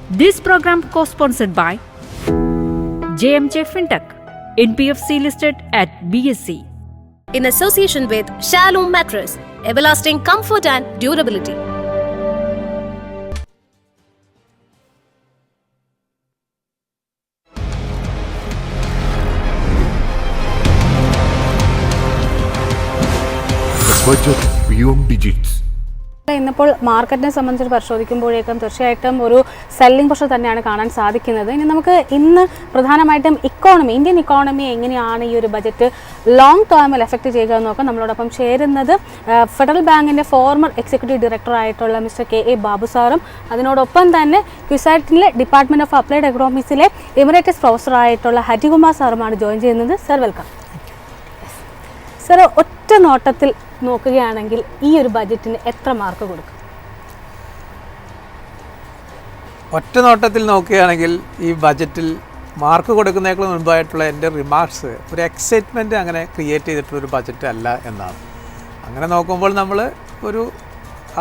This program co-sponsored by JMJ Fintech, NBFC listed at BSc. In association with Shalom Mattress, everlasting comfort and durability. Budget beyond digits. ഇന്നിപ്പോൾ മാർക്കറ്റിനെ സംബന്ധിച്ച് പരിശോധിക്കുമ്പോഴേക്കും തീർച്ചയായിട്ടും ഒരു selling pressure തന്നെയാണ് കാണാൻ സാധിക്കുന്നത്. ഇനി നമുക്ക് ഇന്ന് പ്രധാനമായിട്ടും ഇന്ത്യൻ ഇക്കോണമി എങ്ങനെയാണ് ഈ ഒരു ബജറ്റ് ലോങ് ടേമിൽ എഫക്റ്റ് ചെയ്യുക എന്ന് നോക്കാം. നമ്മളോടൊപ്പം ചേരുന്നത് ഫെഡറൽ ബാങ്കിൻ്റെ ഫോർമർ എക്സിക്യൂട്ടീവ് ഡയറക്ടർ ആയിട്ടുള്ള മിസ്റ്റർ KA ബാബു സാറും അതിനോടൊപ്പം തന്നെ ക്യുസാറ്റിലെ ഡിപ്പാർട്ട്മെൻറ്റ് ഓഫ് അപ്ലൈഡ് എക്കണോമിക്സിലെ എമിറേറ്റസ് പ്രൊഫസറായിട്ടുള്ള ഹരികുമാർ സാറുമാണ് ജോയിൻ ചെയ്യുന്നത്. Sir welcome. സർ, ഒറ്റ നോട്ടത്തിൽ നോക്കുകയാണെങ്കിൽ ഈ ഒരു ബജറ്റിന് എത്ര മാർക്ക് കൊടുക്കും? ഒറ്റ നോട്ടത്തിൽ നോക്കുകയാണെങ്കിൽ ഈ ബജറ്റിൽ മാർക്ക് കൊടുക്കുന്നതിനേക്കാൾ മുൻപായിട്ടുള്ള എൻ്റെ റിമാർക്സ് ഒരു എക്സൈറ്റ്മെൻറ്റ് അങ്ങനെ ക്രിയേറ്റ് ചെയ്തിട്ടുള്ളൊരു ബജറ്റ് അല്ല എന്നാണ്. അങ്ങനെ നോക്കുമ്പോൾ നമ്മൾ ഒരു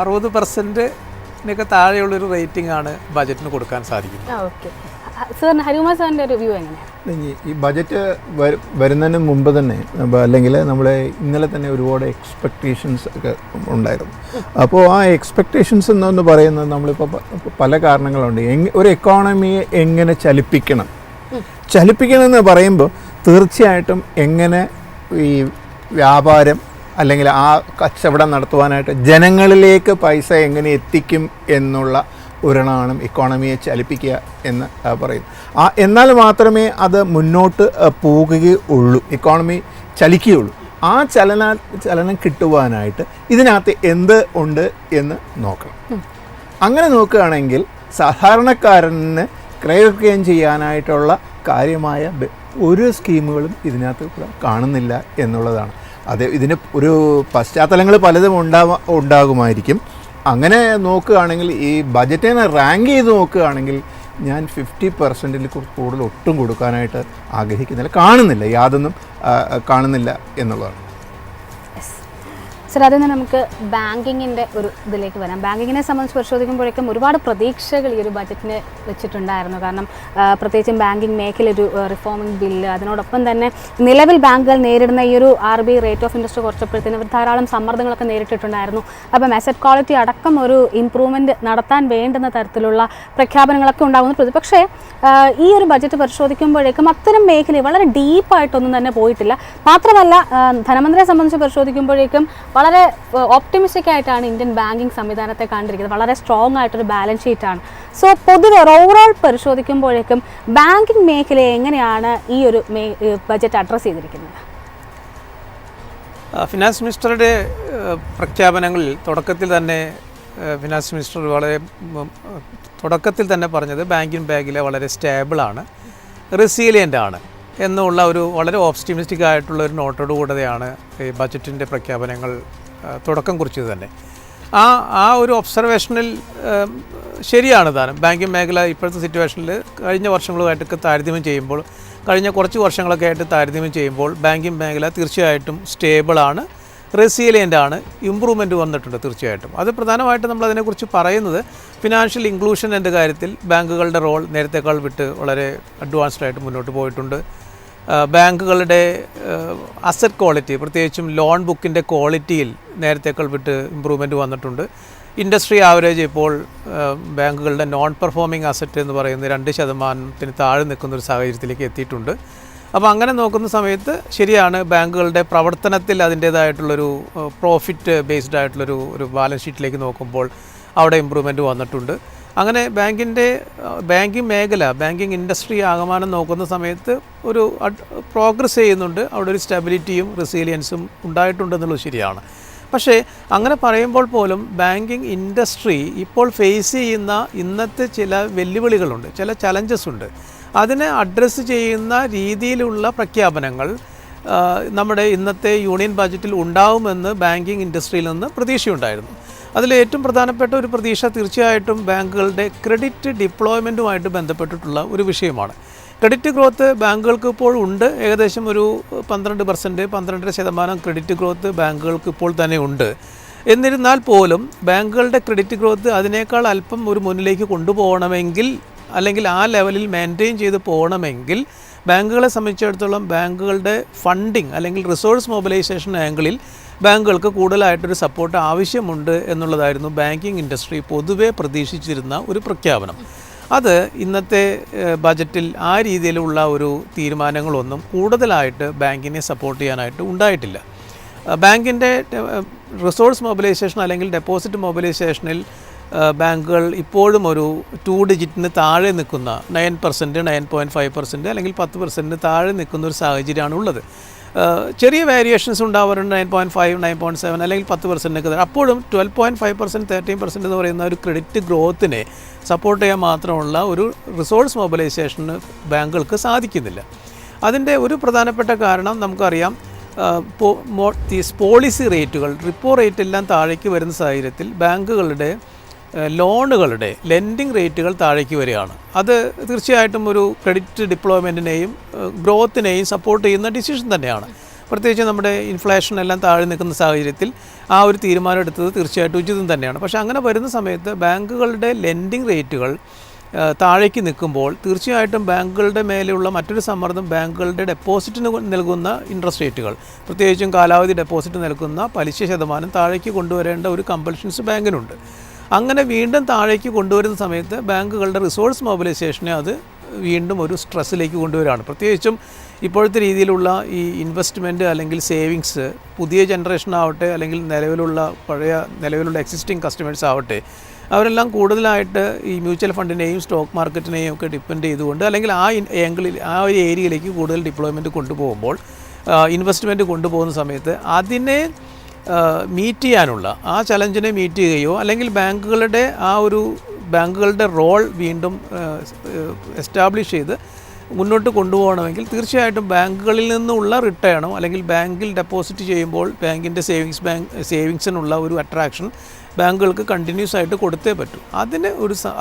60% താഴെയുള്ളൊരു റേറ്റിംഗ് ആണ് ബജറ്റിന് കൊടുക്കാൻ സാധിക്കുന്നത്. ഓക്കെ സാറിന് ഹരികുമാർ സാറിൻ്റെ ഒരു വ്യൂ എങ്ങനെയാണ്? ഈ ബജറ്റ് വരുന്നതിന് മുമ്പ് തന്നെ അല്ലെങ്കിൽ നമ്മളെ ഇന്നലെ തന്നെ ഒരുപാട് എക്സ്പെക്റ്റേഷൻസ് ഒക്കെ ഉണ്ടായിരുന്നു. അപ്പോൾ ആ എക്സ്പെക്റ്റേഷൻസ് എന്ന് പറയുന്നത് നമ്മളിപ്പോൾ പല കാരണങ്ങളുണ്ട്. ഒരു എക്കോണമിയെ എങ്ങനെ ചലിപ്പിക്കണം എന്ന് പറയുമ്പോൾ തീർച്ചയായിട്ടും എങ്ങനെ ഈ വ്യാപാരം അല്ലെങ്കിൽ ആ കച്ചവടം നടത്തുവാനായിട്ട് ജനങ്ങളിലേക്ക് പൈസ എങ്ങനെ എത്തിക്കും എന്നുള്ള ഒരെണ്ണമാണ് ഇക്കോണമിയെ ചലിപ്പിക്കുക എന്ന് പറയും. എന്നാൽ മാത്രമേ അത് മുന്നോട്ട് പോകുകയുള്ളൂ, ഇക്കോണമി ചലിക്കുകയുള്ളൂ. ആ ചലനം കിട്ടുവാനായിട്ട് ഇതിനകത്ത് എന്ത് ഉണ്ട് എന്ന് നോക്കണം. അങ്ങനെ നോക്കുകയാണെങ്കിൽ സാധാരണക്കാരന് ക്രയവിക്രയം ചെയ്യാനായിട്ടുള്ള കാര്യമായ ഒരു സ്കീമുകളും ഇതിനകത്ത് കാണുന്നില്ല എന്നുള്ളതാണ്. ഇതിന് ഒരു പശ്ചാത്തലങ്ങൾ പലതും ഉണ്ടാകുമായിരിക്കും. അങ്ങനെ നോക്കുകയാണെങ്കിൽ ഈ ബജറ്റിനെ റാങ്ക് ചെയ്ത് നോക്കുകയാണെങ്കിൽ ഞാൻ 50% കൂടുതൽ ഒട്ടും കൊടുക്കാനായിട്ട് ആഗ്രഹിക്കുന്നില്ല, യാതൊന്നും കാണുന്നില്ല എന്നുള്ളതാണ്. സർ, അതിൽ നിന്ന് നമുക്ക് ബാങ്കിങ്ങിൻ്റെ ഒരു ഇതിലേക്ക് വരാം. ബാങ്കിങ്ങിനെ സംബന്ധിച്ച് പരിശോധിക്കുമ്പോഴേക്കും ഒരുപാട് പ്രതീക്ഷകൾ ഈ ഒരു ബജറ്റിന് വെച്ചിട്ടുണ്ടായിരുന്നു. കാരണം പ്രത്യേകിച്ചും ബാങ്കിങ് മേഖല ഒരു റിഫോമിംഗ് ബില്ല്, അതിനോടൊപ്പം തന്നെ നിലവിൽ ബാങ്കുകൾ നേരിടുന്ന ഈ ഒരു RBI റേറ്റ് ഓഫ് ഇൻട്രസ്റ്റ് കുറച്ചപ്പോഴത്തേനും അവർ ധാരാളം സമ്മർദ്ദങ്ങളൊക്കെ നേരിട്ടിട്ടുണ്ടായിരുന്നു. അപ്പം അസറ്റ് ക്വാളിറ്റി അടക്കം ഒരു ഇംപ്രൂവ്മെൻറ്റ് നടത്താൻ വേണ്ടുന്ന തരത്തിലുള്ള പ്രഖ്യാപനങ്ങളൊക്കെ ഉണ്ടാകുന്നു. പക്ഷേ ഈ ഒരു ബജറ്റ് പരിശോധിക്കുമ്പോഴേക്കും അത്തരം മേഖല വളരെ ഡീപ്പായിട്ടൊന്നും തന്നെ പോയിട്ടില്ല. മാത്രമല്ല ധനമന്ത്രിയെ സംബന്ധിച്ച് പരിശോധിക്കുമ്പോഴേക്കും വളരെ ഓപ്റ്റിമിസ്റ്റിക് ആയിട്ടാണ് ഇന്ത്യൻ ബാങ്കിങ് സംവിധാനത്തെ കണ്ടിരിക്കുന്നത്. വളരെ സ്ട്രോങ് ആയിട്ടൊരു ബാലൻസ് ഷീറ്റാണ്. സോ പൊതുവെ ഓവറോൾ പരിശോധിക്കുമ്പോഴേക്കും ബാങ്കിങ് മേഖലയെ എങ്ങനെയാണ് ഈ ഒരു ബജറ്റ് അഡ്രസ്സ് ചെയ്തിരിക്കുന്നത്? ഫിനാൻസ് മിനിസ്റ്ററുടെ പ്രഖ്യാപനങ്ങളിൽ തുടക്കത്തിൽ തന്നെ ഫിനാൻസ് മിനിസ്റ്റർ തുടക്കത്തിൽ തന്നെ പറഞ്ഞത് ബാങ്കിങ് മേഖല വളരെ സ്റ്റേബിളാണ്, റെസീലിയൻ്റ് ആണ് എന്നുള്ള ഒരു വളരെ ഓപ്റ്റിമിസ്റ്റിക് ആയിട്ടുള്ള ഒരു നോട്ടോട് കൂടെയാണ് ഈ ബജറ്റിൻ്റെ പ്രഖ്യാപനങ്ങൾ തുടക്കം കുറിച്ചത് തന്നെ. ആ ഒരു ഒബ്സർവേഷനിൽ ശരിയാണ് താനും. ബാങ്കിങ് മേഖല ഇപ്പോഴത്തെ സിറ്റുവേഷനിൽ കഴിഞ്ഞ വർഷങ്ങളുമായിട്ടൊക്കെ താരതമ്യം ചെയ്യുമ്പോൾ, കഴിഞ്ഞ കുറച്ച് വർഷങ്ങളൊക്കെ ആയിട്ട് താരതമ്യം ചെയ്യുമ്പോൾ ബാങ്കിങ് മേഖല തീർച്ചയായിട്ടും സ്റ്റേബിളാണ്, റെസീലിയൻ്റ് ആണ്, ഇമ്പ്രൂവ്മെൻറ്റ് വന്നിട്ടുണ്ട് തീർച്ചയായിട്ടും. അത് പ്രധാനമായിട്ടും നമ്മൾ അതിനെക്കുറിച്ച് പറയുന്നത് ഫിനാൻഷ്യൽ ഇൻക്ലൂഷൻ്റെ കാര്യത്തിൽ ബാങ്കുകളുടെ റോൾ നേരത്തേക്കാൾ വിട്ട് വളരെ അഡ്വാൻസ്ഡ് ആയിട്ട് മുന്നോട്ട് പോയിട്ടുണ്ട്. ബാങ്കുകളുടെ അസറ്റ് ക്വാളിറ്റി, പ്രത്യേകിച്ചും ലോൺ ബുക്കിൻ്റെ ക്വാളിറ്റിയിൽ നേരത്തേക്കാൾ വിട്ട് ഇമ്പ്രൂവ്മെൻറ്റ് വന്നിട്ടുണ്ട്. ഇൻഡസ്ട്രി ആവറേജ് ഇപ്പോൾ ബാങ്കുകളുടെ നോൺ പെർഫോമിംഗ് അസറ്റ് എന്ന് പറയുന്നത് 2% താഴെ നിൽക്കുന്നൊരു സാഹചര്യത്തിലേക്ക് എത്തിയിട്ടുണ്ട്. അപ്പോൾ അങ്ങനെ നോക്കുന്ന സമയത്ത് ശരിയാണ്, ബാങ്കുകളുടെ പ്രവർത്തനത്തിൽ അതിൻ്റേതായിട്ടുള്ളൊരു പ്രോഫിറ്റ് ബേസ്ഡ് ആയിട്ടുള്ളൊരു ബാലൻസ് ഷീറ്റിലേക്ക് നോക്കുമ്പോൾ അവിടെ ഇമ്പ്രൂവ്മെൻറ്റ് വന്നിട്ടുണ്ട്. അങ്ങനെ ബാങ്കിങ് മേഖല, ബാങ്കിങ് ഇൻഡസ്ട്രി ആകമാനം നോക്കുന്ന സമയത്ത് ഒരു പ്രോഗ്രസ് ചെയ്യുന്നുണ്ട്. അവിടെ ഒരു സ്റ്റെബിലിറ്റിയും റെസീലിയൻസും ഉണ്ടായിട്ടുണ്ടെന്നുള്ളത് ശരിയാണ്. പക്ഷേ അങ്ങനെ പറയുമ്പോൾ പോലും ബാങ്കിങ് ഇൻഡസ്ട്രി ഇപ്പോൾ ഫേസ് ചെയ്യുന്ന ഇന്നത്തെ ചില വെല്ലുവിളികളുണ്ട്, ചില ചലഞ്ചസ് ഉണ്ട്. അതിനെ അഡ്രസ്സ് ചെയ്യുന്ന രീതിയിലുള്ള പ്രഖ്യാപനങ്ങൾ നമ്മുടെ ഇന്നത്തെ യൂണിയൻ ബജറ്റിൽ ഉണ്ടാവുമെന്ന് ബാങ്കിങ് ഇൻഡസ്ട്രിയിൽ നിന്ന് പ്രതീക്ഷയുണ്ടായിരുന്നു. അതിൽ ഏറ്റവും പ്രധാനപ്പെട്ട ഒരു പ്രതീക്ഷ തീർച്ചയായിട്ടും ബാങ്കുകളുടെ ക്രെഡിറ്റ് ഡിപ്ലോയ്മെൻറ്റുമായിട്ട് ബന്ധപ്പെട്ടിട്ടുള്ള ഒരു വിഷയമാണ്. ക്രെഡിറ്റ് ഗ്രോത്ത് ബാങ്കുകൾക്ക് ഇപ്പോൾ ഉണ്ട്. ഏകദേശം ഒരു 12% ക്രെഡിറ്റ് ഗ്രോത്ത് ബാങ്കുകൾക്ക് ഇപ്പോൾ തന്നെ ഉണ്ട്. എന്നിരുന്നാൽ പോലും ബാങ്കുകളുടെ ക്രെഡിറ്റ് ഗ്രോത്ത് അതിനേക്കാൾ അല്പം ഒരു മുന്നിലേക്ക് കൊണ്ടുപോകണമെങ്കിൽ അല്ലെങ്കിൽ ആ ലെവലിൽ മെയിൻറ്റെയിൻ ചെയ്ത് പോകണമെങ്കിൽ ബാങ്കുകളെ സംബന്ധിച്ചിടത്തോളം ബാങ്കുകളുടെ ഫണ്ടിങ് അല്ലെങ്കിൽ റിസോഴ്സ് മൊബിലൈസേഷൻ ആംഗിളിൽ ബാങ്കുകൾക്ക് കൂടുതലായിട്ടൊരു സപ്പോർട്ട് ആവശ്യമുണ്ട് എന്നുള്ളതായിരുന്നു ബാങ്കിങ് ഇൻഡസ്ട്രി പൊതുവെ പ്രതീക്ഷിച്ചിരുന്ന ഒരു പ്രഖ്യാപനം. അത് ഇന്നത്തെ ബജറ്റിൽ ആ രീതിയിലുള്ള ഒരു തീരുമാനങ്ങളൊന്നും കൂടുതലായിട്ട് ബാങ്കിനെ സപ്പോർട്ട് ചെയ്യാനായിട്ട് ഉണ്ടായിട്ടില്ല. ബാങ്കിൻ്റെ റിസോഴ്സ് മൊബിലൈസേഷൻ അല്ലെങ്കിൽ ഡെപ്പോസിറ്റ് മൊബിലൈസേഷനിൽ ബാങ്കുകൾ ഇപ്പോഴും ഒരു 2 ഡിജിറ്റിന് താഴെ നിൽക്കുന്ന 9%, 9.5% അല്ലെങ്കിൽ 10% താഴെ നിൽക്കുന്ന ഒരു സാഹചര്യമാണ് ഉള്ളത്. ചെറിയ വേരിയേഷൻസ് ഉണ്ടാവാറുണ്ട്, 9.5, 9.7 അല്ലെങ്കിൽ 10%. അപ്പോഴും 12.5%, 13% എന്ന് പറയുന്ന ഒരു ക്രെഡിറ്റ് ഗ്രോത്തിനെ സപ്പോർട്ട് ചെയ്യാൻ മാത്രമുള്ള ഒരു റിസോഴ്സ് മൊബിലൈസേഷന് ബാങ്കുകൾക്ക് സാധിക്കുന്നില്ല. അതിൻ്റെ ഒരു പ്രധാനപ്പെട്ട കാരണം നമുക്കറിയാം, പോളിസി റേറ്റുകൾ, റിപ്പോ റേറ്റ് എല്ലാം താഴേക്ക് വരുന്ന സാഹചര്യത്തിൽ ബാങ്കുകളുടെ ലോണുകളുടെ ലെൻഡിങ് റേറ്റുകൾ താഴേക്ക് വരികയാണ്. അത് തീർച്ചയായിട്ടും ഒരു ക്രെഡിറ്റ് ഡിപ്ലോയ്മെൻറ്റിനെയും ഗ്രോത്തിനെയും സപ്പോർട്ട് ചെയ്യുന്ന ഡിസിഷൻ തന്നെയാണ്. പ്രത്യേകിച്ച് നമ്മുടെ ഇൻഫ്ലേഷൻ എല്ലാം താഴെ നിൽക്കുന്ന സാഹചര്യത്തിൽ ആ ഒരു തീരുമാനം എടുത്തത് തീർച്ചയായിട്ടും ഉചിതം തന്നെയാണ്. പക്ഷേ അങ്ങനെ വരുന്ന സമയത്ത് ബാങ്കുകളുടെ ലെൻഡിങ് റേറ്റുകൾ താഴേക്ക് നിൽക്കുമ്പോൾ തീർച്ചയായിട്ടും ബാങ്കുകളുടെ മേലെയുള്ള മറ്റൊരു സമ്മർദ്ദം ബാങ്കുകളുടെ ഡെപ്പോസിറ്റിന് നൽകുന്ന ഇൻട്രസ്റ്റ് റേറ്റുകൾ, പ്രത്യേകിച്ചും കാലാവധി ഡെപ്പോസിറ്റ് നൽകുന്ന പലിശ ശതമാനം താഴേക്ക് കൊണ്ടുവരേണ്ട ഒരു കമ്പൽഷൻസ് ബാങ്കിനുണ്ട്. അങ്ങനെ വീണ്ടും താഴേക്ക് കൊണ്ടുവരുന്ന സമയത്ത് ബാങ്കുകളുടെ റിസോഴ്സ് മൊബിലൈസേഷനെ അത് വീണ്ടും ഒരു സ്ട്രെസ്സിലേക്ക് കൊണ്ടുവരികയാണ്. പ്രത്യേകിച്ചും ഇപ്പോഴത്തെ രീതിയിലുള്ള ഈ ഇൻവെസ്റ്റ്മെൻറ്റ് അല്ലെങ്കിൽ സേവിങ്സ് പുതിയ ജനറേഷൻ ആവട്ടെ അല്ലെങ്കിൽ നിലവിലുള്ള എക്സിസ്റ്റിംഗ് കസ്റ്റമേഴ്സ് ആവട്ടെ, അവരെല്ലാം കൂടുതലായിട്ട് ഈ മ്യൂച്വൽ ഫണ്ടിനെയും സ്റ്റോക്ക് മാർക്കറ്റിനെയും ഒക്കെ ഡിപ്പെൻഡ് ചെയ്തുകൊണ്ട് അല്ലെങ്കിൽ ആ ഒരു ഏരിയയിലേക്ക് കൂടുതൽ ഡിപ്ലോയ്മെൻറ്റ് കൊണ്ടുപോകുമ്പോൾ, ഇൻവെസ്റ്റ്മെൻറ്റ് കൊണ്ടുപോകുന്ന സമയത്ത് അതിനെ മീറ്റ് ചെയ്യാനുള്ള ആ ചലഞ്ചിനെ മീറ്റ് ചെയ്യുകയോ അല്ലെങ്കിൽ ബാങ്കുകളുടെ റോൾ വീണ്ടും എസ്റ്റാബ്ലിഷ് ചെയ്ത് മുന്നോട്ട് കൊണ്ടുപോകണമെങ്കിൽ തീർച്ചയായിട്ടും ബാങ്കുകളിൽ നിന്നുള്ള റിട്ടേണോ അല്ലെങ്കിൽ ബാങ്കിൽ ഡെപ്പോസിറ്റ് ചെയ്യുമ്പോൾ ബാങ്കിൻ്റെ സേവിങ്സിനുള്ള ഒരു അട്രാക്ഷൻ ബാങ്കുകൾക്ക് കണ്ടിന്യൂസ് ആയിട്ട് കൊടുത്തേ പറ്റൂ.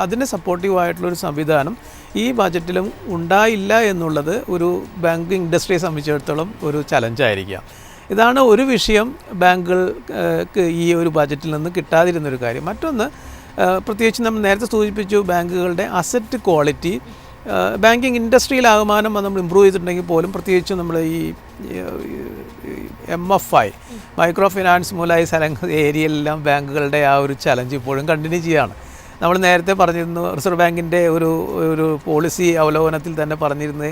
അതിന് സപ്പോർട്ടീവായിട്ടുള്ളൊരു സംവിധാനം ഈ ബജറ്റിലും ഉണ്ടായില്ല എന്നുള്ളത് ഒരു ബാങ്കിങ് ഇൻഡസ്ട്രിയെ സംബന്ധിച്ചിടത്തോളം ഒരു ചലഞ്ചായിരിക്കാം. ഇതാണ് ഒരു വിഷയം ബാങ്കുകൾക്ക് ഈ ഒരു ബജറ്റിൽ നിന്ന് കിട്ടാതിരുന്നൊരു കാര്യം. മറ്റൊന്ന്, പ്രത്യേകിച്ച് നമ്മൾ നേരത്തെ സൂചിപ്പിച്ചു, ബാങ്കുകളുടെ അസറ്റ് ക്വാളിറ്റി ബാങ്കിങ് ഇൻഡസ്ട്രിയിലാകമാനം നമ്മൾ ഇമ്പ്രൂവ് ചെയ്തിട്ടുണ്ടെങ്കിൽ പോലും, പ്രത്യേകിച്ച് നമ്മൾ ഈ MFI മൈക്രോ ഫിനാൻസ് മുതലായ ഏരിയയിലെല്ലാം ബാങ്കുകളുടെ ആ ഒരു ചലഞ്ച് ഇപ്പോഴും കണ്ടിന്യൂ ചെയ്യുകയാണ്. നമ്മൾ നേരത്തെ പറഞ്ഞിരുന്നു, റിസർവ് ബാങ്കിൻ്റെ ഒരു പോളിസി അവലോകനത്തിൽ തന്നെ പറഞ്ഞിരുന്നത്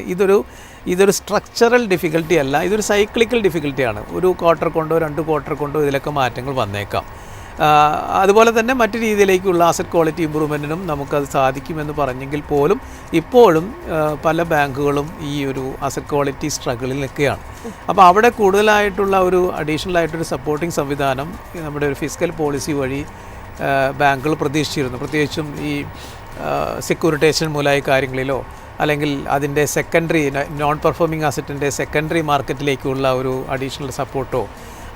ഇതൊരു സ്ട്രക്ചറൽ ഡിഫിക്കൽട്ടി അല്ല, ഇതൊരു സൈക്ലിക്കൽ ഡിഫിക്കൽട്ടിയാണ്. ഒരു ക്വാർട്ടർ കൊണ്ടോ 2 ക്വാർട്ടർ കൊണ്ടോ ഇതിലൊക്കെ മാറ്റങ്ങൾ വന്നേക്കാം. അതുപോലെ തന്നെ മറ്റു രീതിയിലേക്കുള്ള അസറ്റ് ക്വാളിറ്റി ഇമ്പ്രൂവ്മെൻറ്റിനും നമുക്കത് സാധിക്കുമെന്ന് പറഞ്ഞെങ്കിൽ പോലും ഇപ്പോഴും പല ബാങ്കുകളും ഈ ഒരു അസറ്റ് ക്വാളിറ്റി സ്ട്രഗിളിൽ നിൽക്കുകയാണ്. അപ്പോൾ അവിടെ കൂടുതലായിട്ടുള്ള ഒരു അഡീഷണലായിട്ടൊരു സപ്പോർട്ടിംഗ് സംവിധാനം നമ്മുടെ ഒരു ഫിസ്ക്കൽ പോളിസി വഴി ബാങ്കുകൾ പ്രതീക്ഷിച്ചിരുന്നു. പ്രത്യേകിച്ചും ഈ സെക്യൂരിറ്റൈസേഷൻ മുതലായ കാര്യങ്ങളിലോ അല്ലെങ്കിൽ അതിൻ്റെ സെക്കൻഡറി നോൺ പെർഫോമിംഗ് അസറ്റിൻ്റെ സെക്കൻഡറി മാർക്കറ്റിലേക്കുള്ള ഒരു അഡീഷണൽ സപ്പോർട്ടോ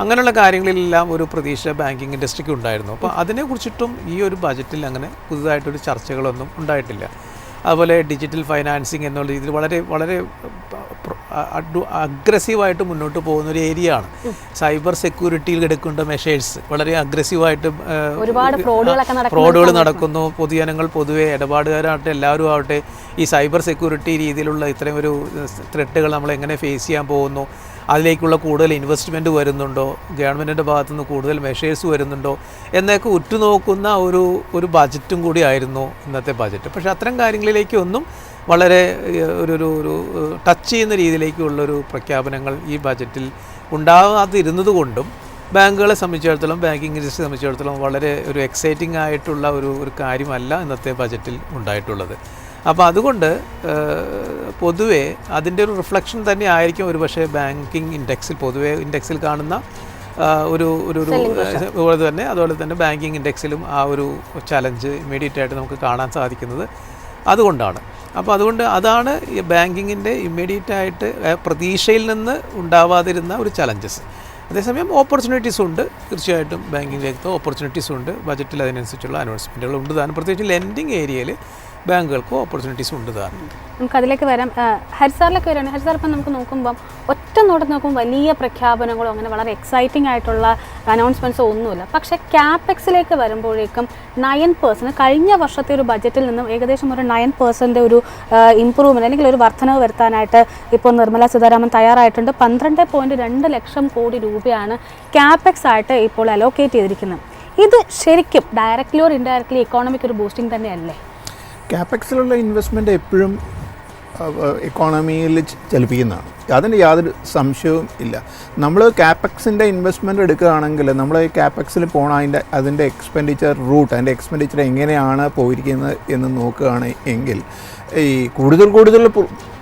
അങ്ങനെയുള്ള കാര്യങ്ങളിലെല്ലാം ഒരു പ്രതീക്ഷ ബാങ്കിങ് ഇൻഡസ്ട്രിക്ക് ഉണ്ടായിരുന്നു. അപ്പോൾ അതിനെക്കുറിച്ചിട്ടും ഈ ഒരു ബജറ്റിൽ അങ്ങനെ പുതുതായിട്ടൊരു ചർച്ചകളൊന്നും ഉണ്ടായിട്ടില്ല. അതുപോലെ ഡിജിറ്റൽ ഫൈനാൻസിങ് എന്നുള്ള രീതിയിൽ വളരെ വളരെ അഗ്രസീവായിട്ട് മുന്നോട്ട് പോകുന്ന ഒരു ഏരിയയാണ്. സൈബർ സെക്യൂരിറ്റിയിൽ എടുക്കേണ്ട മെഷേഴ്സ് വളരെ അഗ്രസീവായിട്ട് ഫ്രോഡുകൾ നടക്കുന്നു. പൊതുജനങ്ങൾ പൊതുവെ ഇടപാടുകാരാകട്ടെ എല്ലാവരും ആവട്ടെ ഈ സൈബർ സെക്യൂരിറ്റി രീതിയിലുള്ള ഇത്രയും ഒരു ത്രെട്ടുകൾ നമ്മൾ എങ്ങനെ ഫേസ് ചെയ്യാൻ പോകുന്നു, അതിലേക്കുള്ള കൂടുതൽ ഇൻവെസ്റ്റ്മെൻറ്റ് വരുന്നുണ്ടോ, ഗവൺമെൻറ്റിൻ്റെ ഭാഗത്തുനിന്ന് കൂടുതൽ മെഷേഴ്സ് വരുന്നുണ്ടോ എന്നൊക്കെ ഉറ്റുനോക്കുന്ന ഒരു ബജറ്റും കൂടി ആയിരുന്നു ഇന്നത്തെ ബജറ്റ്. പക്ഷേ അത്തരം കാര്യങ്ങളിലേക്കൊന്നും വളരെ ഒരു ടച്ച് ചെയ്യുന്ന രീതിയിലേക്കുള്ളൊരു പ്രഖ്യാപനങ്ങൾ ഈ ബജറ്റിൽ ഉണ്ടാകാതിരുന്നത് കൊണ്ടും ബാങ്കുകളെ സംബന്ധിച്ചിടത്തോളം, ബാങ്കിങ് ഇൻഡസ്ട്രി സംബന്ധിച്ചിടത്തോളം വളരെ ഒരു എക്സൈറ്റിംഗ് ആയിട്ടുള്ള ഒരു കാര്യമല്ല ഇന്നത്തെ ബജറ്റിൽ ഉണ്ടായിട്ടുള്ളത്. അപ്പോൾ അതുകൊണ്ട് പൊതുവേ അതിൻ്റെ ഒരു റിഫ്ലക്ഷൻ തന്നെ ആയിരിക്കും ഒരു പക്ഷേ ബാങ്കിങ് ഇൻഡെക്സിൽ കാണുന്ന അതുപോലെ തന്നെ ബാങ്കിങ് ഇൻഡെക്സിലും ആ ഒരു ചലഞ്ച് ഇമ്മീഡിയറ്റ് ആയിട്ട് നമുക്ക് കാണാൻ സാധിക്കുന്നത് അതുകൊണ്ടാണ്. അപ്പോൾ അതുകൊണ്ട് അതാണ് ബാങ്കിങ്ങിൻ്റെ ഇമ്മീഡിയറ്റ് ആയിട്ട് പ്രതീക്ഷയിൽ നിന്ന് ഉണ്ടാവാതിരുന്ന ഒരു ചലഞ്ചസ്. അതേസമയം ഓപ്പർച്യൂണിറ്റീസ് ഉണ്ട്, തീർച്ചയായിട്ടും ബാങ്കിങ് രംഗത്ത് ഓപ്പർച്യൂണിറ്റീസ് ഉണ്ട്. ബജറ്റിൽ അതിനനുസരിച്ചുള്ള അനൗൺസ്മെൻറ്റുകൾ ഉണ്ട് താനും. പ്രത്യേകിച്ച് ലെൻഡിങ് ഏരിയയിൽ ബാങ്കുകൾക്കും ഓപ്പർച്യൂണിറ്റീസ് ഉണ്ട് താനും. നമുക്ക് അതിലേക്ക് വരാം. ഹരിസാറിലേക്ക് വരികയാണ്. ഹരിസാർ ഇപ്പം നമുക്ക് നോക്കുമ്പം ഒറ്റ നോട്ടം നോക്കുമ്പോൾ വലിയ പ്രഖ്യാപനങ്ങളോ അങ്ങനെ വളരെ എക്സൈറ്റിംഗ് ആയിട്ടുള്ള അനൗൺസ്മെൻറ്റ്സോ ഒന്നുമില്ല. പക്ഷേ ക്യാപെക്സിലേക്ക് വരുമ്പോഴേക്കും 9% കഴിഞ്ഞ വർഷത്തെ ഒരു ബജറ്റിൽ നിന്നും ഏകദേശം ഒരു 9% ഒരു ഇമ്പ്രൂവ്മെൻറ്റ് അല്ലെങ്കിൽ ഒരു വർധനവ് വരുത്താനായിട്ട് ഇപ്പോൾ നിർമ്മല സീതാരാമൻ തയ്യാറായിട്ടുണ്ട്. 12.2 ലക്ഷം കോടി രൂപയാണ് ക്യാപെക്സ് ആയിട്ട് ഇപ്പോൾ അലോക്കേറ്റ് ചെയ്തിരിക്കുന്നത്. ഇത് ശരിക്കും ഡയറക്റ്റ്ലി ഓർ ഇൻഡയറക്റ്റ്ലി ഇക്കോണമിക്ക് ഒരു ബൂസ്റ്റിംഗ് തന്നെയല്ലേ? ക്യാപെക്സിലുള്ള ഇൻവെസ്റ്റ്മെൻറ്റ് എപ്പോഴും ഇക്കോണമിയിൽ ചലിപ്പിക്കുന്നതാണ്, അതിന് യാതൊരു സംശയവും ഇല്ല. നമ്മൾ ക്യാപെക്സിൻ്റെ ഇൻവെസ്റ്റ്മെൻറ്റ് എടുക്കുകയാണെങ്കിൽ നമ്മൾ ക്യാപെക്സിൽ പോകണ അതിൻ്റെ എക്സ്പെൻഡിച്ചർ റൂട്ട്, അതിൻ്റെ എക്സ്പെൻഡിച്ചർ എങ്ങനെയാണ് പോയിരിക്കുന്നത് എന്ന് നോക്കുകയാണ് എങ്കിൽ ഈ കൂടുതൽ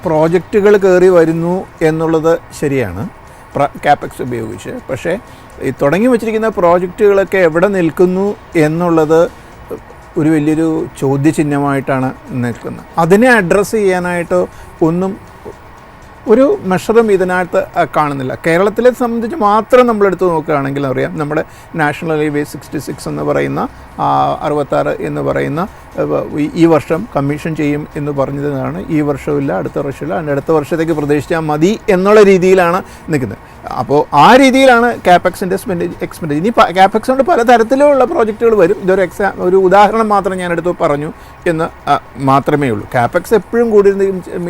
പ്രോജക്റ്റുകൾ കയറി വരുന്നു എന്നുള്ളത് ശരിയാണ് ക്യാപെക്സ് ഉപയോഗിച്ച്. പക്ഷേ ഈ തുടങ്ങി വച്ചിരിക്കുന്ന പ്രോജക്റ്റുകളൊക്കെ എവിടെ നിൽക്കുന്നു എന്നുള്ളത് ഒരു വലിയൊരു ചോദ്യചിഹ്നമായിട്ടാണ് നിൽക്കുന്നത്. അതിനെ അഡ്രസ്സ് ചെയ്യാനായിട്ട് ഒന്നും ഒരു മെഷറും ഇതിനകത്ത് കാണുന്നില്ല. കേരളത്തിലെ സംബന്ധിച്ച് മാത്രം നമ്മളെടുത്ത് നോക്കുകയാണെങ്കിൽ അറിയാം, നമ്മുടെ നാഷണൽ ഹൈവേ 66 എന്ന് പറയുന്ന 66 എന്ന് പറയുന്ന ഈ വർഷം കമ്മീഷൻ ചെയ്യും എന്ന് പറഞ്ഞതാണ്. ഈ വർഷമില്ല, അടുത്ത വർഷമില്ല, അടുത്ത വർഷത്തേക്ക് പ്രതീക്ഷിച്ചാൽ മതി എന്നുള്ള രീതിയിലാണ് നിൽക്കുന്നത്. അപ്പോൾ ആ രീതിയിലാണ് ക്യാപെക്സിൻ്റെ എക്സ്പെൻഡിച്ചർ. ഇനി ക്യാപെക്സ് കൊണ്ട് പലതരത്തിലുള്ള പ്രോജക്റ്റുകൾ വരും. ഇതൊരു ഒരു ഉദാഹരണം മാത്രം ഞാൻ എടുത്ത് പറഞ്ഞു എന്ന് മാത്രമേ ഉള്ളൂ. ക്യാപെക്സ് എപ്പോഴും കൂടി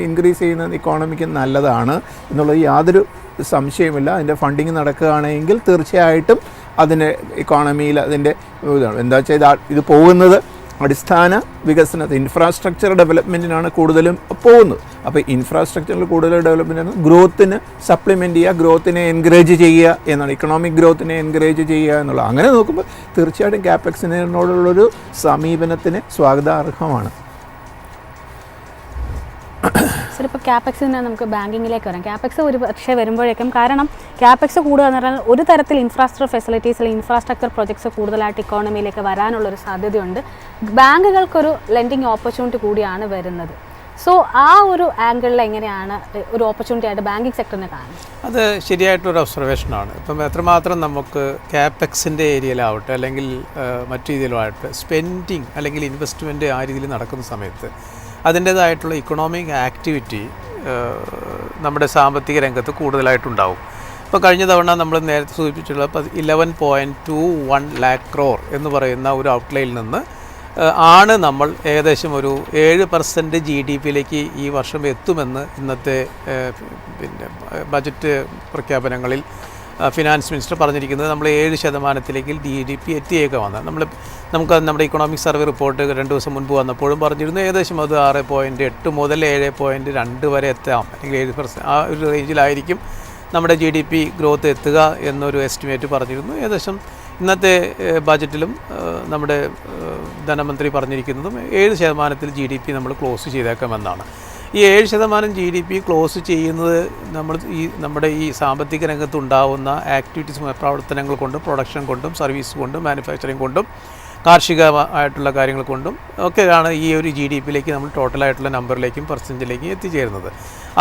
ഇൻക്രീസ് ചെയ്യുന്നത് ഇക്കോണമിക്ക് നല്ലതാണ് എന്നുള്ളത് യാതൊരു സംശയമില്ല. അതിൻ്റെ ഫണ്ടിങ് നടക്കുകയാണെങ്കിൽ തീർച്ചയായിട്ടും അതിൻ്റെ ഇക്കോണമിയിൽ അതിൻ്റെ ഇതാണ്. എന്താ വെച്ചാൽ ഇത് പോകുന്നത് അടിസ്ഥാന വികസനത്തിന്, ഇൻഫ്രാസ്ട്രക്ചർ ഡെവലപ്മെൻറ്റിനാണ് കൂടുതലും പോകുന്നത്. അപ്പോൾ ഇൻഫ്രാസ്ട്രക്ചറിൽ കൂടുതൽ ഡെവലപ്മെൻറ്റാണ് ഗ്രോത്തിന് സപ്ലിമെൻറ്റ് ചെയ്യുക, ഗ്രോത്തിനെ എൻകറേജ് ചെയ്യുക എന്നാണ്, ഇക്കണോമിക് ഗ്രോത്തിനെ എൻകറേജ് ചെയ്യുക എന്നുള്ളത്. അങ്ങനെ നോക്കുമ്പോൾ തീർച്ചയായിട്ടും ക്യാപെക്സിനോടുള്ളൊരു സമീപനത്തിന് സ്വാഗതാർഹമാണ്. സാർ, ഇപ്പോൾ ക്യാപെക്സിൽ നിന്ന് നമുക്ക് ബാങ്കിങ്ങിലേക്ക് വരാം. ക്യാപെക്സ് ഒരു പക്ഷേ വരുമ്പോഴേക്കും, കാരണം ക്യാപെക്സ് കൂടുക എന്ന് പറഞ്ഞാൽ ഒരു തരത്തിൽ ഇൻഫ്രാസ്ട്രക്ചർ ഫെസിലിറ്റീസ് അല്ലെങ്കിൽ ഇൻഫ്രാസ്ട്രക്ചർ പ്രൊജക്ട്സ് കൂടുതലായിട്ട് ഇക്കോണമിയിലേക്ക് വരാനുള്ളൊരു സാധ്യതയുണ്ട്. ബാങ്കുകൾക്കൊരു ലെൻഡിങ് ഓപ്പർച്യൂണിറ്റി കൂടിയാണ് വരുന്നത്. സോ ആ ഒരു ആംഗിളിൽ എങ്ങനെയാണ് ഒരു ഓപ്പർച്യൂണിറ്റി ആയിട്ട് ബാങ്കിങ് സെക്ടറിനെ കാണുന്നത്? അത് ശരിയായിട്ടൊരു ഒബ്സർവേഷനാണ്. ഇപ്പം എത്രമാത്രം നമുക്ക് ക്യാപെക്സിൻ്റെ ഏരിയയിലാവട്ടെ അല്ലെങ്കിൽ മറ്റു രീതിയിലുമായിട്ട് സ്പെൻഡിങ് അല്ലെങ്കിൽ ഇൻവെസ്റ്റ്മെൻറ്റ് ആ രീതിയിൽ നടക്കുന്ന സമയത്ത് അതിൻ്റേതായിട്ടുള്ള ഇക്കണോമിക് ആക്ടിവിറ്റി നമ്മുടെ സാമ്പത്തിക രംഗത്ത് കൂടുതലായിട്ടുണ്ടാവും. ഇപ്പോൾ കഴിഞ്ഞ തവണ നമ്മൾ നേരത്തെ സൂചിപ്പിച്ചിട്ടുള്ള 11.21 lakh crore എന്ന് പറയുന്ന ഒരു ഔട്ട്ലൈയിൽ നിന്ന് ആണ് നമ്മൾ ഏകദേശം ഒരു 7% GDP-യിലേക്ക് ഈ വർഷം എത്തുമെന്ന് ഇന്നത്തെ പിന്നെ ബജറ്റ് പ്രഖ്യാപനങ്ങളിൽ ഫിനാൻസ് മിനിസ്റ്റർ പറഞ്ഞിരിക്കുന്നത്. നമ്മൾ 7%-ലേക്ക് GDP എത്തിയേക്കാമെന്ന് നമുക്ക് നമ്മുടെ ഇക്കണോമിക് സർവേ റിപ്പോർട്ട് 2 ദിവസം മുൻപ് വന്നപ്പോഴും പറഞ്ഞിരുന്നു ഏകദേശം അത് 6.8 മുതൽ 7.2 വരെ എത്താം, അല്ലെങ്കിൽ 7% ആ ഒരു റേഞ്ചിലായിരിക്കും നമ്മുടെ GDP ഗ്രോത്ത് എത്തുക എന്നൊരു എസ്റ്റിമേറ്റ് പറഞ്ഞിരുന്നു. ഏകദേശം ഇന്നത്തെ ബജറ്റിലും നമ്മുടെ ധനമന്ത്രി പറഞ്ഞിരിക്കുന്നതും 7% GDP നമ്മൾ ക്ലോസ് ചെയ്തേക്കാമെന്നാണ്. ഈ 7% GDP ക്ലോസ് ചെയ്യുന്നത് നമ്മുടെ ഈ സാമ്പത്തിക രംഗത്തുണ്ടാവുന്ന ആക്ടിവിറ്റീസ്, പ്രവർത്തനങ്ങൾ കൊണ്ടും പ്രൊഡക്ഷൻ കൊണ്ടും സർവീസ് കൊണ്ടും മാനുഫാക്ചറിങ് കൊണ്ടും കാർഷികമായിട്ടുള്ള കാര്യങ്ങൾ കൊണ്ടും ഒക്കെയാണ് ഈ ഒരു GDP-യിലേക്ക് നമ്മൾ ടോട്ടലായിട്ടുള്ള നമ്പറിലേക്കും പെർസെൻറ്റിലേക്കും എത്തിച്ചേരുന്നത്.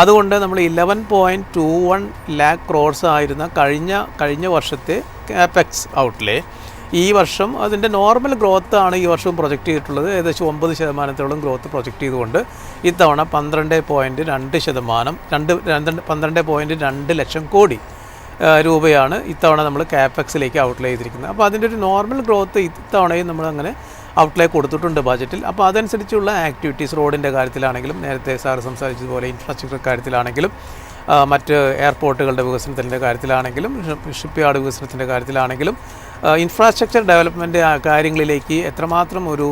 അതുകൊണ്ട് നമ്മൾ 11.21 lakh crores ആയിരുന്ന കഴിഞ്ഞ വർഷത്തെ ക്യാപെക്സ് ഔട്ട്ലേ ഈ വർഷം അതിൻ്റെ നോർമൽ ഗ്രോത്താണ് ഈ വർഷവും പ്രൊജക്റ്റ് ചെയ്തിട്ടുള്ളത്. ഏകദേശം 9%-ഓളം ഗ്രോത്ത് പ്രൊജക്റ്റ് ചെയ്തുകൊണ്ട് ഇത്തവണ 12.2 ലക്ഷം കോടി രൂപയാണ് ഇത്തവണ നമ്മൾ ക്യാപെക്സിലേക്ക് ഔട്ട്ലേ ചെയ്തിരിക്കുന്നത്. അപ്പോൾ അതിൻ്റെ ഒരു നോർമൽ ഗ്രോത്ത് ഇത്തവണയും നമ്മളങ്ങനെ ഔട്ട്ലേ കൊടുത്തിട്ടുണ്ട് ബജറ്റിൽ. അപ്പോൾ അതനുസരിച്ചുള്ള ആക്ടിവിറ്റീസ് റോഡിൻ്റെ കാര്യത്തിലാണെങ്കിലും, നേരത്തെ സാർ സംസാരിച്ചതുപോലെ ഇൻഫ്രാസ്ട്രക്ചർ കാര്യത്തിലാണെങ്കിലും, മറ്റ് എയർപോർട്ടുകളുടെ വികസനത്തിൻ്റെ കാര്യത്തിലാണെങ്കിലും, ഷിപ്പ് യാർഡ് വികസനത്തിൻ്റെ കാര്യത്തിലാണെങ്കിലും, ഇൻഫ്രാസ്ട്രക്ചർ ഡെവലപ്മെൻറ്റ് കാര്യങ്ങളിലേക്ക് എത്രമാത്രം ഒരു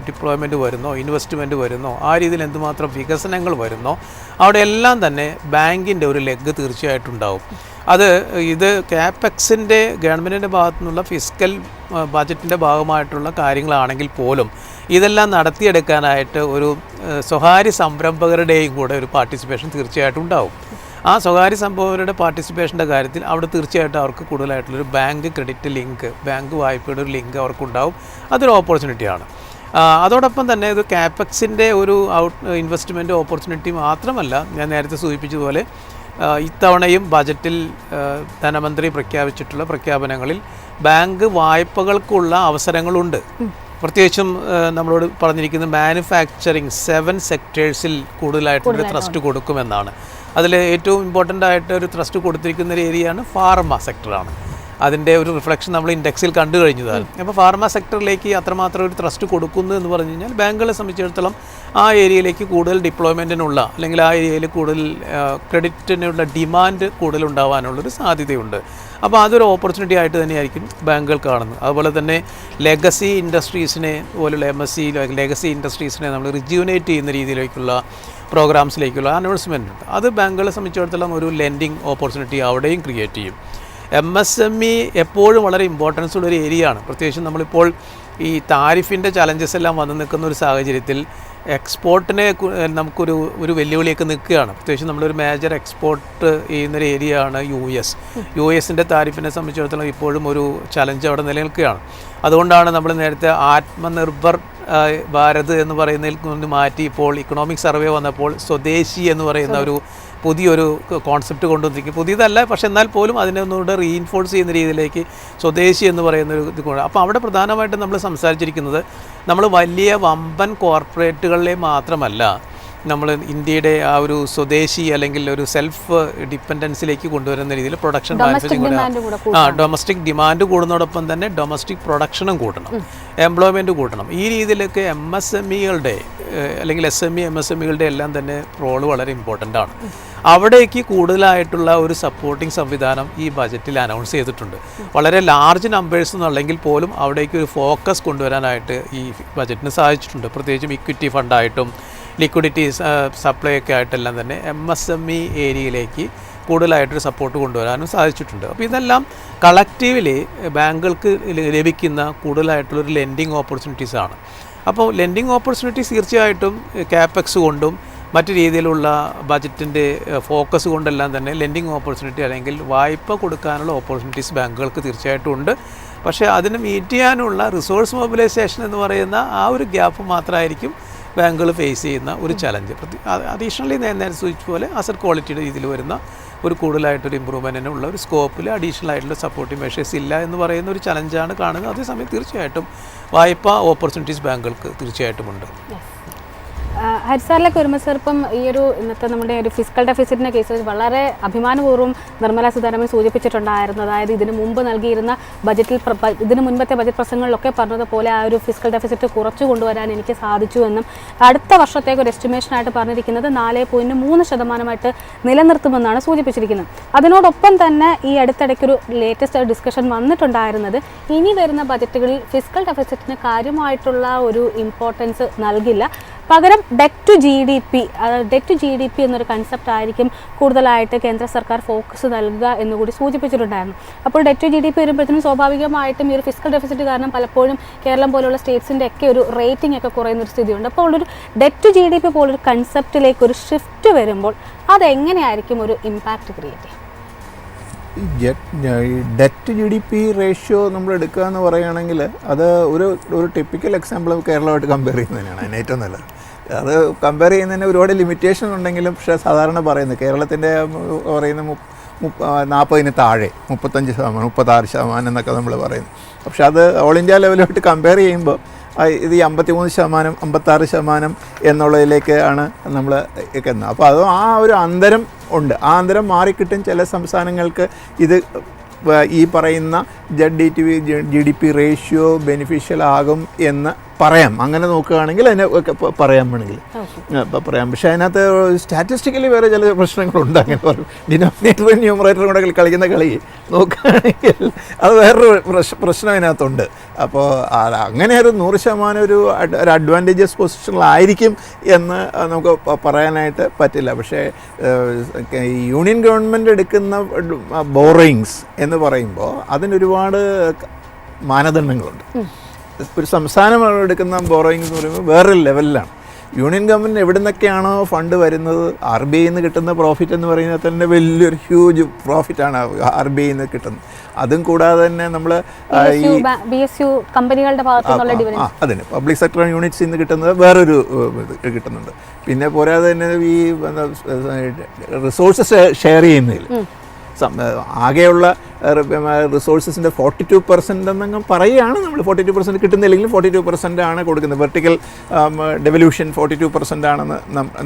ഡിപ്ലോയ്മെൻറ്റ് വരുന്നോ, ഇൻവെസ്റ്റ്മെൻറ്റ് വരുന്നോ, ആ രീതിയിൽ എന്തുമാത്രം വികസനങ്ങൾ വരുന്നോ അവിടെ എല്ലാം തന്നെ ബാങ്കിൻ്റെ ഒരു ലെഗ് തീർച്ചയായിട്ടും ഉണ്ടാവും. ഇത് ക്യാപെക്സിൻ്റെ ഗവൺമെൻറ്റിൻ്റെ ഭാഗത്തു നിന്നുള്ള ഫിസ്ക്കൽ ബജറ്റിൻ്റെ ഭാഗമായിട്ടുള്ള കാര്യങ്ങളാണെങ്കിൽ പോലും ഇതെല്ലാം നടത്തിയെടുക്കാനായിട്ട് ഒരു സ്വകാര്യ സംരംഭകരുടെയും കൂടെ ഒരു പാർട്ടിസിപ്പേഷൻ തീർച്ചയായിട്ടും ഉണ്ടാവും. ആ സ്വകാര്യ സംരംഭകരുടെ പാർട്ടിസിപ്പേഷൻ്റെ കാര്യത്തിൽ അവിടെ തീർച്ചയായിട്ടും അവർക്ക് കൂടുതലായിട്ടുള്ളൊരു ബാങ്ക് ക്രെഡിറ്റ് ലിങ്ക്, ബാങ്ക് വായ്പയുടെ ഒരു ലിങ്ക് അവർക്കുണ്ടാവും. അതൊരു ഓപ്പർച്യൂണിറ്റിയാണ്. അതോടൊപ്പം തന്നെ ഇത് ക്യാപെക്സിൻ്റെ ഒരു ഇൻവെസ്റ്റ്മെൻറ്റ് ഓപ്പർച്യൂണിറ്റി മാത്രമല്ല, ഞാൻ നേരത്തെ സൂചിപ്പിച്ചതുപോലെ ഇത്തവണയും ബജറ്റിൽ ധനമന്ത്രി പ്രഖ്യാപിച്ചിട്ടുള്ള പ്രഖ്യാപനങ്ങളിൽ ബാങ്ക് വായ്പകൾക്കുള്ള അവസരങ്ങളുണ്ട്. പ്രത്യേകിച്ചും നമ്മളോട് പറഞ്ഞിരിക്കുന്നത് മാനുഫാക്ചറിങ് 7 സെക്ടേഴ്സിൽ കൂടുതലായിട്ടൊരു ട്രസ്റ്റ് കൊടുക്കുമെന്നാണ്. അതിൽ ഏറ്റവും ഇമ്പോർട്ടൻ്റ് ആയിട്ട് ഒരു ട്രസ്റ്റ് കൊടുത്തിരിക്കുന്ന ഒരു ഏരിയയാണ് ഫാർമ സെക്ടറാണ്. അതിൻ്റെ ഒരു റിഫ്ലക്ഷൻ നമ്മൾ ഇൻഡെക്സിൽ കണ്ടു കഴിഞ്ഞതാണ്. അപ്പോൾ ഫാർമ സെക്ടറിലേക്ക് അത്രമാത്രം ഒരു ട്രസ്റ്റ് കൊടുക്കുന്നു എന്ന് പറഞ്ഞു കഴിഞ്ഞാൽ ബാങ്കുകളെ സംബന്ധിച്ചിടത്തോളം ആ ഏരിയയിലേക്ക് കൂടുതൽ ഡിപ്ലോയ്മെൻറ്റിനുള്ള അല്ലെങ്കിൽ ആ ഏരിയയിൽ കൂടുതൽ ക്രെഡിറ്റിനുള്ള ഡിമാൻഡ് കൂടുതൽ ഉണ്ടാവാനുള്ളൊരു സാധ്യതയുണ്ട്. അപ്പോൾ അതൊരു ഓപ്പർച്യൂണിറ്റി ആയിട്ട് തന്നെയായിരിക്കും ബാങ്കുകൾ കാണുന്നത്. അതുപോലെ തന്നെ ലെഗസി ഇൻഡസ്ട്രീസിനെ പോലുള്ള MSC ലെഗസി ഇൻഡസ്ട്രീസിനെ നമ്മൾ റിജ്യൂനേറ്റ് ചെയ്യുന്ന രീതിയിലേക്കുള്ള പ്രോഗ്രാംസിലേക്കുള്ള അനൗൺസ്മെൻറ്റ് ഉണ്ട്. അത് ബാങ്കുകളെ സംബന്ധിച്ചിടത്തോളം ഒരു ലെൻഡിങ് ഓപ്പർച്യൂണിറ്റി അവിടെയും ക്രിയേറ്റ് ചെയ്യും. MSME എപ്പോഴും വളരെ ഇമ്പോർട്ടൻസ് ഉള്ളൊരു ഏരിയയാണ്. പ്രത്യേകിച്ചും നമ്മളിപ്പോൾ ഈ താരിഫിൻ്റെ ചലഞ്ചസ് എല്ലാം വന്നു നിൽക്കുന്ന ഒരു സാഹചര്യത്തിൽ എക്സ്പോർട്ടിനെ നമുക്കൊരു വെല്ലുവിളിയൊക്കെ നിൽക്കുകയാണ്. പ്രത്യേകിച്ച് നമ്മളൊരു മേജർ എക്സ്പോർട്ട് ചെയ്യുന്നൊരു ഏരിയയാണ് US-ൻ്റെ താരിഫിനെ സംബന്ധിച്ചിടത്തോളം ഇപ്പോഴും ഒരു ചലഞ്ച് അവിടെ നിലനിൽക്കുകയാണ്. അതുകൊണ്ടാണ് നമ്മൾ നേരത്തെ ആത്മനിർഭർ ഭാരത് എന്ന് പറയുന്നതിൽ നിന്ന് മാറ്റി ഇപ്പോൾ ഇക്കണോമിക് സർവേ വന്നപ്പോൾ സ്വദേശി എന്ന് പറയുന്ന ഒരു പുതിയൊരു കോൺസെപ്റ്റ് കൊണ്ടുവന്നിരിക്കും. പുതിയതല്ല, പക്ഷെ എന്നാൽ പോലും അതിനെ ഒന്നുകൂടെ റീഇൻഫോഴ്സ് ചെയ്യുന്ന രീതിയിലേക്ക് സ്വദേശി എന്ന് പറയുന്നൊരു ഇത് കൊണ്ട്. അപ്പോൾ അവിടെ പ്രധാനമായിട്ടും നമ്മൾ സംസാരിച്ചിരിക്കുന്നത് നമ്മൾ വലിയ വമ്പൻ കോർപ്പറേറ്റുകളിലെ മാത്രമല്ല നമ്മൾ ഇന്ത്യയുടെ ആ ഒരു സ്വദേശി അല്ലെങ്കിൽ ഒരു സെൽഫ് ഡിപ്പെൻഡൻസിലേക്ക് കൊണ്ടുവരുന്ന രീതിയിൽ പ്രൊഡക്ഷൻ ഡൊമസ്റ്റിക് ഡിമാൻഡ് കൂടുന്നതോടൊപ്പം തന്നെ ഡൊമസ്റ്റിക് പ്രൊഡക്ഷനും കൂട്ടണം, എംപ്ലോയ്മെൻറ്റ് കൂട്ടണം. ഈ രീതിയിലൊക്കെ MSMEകളുടെ അല്ലെങ്കിൽ MSMEകളുടെ എല്ലാം തന്നെ റോള് വളരെ ഇമ്പോർട്ടൻ്റ് ആണ്. അവിടേക്ക് കൂടുതലായിട്ടുള്ള ഒരു സപ്പോർട്ടിംഗ് സംവിധാനം ഈ ബജറ്റിൽ അനൗൺസ് ചെയ്തിട്ടുണ്ട്. വളരെ ലാർജ് നമ്പേഴ്സ് എന്നല്ലെങ്കിൽ പോലും അവിടേക്ക് ഒരു ഫോക്കസ് കൊണ്ടുവരാനായിട്ട് ഈ ബജറ്റിന് സാധിച്ചിട്ടുണ്ട്. പ്രത്യേകിച്ചും ഇക്വിറ്റി ഫണ്ടായിട്ടും ലിക്വിഡിറ്റി സപ്ലൈ ഒക്കെ ആയിട്ടെല്ലാം തന്നെ MSME ഏരിയയിലേക്ക് കൂടുതലായിട്ടൊരു സപ്പോർട്ട് കൊണ്ടുവരാനും സാധിച്ചിട്ടുണ്ട്. അപ്പോൾ ഇതെല്ലാം കളക്റ്റീവ്ലി ബാങ്കുകൾക്ക് ലഭിക്കുന്ന കൂടുതലായിട്ടുള്ളൊരു ലെൻഡിങ് ഓപ്പർച്യൂണിറ്റീസാണ്. അപ്പോൾ ലെൻഡിങ് ഓപ്പർച്യൂണിറ്റീസ് തീർച്ചയായിട്ടും ക്യാപെക്സ് കൊണ്ടും മറ്റു രീതിയിലുള്ള ബജറ്റിൻ്റെ ഫോക്കസ് കൊണ്ടെല്ലാം തന്നെ ലെൻഡിങ് ഓപ്പർച്യൂണിറ്റി അല്ലെങ്കിൽ വായ്പ കൊടുക്കാനുള്ള ഓപ്പർച്യൂണിറ്റീസ് ബാങ്കുകൾക്ക് തീർച്ചയായിട്ടും ഉണ്ട്. പക്ഷേ അതിന് മീറ്റ് ചെയ്യാനുള്ള റിസോഴ്സ് മൊബിലൈസേഷൻ എന്ന് പറയുന്ന ആ ഒരു ഗ്യാപ്പ് മാത്രമായിരിക്കും ബാങ്കുകൾ ഫേസ് ചെയ്യുന്ന ഒരു ചലഞ്ച്. അഡീഷണലി നേരത്തെ സൂചിച്ച പോലെ അസറ്റ് ക്വാളിറ്റിയുടെ രീതിയിൽ വരുന്ന ഒരു കൂടുതലായിട്ടൊരു ഇമ്പ്രൂവ്മെൻറ്റിനുള്ള ഒരു സ്കോപ്പിൽ അഡീഷണൽ ആയിട്ടുള്ള സപ്പോർട്ടിംഗ് മെഷേഴ്സ് ഇല്ല എന്ന് പറയുന്ന ഒരു ചലഞ്ചാണ് കാണുന്നത്. അതേസമയം തീർച്ചയായിട്ടും വായ്പ ഓപ്പർച്യൂണിറ്റീസ് ബാങ്കുകൾക്ക് തീർച്ചയായിട്ടും ഉണ്ട്. ഹരിസാറിലേക്ക് വരുമ്പോൾ സാർ, ഇപ്പം ഈ ഒരു ഇന്നത്തെ നമ്മുടെ ഒരു ഫിസിക്കൽ ഡെഫിസിറ്റിൻ്റെ കേസിൽ വളരെ അഭിമാനപൂർവ്വം നിർമ്മലാ സീതാരാമൻ സൂചിപ്പിച്ചിട്ടുണ്ടായിരുന്നു. അതായത് ഇതിന് മുമ്പ് നൽകിയിരുന്ന ബജറ്റിൽ ഇതിന് മുൻപത്തെ ബജറ്റ് പ്രസംഗങ്ങളിലൊക്കെ പറഞ്ഞതുപോലെ ആ ഒരു ഫിസിക്കൽ ഡെഫിസിറ്റ് കുറച്ചു കൊണ്ടുവരാൻ എനിക്ക് സാധിച്ചു എന്നും അടുത്ത വർഷത്തേക്ക് ഒരു എസ്റ്റിമേഷനായിട്ട് പറഞ്ഞിരിക്കുന്നത് 4.3% നിലനിർത്തുമെന്നാണ് സൂചിപ്പിച്ചിരിക്കുന്നത്. അതിനോടൊപ്പം തന്നെ ഈ അടുത്തിടയ്ക്കൊരു ലേറ്റസ്റ്റ് ഡിസ്കഷൻ വന്നിട്ടുണ്ടായിരുന്നത് ഇനി വരുന്ന ബജറ്റുകളിൽ ഫിസിക്കൽ ഡെഫിസിറ്റിന് കാര്യമായിട്ടുള്ള ഒരു ഇമ്പോർട്ടൻസ് നൽകില്ല, പകരം debt to G D P എന്നൊരു കൺസെപ്റ്റ് ആയിരിക്കും കൂടുതലായിട്ട് കേന്ദ്ര സർക്കാർ ഫോക്കസ് നൽകുക എന്നുകൂടി സൂചിപ്പിച്ചിട്ടുണ്ടായിരുന്നു. അപ്പോൾ ഡെറ്റ് ടു GDP വരുമ്പോഴത്തേനും സ്വാഭാവികമായിട്ടും ഈ ഒരു ഫിസിക്കൽ ഡെഫിസിറ്റ് കാരണം പലപ്പോഴും കേരളം പോലുള്ള സ്റ്റേറ്റ്സിൻ്റെ ഒക്കെ ഒരു റേറ്റിംഗ് ഒക്കെ കുറയുന്നൊരു സ്ഥിതിയുണ്ട്. അപ്പോൾ ഒരു ഡെറ്റ് ടു GDP പോലൊരു കൺസെപ്റ്റിലേക്ക് ഒരു ഷിഫ്റ്റ് വരുമ്പോൾ അതെങ്ങനെയായിരിക്കും ഒരു ഇമ്പാക്റ്റ് ക്രിയേറ്റ് ചെയ്യുക? ഡെറ്റ് GDP റേഷ്യോ നമ്മൾ എടുക്കുക എന്ന് പറയുകയാണെങ്കിൽ അത് ഒരു ടിപ്പിക്കൽ എക്സാമ്പിൾ കേരളമായിട്ട് കമ്പയർ ചെയ്യുന്നതിനാണ് അതിന് ഏറ്റവും നല്ലത്. അത് കമ്പയർ ചെയ്യുന്നതിന് ഒരുപാട് ലിമിറ്റേഷൻ ഉണ്ടെങ്കിലും പക്ഷേ സാധാരണ പറയുന്നത് കേരളത്തിൻ്റെ പറയുന്ന 40 താഴെ 35%, 36% എന്നൊക്കെ നമ്മൾ പറയുന്നു. പക്ഷെ അത് ഓൾ ഇന്ത്യ ലെവലുമായിട്ട് കമ്പയർ ചെയ്യുമ്പോൾ ഇത് 53%, 56% എന്നുള്ളതിലേക്ക് ആണ് നമ്മൾ എത്തുന്നത്. അപ്പോൾ അത് ആ ഒരു അന്തരം ഉണ്ട്. ആ അന്തരം മാറിക്കിട്ടും ചില സംസ്ഥാനങ്ങൾക്ക് ഇത് ഈ പറയുന്ന GDP റേഷ്യോ ബെനിഫിഷ്യൽ ആകും എന്ന് പറയാം. അങ്ങനെ നോക്കുകയാണെങ്കിൽ അതിനെ പറയാൻ വേണമെങ്കിൽ പറയാം. പക്ഷേ അതിനകത്ത് സ്റ്റാറ്റിസ്റ്റിക്കലി വേറെ ചില പ്രശ്നങ്ങളുണ്ട്. അങ്ങനെ പറയും ഡിനോമിനേറ്ററും ന്യൂമറേറ്ററും കൂടെ കളിക്കുന്ന കളി നോക്കുകയാണെങ്കിൽ അത് വേറൊരു പ്രശ്നം അതിനകത്തുണ്ട്. അപ്പോൾ അങ്ങനെ ഒരു 100% ഒരു അഡ്വാൻറ്റേജസ് പൊസിഷനിലായിരിക്കും എന്ന് നമുക്ക് പറയാനായിട്ട് പറ്റില്ല. പക്ഷേ യൂണിയൻ ഗവൺമെൻറ് എടുക്കുന്ന ബോറോയിങ്സ് എന്ന് പറയുമ്പോൾ അതിനൊരുപാട് മാനദണ്ഡങ്ങളുണ്ട്. ഒരു സംസ്ഥാനം എടുക്കുന്ന ബോറോയിങ് എന്ന് പറയുമ്പോൾ വേറൊരു ലെവലിലാണ്. യൂണിയൻ ഗവൺമെൻറ് എവിടെ നിന്നൊക്കെയാണോ ഫണ്ട് വരുന്നത്, RBI നിന്ന് കിട്ടുന്ന പ്രോഫിറ്റ് എന്ന് പറയുന്നത് തന്നെ വലിയൊരു ഹ്യൂജ് പ്രോഫിറ്റാണ് RBI നിന്ന് കിട്ടുന്നത്. അതും കൂടാതെ തന്നെ നമ്മൾ ഈ കമ്പനികളുടെ അതിന് പബ്ലിക് സെക്ടർ യൂണിറ്റ്സിൽ നിന്ന് കിട്ടുന്നത് വേറൊരു ഇത് കിട്ടുന്നുണ്ട്. പിന്നെ പോരാതെ തന്നെ ഈ റിസോഴ്സസ് ഷെയർ ചെയ്യുന്നതിൽ ആകെയുള്ള റിസോഴ്സസിൻ്റെ 42% എന്നങ്ങ് പറയുകയാണ് നമ്മൾ. 42% കിട്ടുന്നില്ലെങ്കിൽ 42% ആണ് കൊടുക്കുന്നത്. വെർട്ടിക്കൽ ഡെവല്യൂഷൻ 42% ആണെന്ന്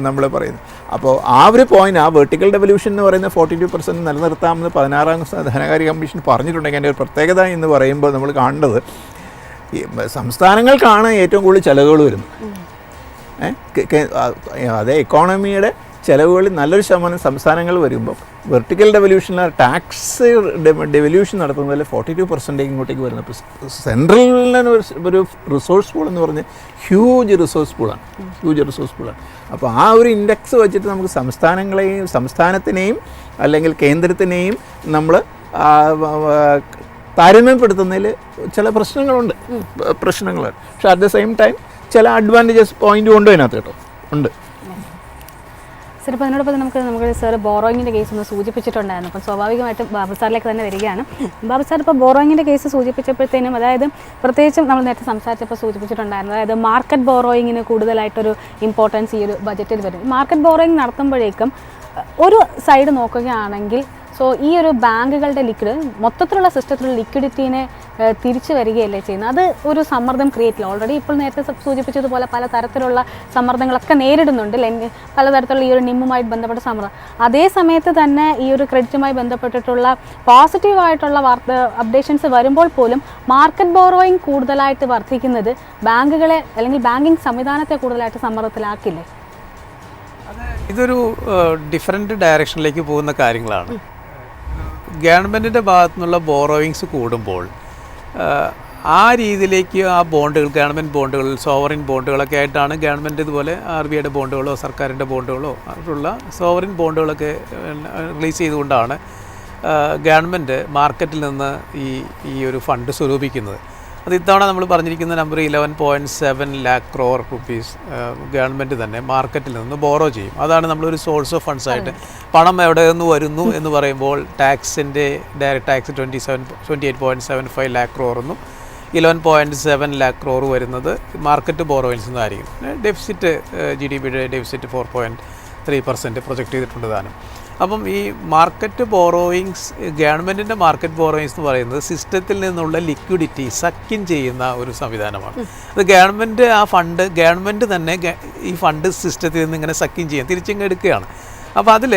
നമ്മൾ പറയുന്നത്. അപ്പോൾ ആ ഒരു പോയിന്റ്, ആ വെർട്ടിക്കൽ ഡെവല്യൂഷൻ എന്ന് പറയുന്ന 42% നിലനിർത്താമെന്ന് 16ാം ധനകാര്യ കമ്മീഷൻ പറഞ്ഞിട്ടുണ്ടെങ്കിൽ അതിൻ്റെ ഒരു പ്രത്യേകത എന്ന് പറയുമ്പോൾ നമ്മൾ കാണേണ്ടത് സംസ്ഥാനങ്ങൾക്കാണ് ഏറ്റവും കൂടുതൽ ചിലവുകൾ വരുന്നത്. അതേ എക്കോണമിയുടെ ചിലവുകളിൽ നല്ലൊരു ശതമാനം സംസ്ഥാനങ്ങൾ വരുമ്പോൾ വെർട്ടിക്കൽ ഡെവല്യൂഷൻ, ടാക്സ് ഡെവല്യൂഷൻ നടത്തുന്നതിൽ 42% ഇങ്ങോട്ടേക്ക് വരുന്നത്. സെൻട്രലിന് ഒരു റിസോഴ്സ് പൂൾ എന്ന് പറഞ്ഞാൽ ഹ്യൂജ് റിസോഴ്സ് പൂളാണ്. അപ്പോൾ ആ ഒരു ഇൻഡെക്സ് വെച്ചിട്ട് നമുക്ക് സംസ്ഥാനത്തിനെയും അല്ലെങ്കിൽ കേന്ദ്രത്തിനെയും നമ്മൾ താരതമ്യപ്പെടുത്തുന്നതിൽ ചില പ്രശ്നങ്ങളുണ്ട്. പക്ഷേ അറ്റ് ദ സെയിം ടൈം ചില അഡ്വാൻറ്റേജസ് പോയിന്റും ഉണ്ട് അതിനകത്ത് കേട്ടോ, ഉണ്ട്. സാർ, ഇപ്പോൾ അതിനോടൊപ്പം നമുക്ക് സാർ ബോറോയിങ്ങിൻ്റെ കേസ് ഒന്ന് സൂചിപ്പിച്ചിട്ടുണ്ടായിരുന്നു. അപ്പം സ്വാഭാവികമായിട്ടും ബാബു സാറിലേക്ക് തന്നെ വരികയാണ്. ബാബു സാർ, ഇപ്പോൾ ബോറോയിങ്ങിൻ്റെ കേസ് സൂചിപ്പിച്ചപ്പോഴത്തേനും, അതായത് പ്രത്യേകിച്ചും നമ്മൾ നേരത്തെ സംസാരിച്ചപ്പോൾ സൂചിപ്പിച്ചിട്ടുണ്ടായിരുന്നു, അതായത് മാർക്കറ്റ് ബോറോയിങ്ങിന് കൂടുതലായിട്ടൊരു ഇമ്പോർട്ടൻസ് ഈ ഒരു ബജറ്റിൽ വരും. മാർക്കറ്റ് ബോറോയിങ് നടത്തുമ്പോഴേക്കും ഒരു സൈഡ് നോക്കുകയാണെങ്കിൽ ഈ ഒരു ബാങ്കുകളുടെ മൊത്തത്തിലുള്ള സിസ്റ്റത്തിലുള്ള ലിക്വിഡിറ്റീനെ തിരിച്ചു വരികയല്ലേ ചെയ്യുന്നത്. അത് ഒരു സമ്മർദ്ദം ക്രിയേറ്റ് ചെയ്യും. ഓൾറെഡി ഇപ്പോൾ നേരത്തെ സൂചിപ്പിച്ചതുപോലെ പലതരത്തിലുള്ള സമ്മർദ്ദങ്ങളൊക്കെ നേരിടുന്നുണ്ട്, പലതരത്തിലുള്ള ഈ ഒരു നിമ്മുമായി ബന്ധപ്പെട്ട സമ്മർദ്ദം. അതേ സമയത്ത് തന്നെ ഈ ഒരു ക്രെഡിറ്റുമായി ബന്ധപ്പെട്ടിട്ടുള്ള പോസിറ്റീവായിട്ടുള്ള അപ്ഡേഷൻസ് വരുമ്പോൾ പോലും മാർക്കറ്റ് ബോറോയിങ് കൂടുതലായിട്ട് വർദ്ധിക്കുന്നത് ബാങ്കുകളെ അല്ലെങ്കിൽ ബാങ്കിങ് സംവിധാനത്തെ കൂടുതലായിട്ട് സമ്മർദ്ദത്തിലാക്കില്ലേ? ഇതൊരു ഡിഫറെൻറ്റ് ഡയറക്ഷനിലേക്ക് പോകുന്ന കാര്യങ്ങളാണ്. ഗവൺമെൻറ്റിൻ്റെ ഭാഗത്തു നിന്നുള്ള ബോറോയിങ്സ് കൂടുമ്പോൾ ആ രീതിയിലേക്ക് ആ ബോണ്ടുകൾ, ഗവൺമെൻറ് ബോണ്ടുകൾ, സോവറിൻ ബോണ്ടുകളൊക്കെ ആയിട്ടാണ് ഗവൺമെൻറ് ഇതുപോലെ RBIയുടെ ബോണ്ടുകളോ സർക്കാരിൻ്റെ ബോണ്ടുകളോ ഉള്ള സോവറിൻ ബോണ്ടുകളൊക്കെ റിലീസ് ചെയ്തുകൊണ്ടാണ് ഗവൺമെൻറ് മാർക്കറ്റിൽ നിന്ന് ഈ ഒരു ഫണ്ട് സ്വരൂപിക്കുന്നത്. അത് ഇത്തവണ നമ്മൾ പറഞ്ഞിരിക്കുന്ന number 11.7 lakh crore rupees government തന്നെ മാർക്കറ്റിൽ നിന്ന് ബോറോ ചെയ്യും. അതാണ് നമ്മളൊരു സോഴ്സ് ഓഫ് ഫണ്ട്സ് ആയിട്ട്. പണം എവിടെ നിന്ന് വരുന്നു എന്ന് പറയുമ്പോൾ ടാക്സിൻ്റെ ഡയറക്റ്റ് ടാക്സ് 28.75 lakh crore എന്നും 11.7 lakh crore വരുന്നത് മാർക്കറ്റ് ബോറോയിൻസ് നിന്നായിരിക്കും. ഡെഫിസിറ്റ് GDPയുടെ ഡെഫിസിറ്റ് 4.3% പ്രൊജക്റ്റ് ചെയ്തിട്ടുണ്ട് താനും. അപ്പം ഈ മാർക്കറ്റ് ബോറോയിങ്സ്, ഗവൺമെൻറ്റിൻ്റെ മാർക്കറ്റ് ബോറോയിങ്സ് എന്ന് പറയുന്നത് സിസ്റ്റത്തിൽ നിന്നുള്ള ലിക്വിഡിറ്റി സക്കിൻ ചെയ്യുന്ന ഒരു സംവിധാനമാണ്. അത് ഗവൺമെൻറ് ആ ഫണ്ട് ഗവൺമെൻറ് തന്നെ ഈ ഫണ്ട് സിസ്റ്റത്തിൽ നിന്ന് ഇങ്ങനെ സക്കിൻ ചെയ്യാൻ തിരിച്ചിങ്ങ് എടുക്കുകയാണ്. അപ്പോൾ അതിൽ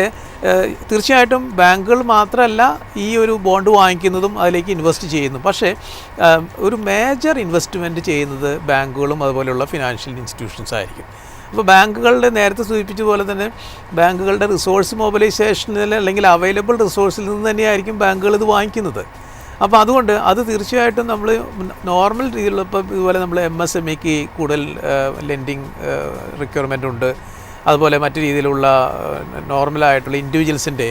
തീർച്ചയായിട്ടും ബാങ്കുകൾ മാത്രമല്ല ഈ ഒരു ബോണ്ട് വാങ്ങിക്കുന്നതും അതിലേക്ക് ഇൻവെസ്റ്റ് ചെയ്യുന്നു. പക്ഷേ ഒരു മേജർ ഇൻവെസ്റ്റ്മെൻറ്റ് ചെയ്യുന്നത് ബാങ്കുകളും അതുപോലെയുള്ള ഫിനാൻഷ്യൽ ഇൻസ്റ്റിറ്റ്യൂഷൻസ് ആയിരിക്കും. അപ്പോൾ ബാങ്കുകളുടെ നേരത്തെ സൂചിപ്പിച്ച പോലെ തന്നെ ബാങ്കുകളുടെ റിസോഴ്സ് മൊബിലൈസേഷനിൽ അല്ലെങ്കിൽ അവൈലബിൾ റിസോഴ്സിൽ നിന്ന് തന്നെയായിരിക്കും ബാങ്കുകൾ ഇത് വാങ്ങിക്കുന്നത്. അപ്പോൾ അതുകൊണ്ട് അത് തീർച്ചയായിട്ടും നമ്മൾ നോർമൽ രീതിയിലുള്ള, ഇപ്പോൾ ഇതുപോലെ നമ്മൾ MSMEക്ക് കൂടുതൽ ലെൻഡിങ് റിക്വയർമെൻ്റ് ഉണ്ട്. അതുപോലെ മറ്റു രീതിയിലുള്ള നോർമലായിട്ടുള്ള ഇൻഡിവിജ്വൽസിൻ്റെ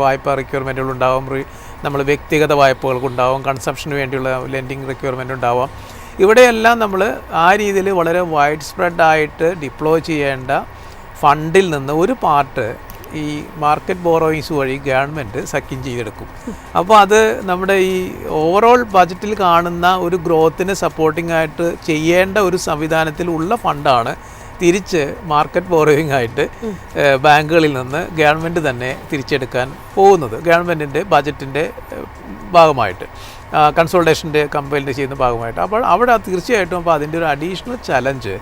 വായ്പ റിക്വയർമെൻറ്റുകളുണ്ടാവും. നമ്മൾ വ്യക്തിഗത വായ്പകൾക്കുണ്ടാവും, കൺസംഷന് വേണ്ടിയുള്ള ലെൻഡിങ് റിക്വയർമെൻ്റ് ഉണ്ടാവാം. ഇവിടെയെല്ലാം നമ്മൾ ആ രീതിയിൽ വളരെ വൈഡ് സ്പ്രെഡായിട്ട് ഡിപ്ലോയ് ചെയ്യേണ്ട ഫണ്ടിൽ നിന്ന് ഒരു പാർട്ട് ഈ മാർക്കറ്റ് ബോറോയിങ്സ് വഴി ഗവൺമെൻറ് സക്കിൻ ചെയ്തെടുക്കും. അപ്പോൾ അത് നമ്മുടെ ഈ ഓവറോൾ ബജറ്റിൽ കാണുന്ന ഒരു ഗ്രോത്തിന് സപ്പോർട്ടിംഗ് ആയിട്ട് ചെയ്യേണ്ട ഒരു സംവിധാനത്തിലുള്ള ഫണ്ടാണ് തിരിച്ച് മാർക്കറ്റ് ബോറോയിങ് ആയിട്ട് ബാങ്കുകളിൽ നിന്ന് ഗവൺമെൻറ് തന്നെ തിരിച്ചെടുക്കാൻ പോകുന്നത്, ഗവൺമെൻറ്റിൻ്റെ ബജറ്റിൻ്റെ ഭാഗമായിട്ട്, കൺസോൾട്ടേഷൻ്റെ കമ്പൈലിൻ്റെ ചെയ്യുന്ന ഭാഗമായിട്ട്. അപ്പോൾ അവിടെ തീർച്ചയായിട്ടും അപ്പോൾ അതിൻ്റെ ഒരു അഡീഷണൽ ചലഞ്ച്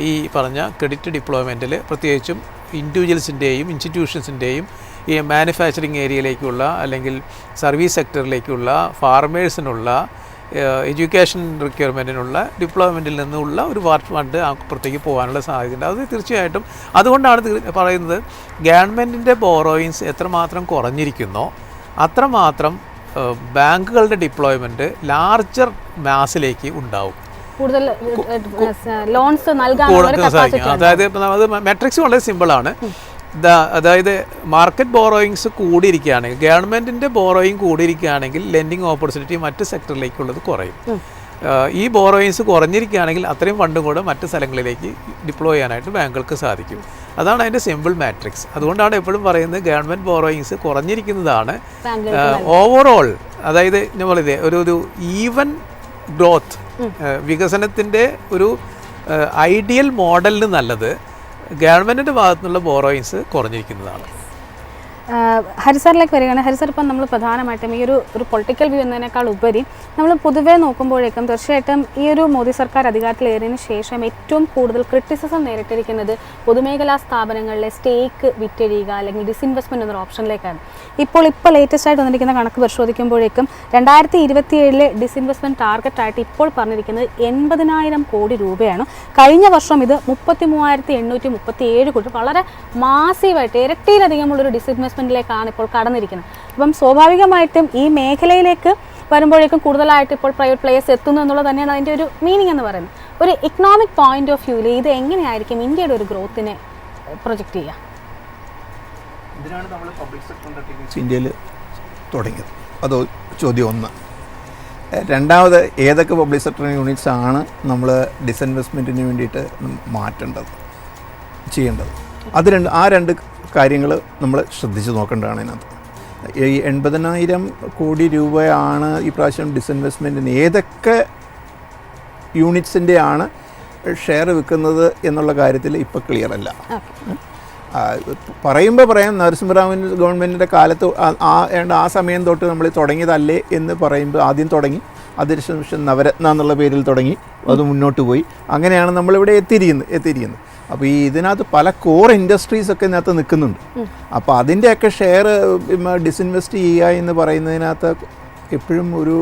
ഈ പറഞ്ഞ ക്രെഡിറ്റ് ഡിപ്ലോയ്മെൻറ്റിൽ പ്രത്യേകിച്ചും ഇൻഡിവിജ്വൽസിൻ്റെയും ഇൻസ്റ്റിറ്റ്യൂഷൻസിൻ്റെയും ഈ മാനുഫാക്ചറിങ് ഏരിയയിലേക്കുള്ള അല്ലെങ്കിൽ സർവീസ് സെക്ടറിലേക്കുള്ള ഫാർമേഴ്സിനുള്ള എഡ്യൂക്കേഷൻ റിക്വയർമെൻറ്റിനുള്ള ഡിപ്ലോയ്മെൻറ്റിൽ നിന്നുള്ള ഒരു ഫണ്ട് അപ്പുറത്തേക്ക് പോകാനുള്ള സാധ്യതയുണ്ട്. അത് തീർച്ചയായിട്ടും അതുകൊണ്ടാണ് പറയുന്നത് ഗവൺമെൻറ്റിൻ്റെ ബോറോയിങ്സ് എത്രമാത്രം കുറഞ്ഞിരിക്കുന്നോ അത്രമാത്രം ബാങ്കുകളുടെ ഡിപ്ലോയ്മെൻറ്റ് ലാർജർ മാസിലേക്ക് ഉണ്ടാവും. കൂടുതൽ ലോൺസ് നൽകാൻ അതായത് അത് മെട്രിക്സ് വളരെ സിമ്പിളാണ്. അതായത് മാർക്കറ്റ് ബോറോയിങ്സ് കൂടിയിരിക്കുകയാണെങ്കിൽ, ഗവൺമെൻറ്റിൻ്റെ ബോറോയിങ് കൂടിയിരിക്കുകയാണെങ്കിൽ ലെൻഡിങ് ഓപ്പർച്യൂണിറ്റി മറ്റ് സെക്ടറിലേക്കുള്ളത് കുറയും. ഈ ബോറോയിങ്സ് കുറഞ്ഞിരിക്കുകയാണെങ്കിൽ അത്രയും ഫണ്ടും കൂടെ മറ്റ് സ്ഥലങ്ങളിലേക്ക് ഡിപ്ലോയ് ചെയ്യാനായിട്ട് ബാങ്കുകൾക്ക് സാധിക്കും. അതാണ് അതിൻ്റെ സിമ്പിൾ മാട്രിക്സ്. അതുകൊണ്ടാണ് എപ്പോഴും പറയുന്നത് ഗവൺമെൻറ് ബോറോയിങ്സ് കുറഞ്ഞിരിക്കുന്നതാണ് ഓവറോൾ, അതായത് നമ്മളിത് ഒരു ഈവൻ ഗ്രോത്ത്, വികസനത്തിൻ്റെ ഒരു ഐഡിയൽ മോഡലിന് നല്ലത് ഗവൺമെൻറ്റിൻ്റെ ഭാഗത്തുനിന്നുള്ള ബോറോയിങ്സ് കുറഞ്ഞിരിക്കുന്നതാണ്. ഹരിസാറിലേക്ക് വരികയാണ്. ഹരിസാർ, ഇപ്പം നമ്മൾ പ്രധാനമായിട്ടും ഈ ഒരു പൊളിറ്റിക്കൽ വ്യൂ എന്നതിനേക്കാൾ ഉപരി നമ്മൾ പൊതുവേ നോക്കുമ്പോഴേക്കും തീർച്ചയായിട്ടും ഈ ഒരു മോദി സർക്കാർ അധികാരത്തിലേറിയതിനു ശേഷം ഏറ്റവും കൂടുതൽ ക്രിറ്റിസിസം നേരിട്ടിരിക്കുന്നത് പൊതുമേഖലാ സ്ഥാപനങ്ങളിലെ സ്റ്റേക്ക് വിറ്റഴിയുക അല്ലെങ്കിൽ ഡിസ്ഇൻവെസ്റ്റ്മെൻറ്റ് എന്നൊരു ഓപ്ഷനിലേക്കാണ്. ഇപ്പോൾ ലേറ്റസ്റ്റ് ആയിട്ട് വന്നിരിക്കുന്ന കണക്ക് പരിശോധിക്കുമ്പോഴേക്കും 2027 ഡിസ്ഇൻവെസ്റ്റ്മെൻറ്റ് ടാർഗറ്റായിട്ട് ഇപ്പോൾ പറഞ്ഞിരിക്കുന്നത് 80,000 കോടി രൂപയാണ്. കഴിഞ്ഞ വർഷം ഇത് 33,837 കോടി, വളരെ മാസീവായിട്ട് ഇരട്ടിയിലധികമുള്ളൊരു ഡിസ്ഇൻവെസ്റ്റ്മെൻറ്റിലേക്കാണ് ഇപ്പോൾ കടന്നിരിക്കുന്നത്. അപ്പം സ്വാഭാവികമായിട്ടും ഈ മേഖലയിലേക്ക് വരുമ്പോഴേക്കും കൂടുതലായിട്ട് ഇപ്പോൾ പ്രൈവറ്റ് പ്ലേയേഴ്സ് എത്തുന്നു എന്നുള്ളത് തന്നെയാണ് അതിൻ്റെ ഒരു മീനിങ് എന്ന് പറയുന്നത്. ഒരു ഇക്കണോമിക് പോയിന്റ് ഓഫ് വ്യൂവിൽ ഇത് എങ്ങനെയായിരിക്കും ഇന്ത്യയുടെ ഒരു ഗ്രോത്തിനെ പ്രൊജക്റ്റ് ചെയ്യുക? ഇതിനാണ് നമ്മൾ പബ്ലിക് സെക്ടർ അണ്ടർടേക്കിങ്സ് ഇന്ത്യയിൽ തുടങ്ങിയത്. അത് ചോദ്യം ഒന്ന്. രണ്ടാമത്, ഏതൊക്കെ പബ്ലിക് സെക്ടർ യൂണിറ്റ്സ് ആണ് നമ്മൾ ഡിസ്ഇൻവെസ്റ്റ്മെൻറ്റിന് വേണ്ടിയിട്ട് ചെയ്യേണ്ടത്? ആ രണ്ട് കാര്യങ്ങൾ നമ്മൾ ശ്രദ്ധിച്ച് നോക്കേണ്ടതാണ് ഇതിനകത്ത്. ഈ 80,000 കോടി രൂപയാണ് ഈ പ്രാവശ്യം ഡിസ്ഇൻവെസ്റ്റ്മെൻറ്റിന് ഏതൊക്കെ യൂണിറ്റ്സിൻ്റെ ആണ് ഷെയർ വിൽക്കുന്നത് എന്നുള്ള കാര്യത്തിൽ ഇപ്പോൾ ക്ലിയർ അല്ല. പറയുമ്പോൾ പറയാം, നരസിംഹറാവിൻ്റെ ഗവൺമെൻറ്റിൻ്റെ കാലത്ത് ആ സമയം തൊട്ട് നമ്മൾ തുടങ്ങിയതല്ലേ എന്ന് പറയുമ്പോൾ ആദ്യം തുടങ്ങി, അതിനുശേഷം നവരത്ന എന്നുള്ള പേരിൽ തുടങ്ങി, അത് മുന്നോട്ട് പോയി, അങ്ങനെയാണ് നമ്മളിവിടെ എത്തിയിരിക്കുന്നത്. അപ്പോൾ ഇതിനകത്ത് പല കോർ ഇൻഡസ്ട്രീസൊക്കെ ഇതിനകത്ത് നിൽക്കുന്നുണ്ട്. അപ്പോൾ അതിൻ്റെയൊക്കെ ഷെയർ ഡിസ്ഇൻവെസ്റ്റ് ചെയ്യുക എന്ന് പറയുന്നതിനകത്ത് എപ്പോഴും ഒരു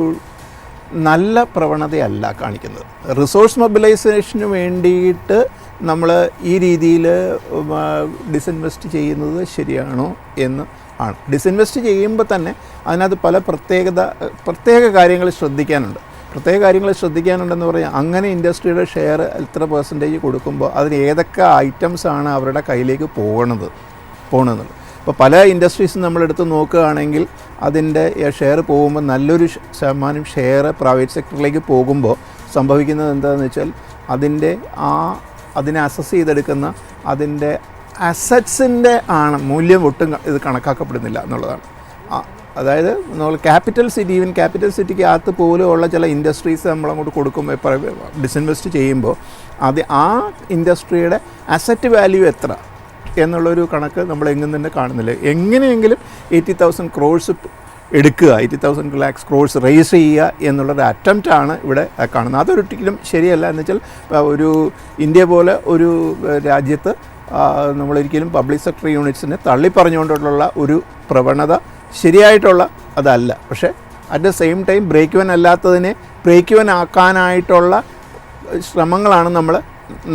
നല്ല പ്രവണതയല്ല കാണിക്കുന്നത്. റിസോഴ്സ് മൊബിലൈസേഷന് വേണ്ടിയിട്ട് നമ്മൾ ഈ രീതിയിൽ ഡിസ്ഇൻവെസ്റ്റ് ചെയ്യുന്നത് ശരിയാണോ എന്ന് ആണ്. ഡിസ്ഇൻവെസ്റ്റ് ചെയ്യുമ്പോൾ തന്നെ അതിനകത്ത് പല പ്രത്യേക കാര്യങ്ങൾ ശ്രദ്ധിക്കാനുണ്ടെന്ന് പറഞ്ഞാൽ, അങ്ങനെ ഇൻഡസ്ട്രിയുടെ ഷെയർ എത്ര പെർസെൻറ്റേജ് കൊടുക്കുമ്പോൾ അതിന് ഏതൊക്കെ ഐറ്റംസ് ആണ് അവരുടെ കയ്യിലേക്ക് പോകുന്നത്. അപ്പോൾ പല ഇൻഡസ്ട്രീസും നമ്മളെടുത്ത് നോക്കുകയാണെങ്കിൽ അതിൻ്റെ ഷെയർ പോകുമ്പോൾ നല്ലൊരു ശതമാനം ഷെയർ പ്രൈവറ്റ് സെക്ടറിലേക്ക് പോകുമ്പോൾ സംഭവിക്കുന്നത് എന്താണെന്ന് വെച്ചാൽ അതിനെ അസസ് ചെയ്തെടുക്കുന്ന അതിൻ്റെ അസറ്റ്സിൻ്റെ മൂല്യം ഒട്ടും ഇത് കണക്കാക്കപ്പെടുന്നില്ല എന്നുള്ളതാണ്. അതായത് നമ്മൾ ക്യാപിറ്റൽ സിറ്റിക്ക് അകത്ത് പോലും ഉള്ള ചില ഇൻഡസ്ട്രീസ് നമ്മളങ്ങോട്ട് കൊടുക്കുമ്പോൾ ഡിസ്ഇൻവെസ്റ്റ് ചെയ്യുമ്പോൾ ആ ഇൻഡസ്ട്രിയുടെ അസറ്റ് വാല്യൂ എത്ര എന്നുള്ളൊരു കണക്ക് നമ്മൾ എങ്ങും തന്നെ കാണുന്നില്ല. എങ്ങനെയെങ്കിലും 80,000 crores എടുക്കുക, 80,000 lakhs crores റേസ് ചെയ്യുക എന്നുള്ളൊരു അറ്റംപ്റ്റാണ് ഇവിടെ കാണുന്നത്. അതൊരിക്കലും ശരിയല്ല. എന്ന് വെച്ചാൽ ഒരു ഇന്ത്യ പോലെ ഒരു രാജ്യത്ത് നമ്മളൊരിക്കലും പബ്ലിക് സെക്ടർ യൂണിറ്റ്സിനെ തള്ളിപ്പറഞ്ഞുകൊണ്ടുള്ള ഒരു പ്രവണത ശരിയായിട്ടുള്ള അതല്ല. പക്ഷേ at the same time break even അല്ലാത്തതിനെ ബ്രേക്ക് ഇവൻ ആക്കാനായിട്ടുള്ള ശ്രമങ്ങളാണ് നമ്മൾ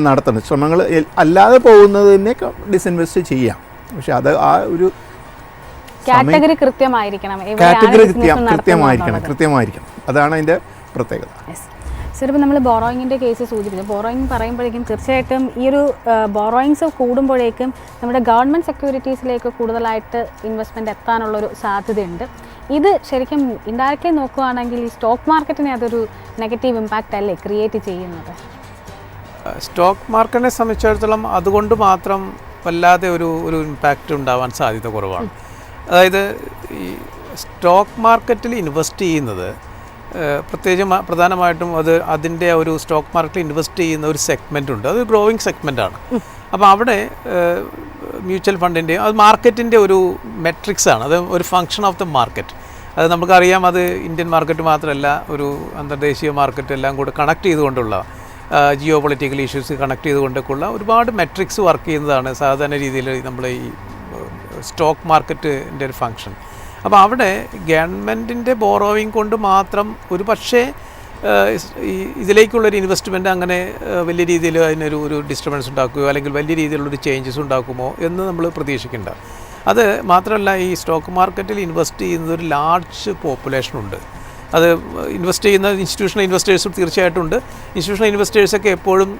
നടത്തുന്നത്. ശ്രമങ്ങൾ അല്ലാതെ പോകുന്നതിനെ ഡിസ്ഇൻവെസ്റ്റ് ചെയ്യാം. പക്ഷെ അത് ആ ഒരു കാറ്റഗറി കൃത്യമായിരിക്കണം. അതാണ് അതിൻ്റെ പ്രത്യേകത. സർ, ഇപ്പോൾ നമ്മൾ ബോറോയിങ്ങിൻ്റെ കേസ് സൂചിപ്പിച്ചു. ബോറോയിങ് പറയുമ്പോഴേക്കും തീർച്ചയായിട്ടും ഈ ഒരു ബോറോയിങ്സ് കൂടുമ്പോഴേക്കും നമ്മുടെ ഗവൺമെൻറ് സെക്യൂരിറ്റീസിലേക്ക് കൂടുതലായിട്ട് ഇൻവെസ്റ്റ്മെൻറ്റ് എത്താനുള്ളൊരു സാധ്യതയുണ്ട്. ഇത് ശരിക്കും ഇൻഡയറക്റ്റ്ലി നോക്കുകയാണെങ്കിൽ ഈ സ്റ്റോക്ക് മാർക്കറ്റിനെ അതൊരു നെഗറ്റീവ് ഇമ്പാക്റ്റ് അല്ലേ ക്രിയേറ്റ് ചെയ്യുന്നത്? സ്റ്റോക്ക് മാർക്കറ്റിനെ സംബന്ധിച്ചിടത്തോളം അതുകൊണ്ട് മാത്രം വല്ലാതെ ഒരു ഇമ്പാക്റ്റ് ഉണ്ടാവാൻ സാധ്യത കുറവാണ്. അതായത് ഈ സ്റ്റോക്ക് മാർക്കറ്റിൽ ഇൻവെസ്റ്റ് ചെയ്യുന്നത് പ്രധാനമായിട്ടും അതിൻ്റെ ഒരു സ്റ്റോക്ക് മാർക്കറ്റിൽ ഇൻവെസ്റ്റ് ചെയ്യുന്ന ഒരു സെഗ്മെൻ്റ് ഉണ്ട്. അത് ഗ്രോയിങ് സെഗ്മെൻ്റാണ്. അപ്പോൾ അവിടെ മ്യൂച്വൽ ഫണ്ടിൻ്റെ അത് മാർക്കറ്റിൻ്റെ ഒരു മെട്രിക്സാണ്. അത് ഒരു ഫങ്ഷൻ ഓഫ് ദ മാർക്കറ്റ്. അത് നമുക്കറിയാം. അത് ഇന്ത്യൻ മാർക്കറ്റ് മാത്രമല്ല, ഒരു അന്തർദേശീയ മാർക്കറ്റ് എല്ലാം കൂടെ കണക്ട് ചെയ്തുകൊണ്ടുള്ള ജിയോ പൊളിറ്റിക്കൽ ഇഷ്യൂസ് കണക്ട് ചെയ്തുകൊണ്ടൊക്കെയുള്ള ഒരുപാട് മെട്രിക്സ് വർക്ക് ചെയ്യുന്നതാണ് സാധാരണ രീതിയിൽ നമ്മൾ ഈ സ്റ്റോക്ക് മാർക്കറ്റിൻ്റെ ഒരു ഫങ്ഷൻ. അപ്പോൾ അവിടെ ഗവൺമെൻറ്റിൻ്റെ ബോറോവിങ് കൊണ്ട് മാത്രം ഒരു പക്ഷേ ഇതിലേക്കുള്ളൊരു ഇൻവെസ്റ്റ്മെൻറ്റ് അങ്ങനെ വലിയ രീതിയിൽ അതിനൊരു ഡിസ്റ്റർബൻസ് ഉണ്ടാക്കുകയോ അല്ലെങ്കിൽ വലിയ രീതിയിലുള്ളൊരു ചേഞ്ചസ് ഉണ്ടാക്കുമോ എന്ന് നമ്മൾ പ്രതീക്ഷിക്കേണ്ട. അത് മാത്രമല്ല, ഈ സ്റ്റോക്ക് മാർക്കറ്റിൽ ഇൻവെസ്റ്റ് ചെയ്യുന്നത് ഒരു ലാർജ് പോപ്പുലേഷനുണ്ട്. അത് ഇൻവെസ്റ്റ് ചെയ്യുന്ന ഇൻസ്റ്റിറ്റ്യൂഷണൽ ഇൻവെസ്റ്റേഴ്സും തീർച്ചയായിട്ടും ഉണ്ട്. ഇൻസ്റ്റിറ്റ്യൂഷണൽ ഇൻവെസ്റ്റേഴ്സൊക്കെ എപ്പോഴും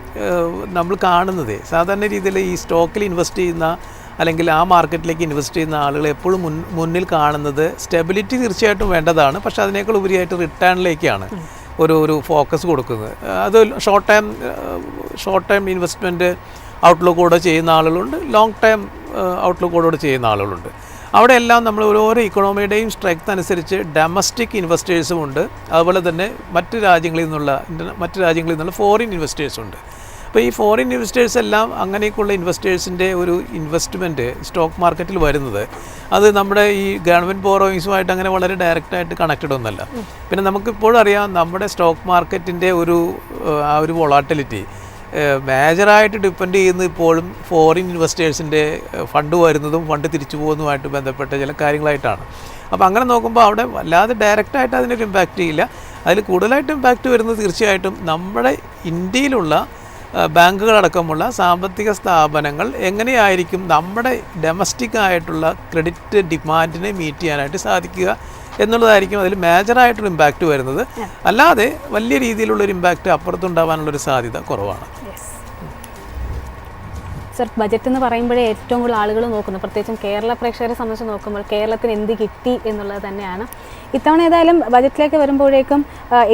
നമ്മൾ കാണുന്നത് സാധാരണ രീതിയിൽ ഈ സ്റ്റോക്കിൽ ഇൻവെസ്റ്റ് ചെയ്യുന്ന അല്ലെങ്കിൽ ആ മാർക്കറ്റിലേക്ക് ഇൻവെസ്റ്റ് ചെയ്യുന്ന ആളുകൾ എപ്പോഴും മുന്നിൽ കാണുന്നത് സ്റ്റെബിലിറ്റി തീർച്ചയായിട്ടും വേണ്ടതാണ്. പക്ഷേ അതിനേക്കാൾ ഉപരിയായിട്ട് റിട്ടേണിലേക്കാണ് ഒരു ഫോക്കസ് കൊടുക്കുന്നത്. അത് ഷോർട്ട് ടൈം ഇൻവെസ്റ്റ്മെൻറ്റ് ഔട്ട്ലുക്കോടെ ചെയ്യുന്ന ആളുകളുണ്ട്, ലോങ് ടൈം ഔട്ട്ലുക്കോടെ ചെയ്യുന്ന ആളുകളുണ്ട്. അവിടെയെല്ലാം നമ്മൾ ഓരോ ഇക്കണോമിയുടെയും സ്ട്രെങ്ത് അനുസരിച്ച് ഡൊമസ്റ്റിക് ഇൻവെസ്റ്റേഴ്സും ഉണ്ട്, അതുപോലെ തന്നെ മറ്റ് രാജ്യങ്ങളിൽ നിന്നുള്ള ഫോറിൻ ഇൻവെസ്റ്റേഴ്സും ഉണ്ട്. ഇപ്പോൾ ഈ ഫോറിൻ ഇൻവെസ്റ്റേഴ്സ് എല്ലാം അങ്ങനെയൊക്കെയുള്ള ഇൻവെസ്റ്റേഴ്സിൻ്റെ ഒരു ഇൻവെസ്റ്റ്മെൻറ്റ് സ്റ്റോക്ക് മാർക്കറ്റിൽ വരുന്നത് അത് നമ്മുടെ ഈ ഗവൺമെൻറ് ബോറോയിങ്സുമായിട്ട് അങ്ങനെ വളരെ ഡയറക്റ്റായിട്ട് കണക്റ്റഡ് ഒന്നല്ല. പിന്നെ നമുക്കിപ്പോഴും അറിയാം നമ്മുടെ സ്റ്റോക്ക് മാർക്കറ്റിൻ്റെ ആ ഒരു വൊളാട്ടിലിറ്റി മേജറായിട്ട് ഡിപ്പെൻഡ് ചെയ്യുന്നത് ഇപ്പോഴും ഫോറിൻ ഇൻവെസ്റ്റേഴ്സിൻ്റെ ഫണ്ട് വരുന്നതും ഫണ്ട് തിരിച്ചു പോകുന്നതുമായിട്ട് ബന്ധപ്പെട്ട ചില കാര്യങ്ങളായിട്ടാണ്. അപ്പോൾ അങ്ങനെ നോക്കുമ്പോൾ അവിടെ വല്ലാതെ ഡയറക്റ്റായിട്ട് അതിനൊരു ഇമ്പാക്റ്റ് ചെയ്യില്ല. അതിൽ കൂടുതലായിട്ട് ഇമ്പാക്റ്റ് വരുന്നത് തീർച്ചയായിട്ടും നമ്മുടെ ഇന്ത്യയിലുള്ള ബാങ്കുകളടക്കമുള്ള സാമ്പത്തിക സ്ഥാപനങ്ങൾ എങ്ങനെയായിരിക്കും നമ്മുടെ ഡൊമസ്റ്റിക് ആയിട്ടുള്ള ക്രെഡിറ്റ് ഡിമാൻഡിനെ മീറ്റ് ചെയ്യാനായിട്ട് സാധിക്കുക എന്നുള്ളതായിരിക്കും അതിൽ മേജറായിട്ടൊരു ഇമ്പാക്റ്റ് വരുന്നത്. അല്ലാതെ വലിയ രീതിയിലുള്ളൊരു ഇമ്പാക്റ്റ് അപ്പുറത്തുണ്ടാവാനുള്ളൊരു സാധ്യത കുറവാണ്. സർ, ബജറ്റ് എന്ന് പറയുമ്പോഴേ ഏറ്റവും കൂടുതൽ ആളുകൾ നോക്കുന്നത്, പ്രത്യേകിച്ചും കേരള പ്രേക്ഷകരെ സംബന്ധിച്ച് നോക്കുമ്പോൾ കേരളത്തിന് എന്ത് കിട്ടി എന്നുള്ളത് തന്നെയാണ്. ഇത്തവണ ഏതായാലും ബജറ്റിലേക്ക് വരുമ്പോഴേക്കും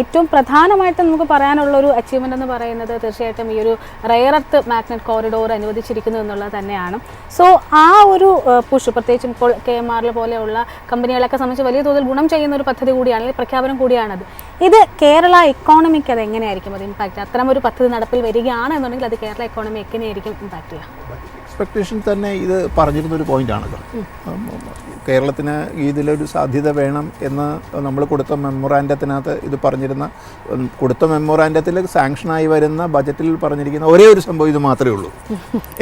ഏറ്റവും പ്രധാനമായിട്ട് നമുക്ക് പറയാനുള്ളൊരു അച്ചീവ്മെൻ്റ് എന്ന് പറയുന്നത് തീർച്ചയായിട്ടും ഈ ഒരു റെയർ എർത്ത് മാഗ്നറ്റ് കോറിഡോർ അനുവദിച്ചിരിക്കുന്നു എന്നുള്ളത് തന്നെയാണ്. സോ ആ ഒരു പുഷ് പ്രത്യേകിച്ചും ഇപ്പോൾ KMRL പോലെയുള്ള കമ്പനികളൊക്കെ സംബന്ധിച്ച് വലിയ തോതിൽ ഗുണം ചെയ്യുന്ന ഒരു പദ്ധതി കൂടിയാണ്, അല്ലെങ്കിൽ പ്രഖ്യാപനം കൂടിയാണത്. ഇത് കേരള ഇക്കോണമിക്ക് അത് എങ്ങനെയായിരിക്കും അത് ഇമ്പാക്റ്റ്? അത്തരം ഒരു പദ്ധതി നടപ്പിൽ വരികയാണ് എന്നുണ്ടെങ്കിൽ അത് കേരള ഇക്കോണമി എങ്ങനെയായിരിക്കും ഇമ്പാക്റ്റ് ചെയ്യുക? എക്സ്പെക്ടേഷൻ തന്നെ ഇത് പറഞ്ഞിരുന്നൊരു പോയിൻ്റാണല്ലോ. കേരളത്തിന് ഇതിലൊരു സാധ്യത വേണം എന്ന് നമ്മൾ കൊടുത്ത മെമ്മോറാൻഡത്തിനകത്ത് ഇത് പറഞ്ഞിരുന്ന, കൊടുത്ത മെമ്മോറാൻഡത്തിൽ സാങ്ഷനായി വരുന്ന ബജറ്റിൽ പറഞ്ഞിരിക്കുന്ന ഒരേ ഒരു സംഭവം ഇത് മാത്രമേ ഉള്ളൂ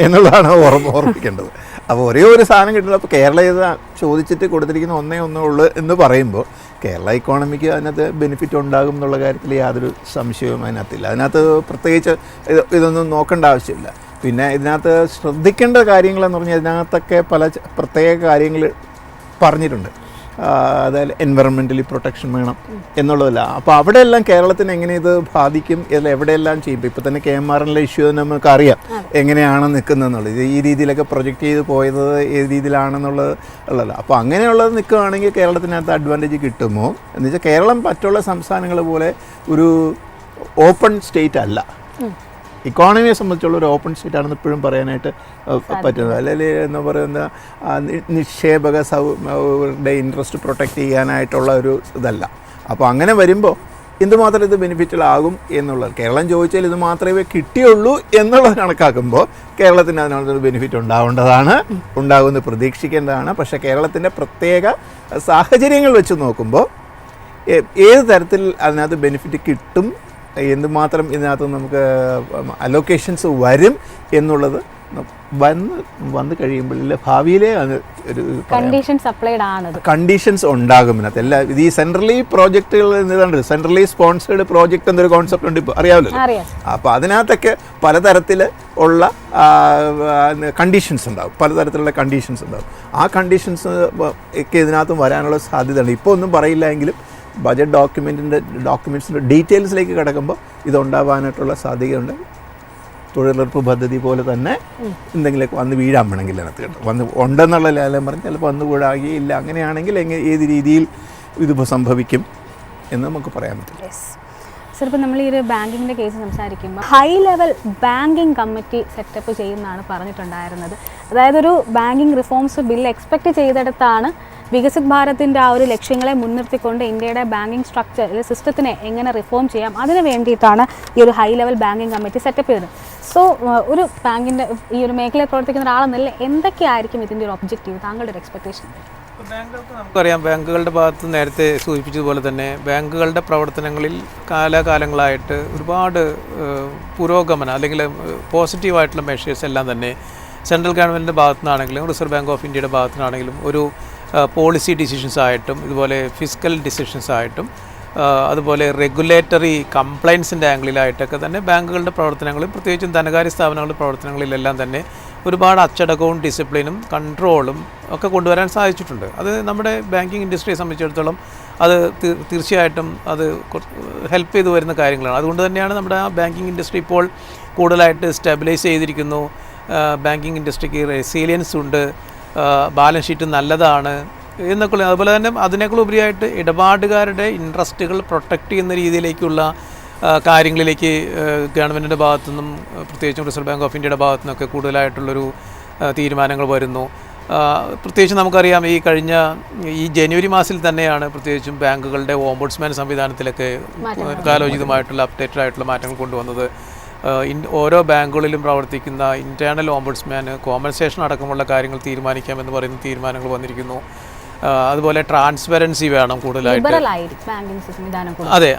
എന്നുള്ളതാണ് ഓർമ്മിക്കേണ്ടത്. അപ്പോൾ ഒരേ ഒരു സാധനം കിട്ടുന്നത്. അപ്പോൾ കേരളം ഇത് ചോദിച്ചിട്ട് കൊടുത്തിരിക്കുന്ന ഒന്നേ ഉള്ളൂ എന്ന് പറയുമ്പോൾ കേരള ഇക്കോണമിക്ക് അതിനകത്ത് ബെനിഫിറ്റ് ഉണ്ടാകും എന്നുള്ള കാര്യത്തിൽ യാതൊരു സംശയവും അതിനകത്തില്ല. അതിനകത്ത് പ്രത്യേകിച്ച് ഇതൊന്നും നോക്കേണ്ട ആവശ്യമില്ല. പിന്നെ ഇതിനകത്ത് ശ്രദ്ധിക്കേണ്ട കാര്യങ്ങളെന്ന് പറഞ്ഞാൽ ഇതിനകത്തൊക്കെ പല പ്രത്യേക കാര്യങ്ങൾ പറഞ്ഞിട്ടുണ്ട്. അതായത് എൻവയറമെൻ്റലി പ്രൊട്ടക്ഷൻ വേണം എന്നുള്ളതല്ല. അപ്പോൾ അവിടെയെല്ലാം കേരളത്തിന് എങ്ങനെ ഇത് ബാധിക്കും, ഇതിൽ എവിടെയെല്ലാം ചെയ്യും. ഇപ്പോൾ തന്നെ KMRL ഇഷ്യൂ തന്നെ നമുക്കറിയാം എങ്ങനെയാണ് നിൽക്കുന്നതെന്നുള്ളത്. ഈ രീതിയിലൊക്കെ പ്രൊജക്റ്റ് ചെയ്ത് പോയത് ഏത് രീതിയിലാണെന്നുള്ളത് ഉള്ളതല്ല. അപ്പോൾ അങ്ങനെയുള്ളത് നിൽക്കുകയാണെങ്കിൽ കേരളത്തിനകത്ത് അഡ്വാൻറ്റേജ് കിട്ടുമോ എന്ന് വെച്ചാൽ കേരളം മറ്റുള്ള സംസ്ഥാനങ്ങൾ പോലെ ഒരു ഓപ്പൺ സ്റ്റേറ്റ് അല്ല. ഇക്കോണമിയെ സംബന്ധിച്ചുള്ള ഒരു ഓപ്പൺ സ്റ്റേറ്റ് ആണെന്ന് ഇപ്പോഴും പറയാനായിട്ട് പറ്റുന്നത്. അല്ലെങ്കിൽ എന്താ പറയുന്ന നിക്ഷേപകരുടെ ഇൻട്രസ്റ്റ് പ്രൊട്ടക്റ്റ് ചെയ്യാനായിട്ടുള്ള ഒരു ഇതല്ല. അപ്പോൾ അങ്ങനെ വരുമ്പോൾ എന്തുമാത്രം ഇത് ബെനിഫിറ്റിലാകും എന്നുള്ളത് കേരളം ചോദിച്ചാൽ ഇത് മാത്രമേ കിട്ടിയുള്ളൂ എന്നുള്ളത് കണക്കാക്കുമ്പോൾ കേരളത്തിന് അതിനകത്തൊരു ബെനിഫിറ്റ് ഉണ്ടാവേണ്ടതാണ്, ഉണ്ടാകുമെന്ന് പ്രതീക്ഷിക്കേണ്ടതാണ്. പക്ഷേ കേരളത്തിൻ്റെ പ്രത്യേക സാഹചര്യങ്ങൾ വെച്ച് നോക്കുമ്പോൾ ഏത് തരത്തിൽ അതിനകത്ത് ബെനിഫിറ്റ് കിട്ടും, എന്തുമാത്രം ഇതിനകത്ത് നമുക്ക് അലോക്കേഷൻസ് വരും എന്നുള്ളത് വന്ന് കഴിയുമ്പോഴേ ഭാവിയിലെ അത് ഒരു കണ്ടീഷൻസ് ഉണ്ടാകും. ഇതിനകത്ത് എല്ലാ ഈ സെൻട്രലി പ്രോജക്റ്റുകൾ ഇതുണ്ട്. സെൻട്രലി സ്പോൺസേഡ് പ്രോജക്റ്റ് എന്നൊരു കോൺസെപ്റ്റ് ഉണ്ട്, ഇപ്പോൾ അറിയാമല്ലോ. അപ്പോൾ അതിനകത്തൊക്കെ പലതരത്തിൽ ഉള്ള കണ്ടീഷൻസ് ഉണ്ടാകും, പലതരത്തിലുള്ള കണ്ടീഷൻസ് ഉണ്ടാകും. ആ കണ്ടീഷൻസ് ഒക്കെ ഇതിനകത്തും വരാനുള്ള സാധ്യതയുണ്ട്. ഇപ്പോൾ ഒന്നും പറയില്ല എങ്കിലും ബജറ്റ് ഡോക്യുമെൻറ്റ്സിൻ്റെ ഡീറ്റെയിൽസിലേക്ക് കിടക്കുമ്പോൾ ഇതുണ്ടാവാനായിട്ടുള്ള സാധ്യതയുണ്ട്. തൊഴിലുറപ്പ് പദ്ധതി പോലെ തന്നെ എന്തെങ്കിലുമൊക്കെ വന്ന് വീഴാൻ വേണമെങ്കിൽ അതിനകത്ത് കേട്ടോ വന്ന് ഉണ്ടെന്നുള്ള ലേലം പറഞ്ഞ് ചിലപ്പോൾ വന്ന് വീഴാകുകയില്ല. അങ്ങനെയാണെങ്കിൽ ഏത് രീതിയിൽ ഇതിപ്പോൾ സംഭവിക്കും എന്ന് നമുക്ക് പറയാൻ പറ്റില്ല. സർ, ഇപ്പോൾ നമ്മൾ ഈ ഒരു ബാങ്കിങ്ങിൻ്റെ കേസ് സംസാരിക്കുമ്പോൾ high level banking committee setup ചെയ്യുന്നതാണ് പറഞ്ഞിട്ടുണ്ടായിരുന്നത്. അതായത് ഒരു ബാങ്കിങ് റിഫോംസ് ബിൽ എക്സ്പെക്റ്റ് ചെയ്തെടുത്താണ് വികസിത് ഭാരതിൻ്റെ ആ ഒരു ലക്ഷ്യങ്ങളെ മുൻനിർത്തിക്കൊണ്ട് ഇന്ത്യയുടെ ബാങ്കിങ് സ്ട്രക്ചർ അല്ലെങ്കിൽ സിസ്റ്റത്തിനെ എങ്ങനെ റിഫോം ചെയ്യാം അതിന് വേണ്ടിയിട്ടാണ് ഈ ഒരു high level banking committee setup ചെയ്തത്. സോ ഒരു ബാങ്കിൻ്റെ ഈ ഒരു മേഖലയിൽ പ്രവർത്തിക്കുന്ന ഒരാളെന്നല്ല എന്തൊക്കെയായിരിക്കും ഇതിൻ്റെ ഒരു ഒബ്ജക്റ്റീവ്, താങ്കളുടെ ഒരു എക്സ്പെക്ടേഷൻ? നമുക്കറിയാം, ബാങ്കുകളുടെ ഭാഗത്ത് നേരത്തെ സൂചിപ്പിച്ചതുപോലെ തന്നെ ബാങ്കുകളുടെ പ്രവർത്തനങ്ങളിൽ കാലാകാലങ്ങളായിട്ട് ഒരുപാട് പുരോഗമന അല്ലെങ്കിൽ പോസിറ്റീവായിട്ടുള്ള മെഷേഴ്സ് എല്ലാം തന്നെ സെൻട്രൽ ഗവൺമെൻറ്റിൻ്റെ ഭാഗത്തു നിന്നാണെങ്കിലും റിസർവ് ബാങ്ക് ഓഫ് ഇന്ത്യയുടെ ഭാഗത്തു നിന്നാണെങ്കിലും ഒരു പോളിസി ഡിസിഷൻസ് ആയിട്ടും ഇതുപോലെ ഫിസ്ക്കൽ ഡിസിഷൻസ് ആയിട്ടും അതുപോലെ റെഗുലേറ്ററി കംപ്ലൈൻസിൻ്റെ ആംഗിളിലായിട്ടൊക്കെ തന്നെ ബാങ്കുകളുടെ പ്രവർത്തനങ്ങളും പ്രത്യേകിച്ചും ധനകാര്യ സ്ഥാപനങ്ങളുടെ പ്രവർത്തനങ്ങളിലെല്ലാം തന്നെ ഒരുപാട് അച്ചടക്കവും ഡിസിപ്ലിനും കൺട്രോളും ഒക്കെ കൊണ്ടുവരാൻ സാധിച്ചിട്ടുണ്ട്. അത് നമ്മുടെ ബാങ്കിങ് ഇൻഡസ്ട്രിയെ സംബന്ധിച്ചിടത്തോളം അത് തീർച്ചയായിട്ടും അത് ഹെൽപ്പ് ചെയ്തു വരുന്ന കാര്യങ്ങളാണ്. അതുകൊണ്ട് തന്നെയാണ് നമ്മുടെ ആ ബാങ്കിങ് ഇൻഡസ്ട്രി ഇപ്പോൾ കൂടുതലായിട്ട് സ്റ്റെബിലൈസ് ചെയ്തിരിക്കുന്നു. ബാങ്കിങ് ഇൻഡസ്ട്രിക്ക് റെസീലിയൻസ് ഉണ്ട്, ബാലൻസ് ഷീറ്റ് നല്ലതാണ് എന്നൊക്കെ. അതുപോലെ തന്നെ അതിനേക്കാൾ ഉപരിയായിട്ട് ഇടപാടുകാരുടെ ഇൻട്രസ്റ്റുകൾ പ്രൊട്ടക്റ്റ് ചെയ്യുന്ന രീതിയിലേക്കുള്ള കാര്യങ്ങളിലേക്ക് ഗവൺമെൻറ്റിൻ്റെ ഭാഗത്തുനിന്നും പ്രത്യേകിച്ചും റിസർവ് ബാങ്ക് ഓഫ് ഇന്ത്യയുടെ ഭാഗത്തു നിന്നൊക്കെ കൂടുതലായിട്ടുള്ളൊരു തീരുമാനങ്ങൾ വരുന്നു. പ്രത്യേകിച്ച് നമുക്കറിയാം ഈ ജനുവരി മാസത്തിൽ തന്നെയാണ് പ്രത്യേകിച്ചും ബാങ്കുകളുടെ ഓംബുഡ്സ്മാൻ സംവിധാനത്തിലൊക്കെ കാലോചിതമായിട്ടുള്ള അപ്ഡേറ്റഡ് ആയിട്ടുള്ള മാറ്റങ്ങൾ കൊണ്ടുവന്നത്. ഓരോ ബാങ്കുകളിലും പ്രവർത്തിക്കുന്ന ഇൻറ്റേർണൽ ഓംബുഡ്സ്മാൻ കോമ്പൻസേഷൻ അടക്കമുള്ള കാര്യങ്ങൾ തീരുമാനിക്കാമെന്ന് പറയുന്ന തീരുമാനങ്ങൾ വന്നിരിക്കുന്നു. അതുപോലെ ട്രാൻസ്പെറൻസി വേണം കൂടുതലായിട്ട്.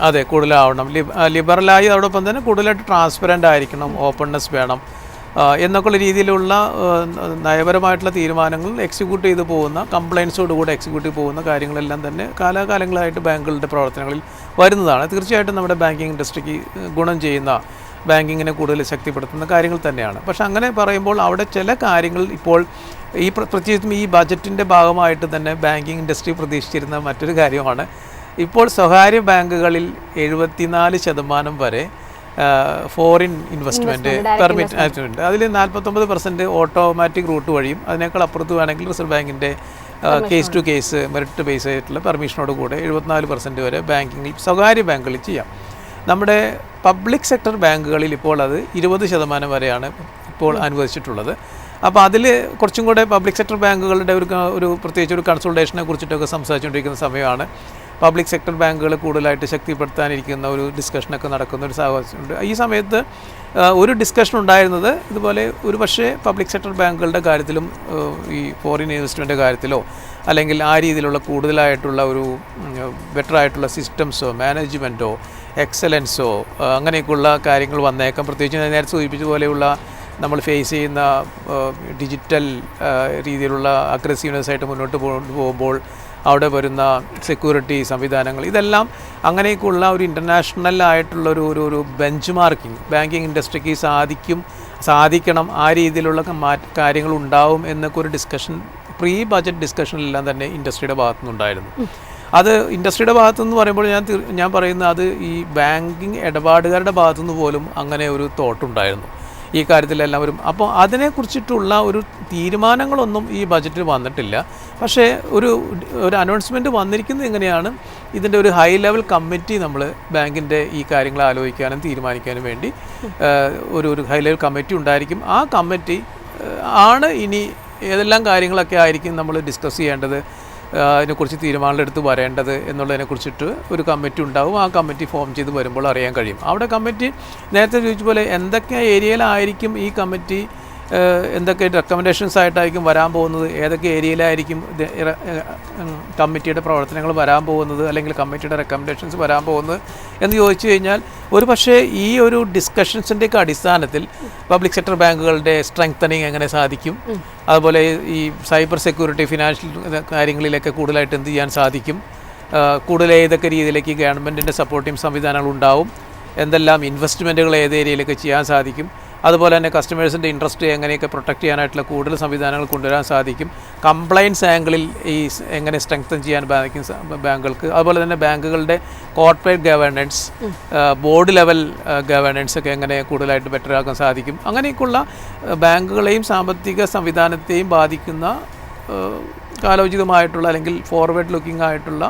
അതെ കൂടുതലാവണം. ലിബറലായി അതോടൊപ്പം തന്നെ കൂടുതലായിട്ട് ട്രാൻസ്പെറൻ്റ് ആയിരിക്കണം, ഓപ്പൺനെസ് വേണം എന്നൊക്കെയുള്ള രീതിയിലുള്ള നയപരമായിട്ടുള്ള തീരുമാനങ്ങൾ എക്സിക്യൂട്ട് ചെയ്ത് പോകുന്ന, കംപ്ലയിൻസോടുകൂടെ എക്സിക്യൂട്ട് പോകുന്ന കാര്യങ്ങളെല്ലാം തന്നെ കാലാകാലങ്ങളായിട്ട് ബാങ്കുകളുടെ പ്രവർത്തനങ്ങളിൽ വരുന്നതാണ്. തീർച്ചയായിട്ടും നമ്മുടെ ബാങ്കിങ് ഇൻഡസ്ട്രിക്ക് ഗുണം ചെയ്യുന്ന, ബാങ്കിങ്ങിനെ കൂടുതൽ ശക്തിപ്പെടുത്തുന്ന കാര്യങ്ങൾ തന്നെയാണ്. പക്ഷെ അങ്ങനെ പറയുമ്പോൾ അവിടെ ചില കാര്യങ്ങൾ ഇപ്പോൾ പ്രത്യേകിച്ചും ഈ ബജറ്റിൻ്റെ ഭാഗമായിട്ട് തന്നെ ബാങ്കിങ് ഇൻഡസ്ട്രി പ്രതീക്ഷിച്ചിരുന്ന മറ്റൊരു കാര്യമാണ്, ഇപ്പോൾ സ്വകാര്യ ബാങ്കുകളിൽ 74% വരെ ഫോറിൻ ഇൻവെസ്റ്റ്മെൻറ്റ് പെർമിറ്റ് ആയിട്ടുണ്ട്. അതിൽ 49% ഓട്ടോമാറ്റിക് റൂട്ട് വഴിയും അതിനേക്കാൾ അപ്പുറത്ത് വേണമെങ്കിൽ റിസർവ് ബാങ്കിൻ്റെ case to case merit base ആയിട്ടുള്ള പെർമിഷനോട് കൂടെ 74% വരെ ബാങ്കിങ്ങിൽ സ്വകാര്യ ബാങ്കുകളിൽ ചെയ്യാം. നമ്മുടെ പബ്ലിക് സെക്ടർ ബാങ്കുകളിൽ ഇപ്പോൾ അത് 20% വരെയാണ് ഇപ്പോൾ അനുവദിച്ചിട്ടുള്ളത്. അപ്പോൾ അതിൽ കുറച്ചും കൂടെ പബ്ലിക് സെക്ടർ ബാങ്കുകളുടെ ഒരു പ്രത്യേകിച്ച് ഒരു കൺസൾട്ടേഷനെ കുറിച്ചിട്ടൊക്കെ സംസാരിച്ചുകൊണ്ടിരിക്കുന്ന സമയമാണ്. പബ്ലിക് സെക്ടർ ബാങ്കുകൾ കൂടുതലായിട്ട് ശക്തിപ്പെടുത്താനിരിക്കുന്ന ഒരു ഡിസ്കഷനൊക്കെ നടക്കുന്ന ഒരു സാഹചര്യമുണ്ട്. ഈ സമയത്ത് ഒരു ഡിസ്കഷൻ ഉണ്ടായിരുന്നത് ഇതുപോലെ ഒരു പക്ഷേ പബ്ലിക് സെക്ടർ ബാങ്കുകളുടെ കാര്യത്തിലും ഈ ഫോറിൻ ഇൻവെസ്റ്റ്മെൻറ്റിൻ്റെ കാര്യത്തിലോ അല്ലെങ്കിൽ ആ രീതിയിലുള്ള കൂടുതലായിട്ടുള്ള ഒരു ബെറ്ററായിട്ടുള്ള സിസ്റ്റംസോ മാനേജ്മെൻറ്റോ എക്സലൻസോ അങ്ങനെയൊക്കെയുള്ള കാര്യങ്ങൾ വന്നേക്കാം. പ്രത്യേകിച്ച് നേരത്തെ സൂചിപ്പിച്ച പോലെയുള്ള നമ്മൾ ഫേസ് ചെയ്യുന്ന ഡിജിറ്റൽ രീതിയിലുള്ള അഗ്രസീവ്നെസ് ആയിട്ട് മുന്നോട്ട് പോകുമ്പോൾ അവിടെ വരുന്ന സെക്യൂരിറ്റി സംവിധാനങ്ങൾ, ഇതെല്ലാം അങ്ങനെയൊക്കെയുള്ള ഒരു ഇൻ്റർനാഷണൽ ആയിട്ടുള്ള ഒരു ബെഞ്ച് മാർക്കിംഗ് ബാങ്കിങ് ഇൻഡസ്ട്രിക്ക് സാധിക്കണം, ആ രീതിയിലുള്ള കാര്യങ്ങൾ ഉണ്ടാവും എന്നൊക്കെ ഒരു ഡിസ്കഷൻ പ്രീ ബജറ്റ് ഡിസ്കഷനിലെല്ലാം തന്നെ ഇൻഡസ്ട്രിയുടെ ഭാഗത്തുനിന്നുണ്ടായിരുന്നു. അത് ഇൻഡസ്ട്രിയുടെ ഭാഗത്തുനിന്ന് പറയുമ്പോൾ ഞാൻ പറയുന്നത് അത് ഈ ബാങ്കിങ് ഇടപാടുകാരുടെ ഭാഗത്തുനിന്ന് പോലും അങ്ങനെ ഒരു തോട്ടുണ്ടായിരുന്നു ഈ കാര്യത്തിലെല്ലാവരും. അപ്പോൾ അതിനെക്കുറിച്ചിട്ടുള്ള ഒരു തീരുമാനങ്ങളൊന്നും ഈ ബജറ്റിൽ വന്നിട്ടില്ല. പക്ഷേ ഒരു അനൗൺസ്മെൻറ്റ് വന്നിരിക്കുന്നത് എങ്ങനെയാണ്, ഇതിൻ്റെ ഒരു ഹൈ ലെവൽ കമ്മിറ്റി നമ്മൾ ബാങ്കിൻ്റെ ഈ കാര്യങ്ങൾ ആലോചിക്കാനും തീരുമാനിക്കാനും വേണ്ടി ഒരു ഹൈ ലെവൽ കമ്മിറ്റി ഉണ്ടായിരിക്കും. ആ കമ്മിറ്റി ആണ് ഇനി ഏതെല്ലാം കാര്യങ്ങളൊക്കെ ആയിരിക്കും നമ്മൾ ഡിസ്കസ് ചെയ്യേണ്ടത്, അതിനെക്കുറിച്ച് തീരുമാനങ്ങളെടുത്ത് വരേണ്ടത് എന്നുള്ളതിനെക്കുറിച്ചിട്ട് ഒരു കമ്മിറ്റി ഉണ്ടാവും. ആ കമ്മിറ്റി ഫോം ചെയ്ത് വരുമ്പോൾ അറിയാൻ കഴിയും. അവിടെ കമ്മിറ്റി നേരത്തെ ചോദിച്ച പോലെ എന്തൊക്കെ ഏരിയയിലായിരിക്കും ഈ കമ്മിറ്റി എന്തൊക്കെ റെക്കമെൻഡേഷൻസ് ആയിട്ടായിരിക്കും വരാൻ പോകുന്നത്, ഏതൊക്കെ ഏരിയയിലായിരിക്കും കമ്മിറ്റിയുടെ പ്രവർത്തനങ്ങൾ വരാൻ പോകുന്നത് അല്ലെങ്കിൽ കമ്മിറ്റിയുടെ റെക്കമെൻഡേഷൻസ് വരാൻ പോകുന്നത് എന്ന് ചോദിച്ചു കഴിഞ്ഞാൽ ഒരു പക്ഷേ ഈ ഒരു ഡിസ്കഷൻസിൻ്റെയൊക്കെ അടിസ്ഥാനത്തിൽ പബ്ലിക് സെക്ടർ ബാങ്കുകളുടെ സ്ട്രെങ്തനിങ് എങ്ങനെ സാധിക്കും, അതുപോലെ ഈ സൈബർ സെക്യൂരിറ്റി ഫിനാൻഷ്യൽ കാര്യങ്ങളിലൊക്കെ കൂടുതലായിട്ട് എന്ത് ചെയ്യാൻ സാധിക്കും, കൂടുതൽ ഏതൊക്കെ രീതിയിലേക്ക് ഗവൺമെൻറ്റിൻ്റെ സപ്പോർട്ടിംഗ് സംവിധാനങ്ങൾ ഉണ്ടാവും, എന്തെല്ലാം ഇൻവെസ്റ്റ്മെൻറ്റുകൾ ഏത് ഏരിയയിലേക്ക് ചെയ്യാൻ സാധിക്കും, അതുപോലെ തന്നെ കസ്റ്റമേഴ്സിൻ്റെ ഇൻട്രസ്റ്റ് എങ്ങനെയൊക്കെ പ്രൊട്ടക്റ്റ് ചെയ്യാനായിട്ടുള്ള കൂടുതൽ സംവിധാനങ്ങൾ കൊണ്ടുവരാൻ സാധിക്കും, കംപ്ലയൻസ് ആംഗിളിൽ ഈ എങ്ങനെ സ്ട്രെങ്തൻ ചെയ്യാൻ ബാങ്കുകൾക്ക്, അതുപോലെ തന്നെ ബാങ്കുകളുടെ corporate governance, board level governance ഒക്കെ എങ്ങനെ കൂടുതലായിട്ട് ബെറ്റർ ആക്കാൻ സാധിക്കും, അങ്ങനെയൊക്കെയുള്ള ബാങ്കുകളെയും സാമ്പത്തിക സംവിധാനത്തെയും ബാധിക്കുന്ന കാലോചിതമായിട്ടുള്ള അല്ലെങ്കിൽ ഫോർവേഡ് ലുക്കിംഗ് ആയിട്ടുള്ള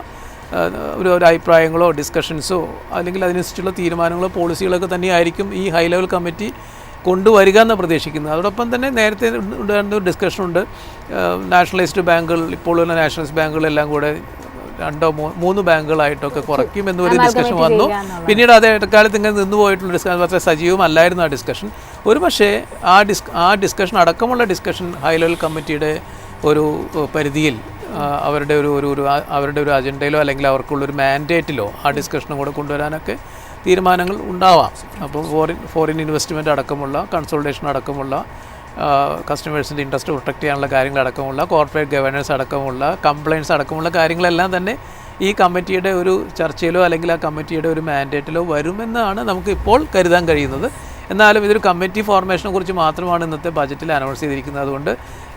ഒരു അഭിപ്രായങ്ങളോ ഡിസ്കഷൻസോ അല്ലെങ്കിൽ അതിനനുസരിച്ചുള്ള തീരുമാനങ്ങളോ പോളിസികളൊക്കെ തന്നെയായിരിക്കും ഈ ഹൈ ലെവൽ കമ്മിറ്റി കൊണ്ടുവരിക എന്ന് പ്രതീക്ഷിക്കുന്നത്. അതോടൊപ്പം തന്നെ നേരത്തെ ഉണ്ടായിരുന്ന ഒരു ഡിസ്കഷനുണ്ട്, നാഷണലൈസ്ഡ് ബാങ്കുകൾ ഇപ്പോഴുള്ള നാഷണലൈസ്ഡ് ബാങ്കുകളെല്ലാം കൂടെ 2-3 ബാങ്കുകളായിട്ടൊക്കെ കുറയ്ക്കും എന്നൊരു ഡിസ്കഷൻ വന്നു. പിന്നീട് അത് ഇടക്കാലത്ത് ഇങ്ങനെ നിന്നുപോയിട്ടുള്ള ഡിസ്കഷൻ അത്ര സജീവമല്ലായിരുന്നു ആ ഡിസ്കഷൻ. ഒരു പക്ഷേ ആ ഡിസ്കഷൻ അടക്കമുള്ള ഡിസ്കഷൻ ഹൈ ലെവൽ കമ്മിറ്റിയുടെ ഒരു പരിധിയിൽ അവരുടെ ഒരു അജണ്ടയിലോ അല്ലെങ്കിൽ അവർക്കുള്ളൊരു മാൻഡേറ്റിലോ ആ ഡിസ്കഷനും കൂടെ കൊണ്ടുവരാനൊക്കെ തീരുമാനങ്ങൾ ഉണ്ടാവാം. അപ്പോൾ ഫോറിൻ ഇൻവെസ്റ്റ്മെൻറ്റ് അടക്കമുള്ള കൺസോൾട്ടേഷൻ അടക്കമുള്ള കസ്റ്റമേഴ്സിൻ്റെ ഇൻട്രസ്റ്റ് പ്രൊട്ടക്റ്റ് ചെയ്യാനുള്ള കാര്യങ്ങളടക്കമുള്ള കോർപ്പറേറ്റ് ഗവേണൻസ് അടക്കമുള്ള കംപ്ലയിൻസ് അടക്കമുള്ള കാര്യങ്ങളെല്ലാം തന്നെ ഈ കമ്മിറ്റിയുടെ ഒരു ചർച്ചയിലോ അല്ലെങ്കിൽ ആ കമ്മിറ്റിയുടെ ഒരു മാൻഡേറ്റിലോ വരുമെന്നാണ് നമുക്ക് ഇപ്പോൾ കരുതാൻ കഴിയുന്നത്. എന്നാലും ഇതൊരു കമ്മിറ്റി ഫോർമേഷനെ കുറിച്ച് മാത്രമാണ് ഇന്നത്തെ ബജറ്റിൽ അനൗൺസ് ചെയ്തിരിക്കുന്നത്. അതുകൊണ്ട്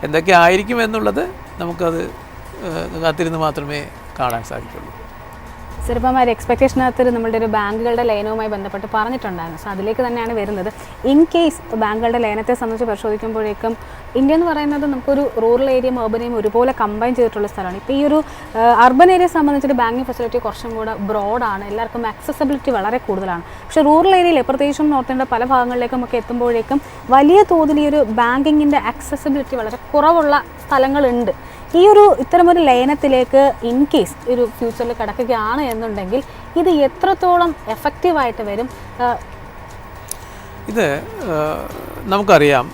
എന്തൊക്കെ ആയിരിക്കും എന്നുള്ളത് നമുക്കത് കാത്തിരുന്ന് മാത്രമേ കാണാൻ സാധിക്കുള്ളൂ. സർ, ഇപ്പം ഒരു എക്സ്പെക്റ്റേഷനകത്ത് നമ്മളുടെ ഒരു ബാങ്കുകളുടെ ലയനവുമായി ബന്ധപ്പെട്ട് പറഞ്ഞിട്ടുണ്ടായിരുന്നു. സോ അതിലേക്ക് തന്നെയാണ് വരുന്നത്. ഇൻ കേസ് ബാങ്കുകളുടെ ലയനത്തെ സംബന്ധിച്ച് പരിശോധിക്കുമ്പോഴേക്കും ഇന്ത്യ എന്ന് പറയുന്നത് നമുക്കൊരു റൂറൽ ഏരിയയും അർബനെയും ഒരുപോലെ കമ്പൈൻ ചെയ്തിട്ടുള്ള സ്ഥലമാണ്. ഇപ്പോൾ ഈ ഒരു അർബൻ ഏരിയയെ സംബന്ധിച്ചിട്ട് ബാങ്കിങ് ഫെസിലിറ്റി കുറച്ചും കൂടെ ബ്രോഡാണ്, എല്ലാവർക്കും ആക്സസിബിലിറ്റി വളരെ കൂടുതലാണ്. പക്ഷേ റൂറൽ ഏരിയയിൽ പ്രത്യേകിച്ചും നോർത്ത് ഇന്ത്യയുടെ പല ഭാഗങ്ങളിലേക്കും ഒക്കെ എത്തുമ്പോഴേക്കും വലിയ തോതിൽ ഈ ഒരു ബാങ്കിങ്ങിൻ്റെ ആക്സസിബിലിറ്റി വളരെ കുറവുള്ള സ്ഥലങ്ങളുണ്ട്. ഈ ഇത്തരമൊരു ലയനത്തിലേക്ക് ഇൻ കേസ് ഒരു ഫ്യൂച്ചറിൽ കിടക്കുകയാണ് എന്നുണ്ടെങ്കിൽ ഇത് എത്രത്തോളം എഫക്റ്റീവായിട്ട് വരും? ഇത് നമുക്കറിയാം,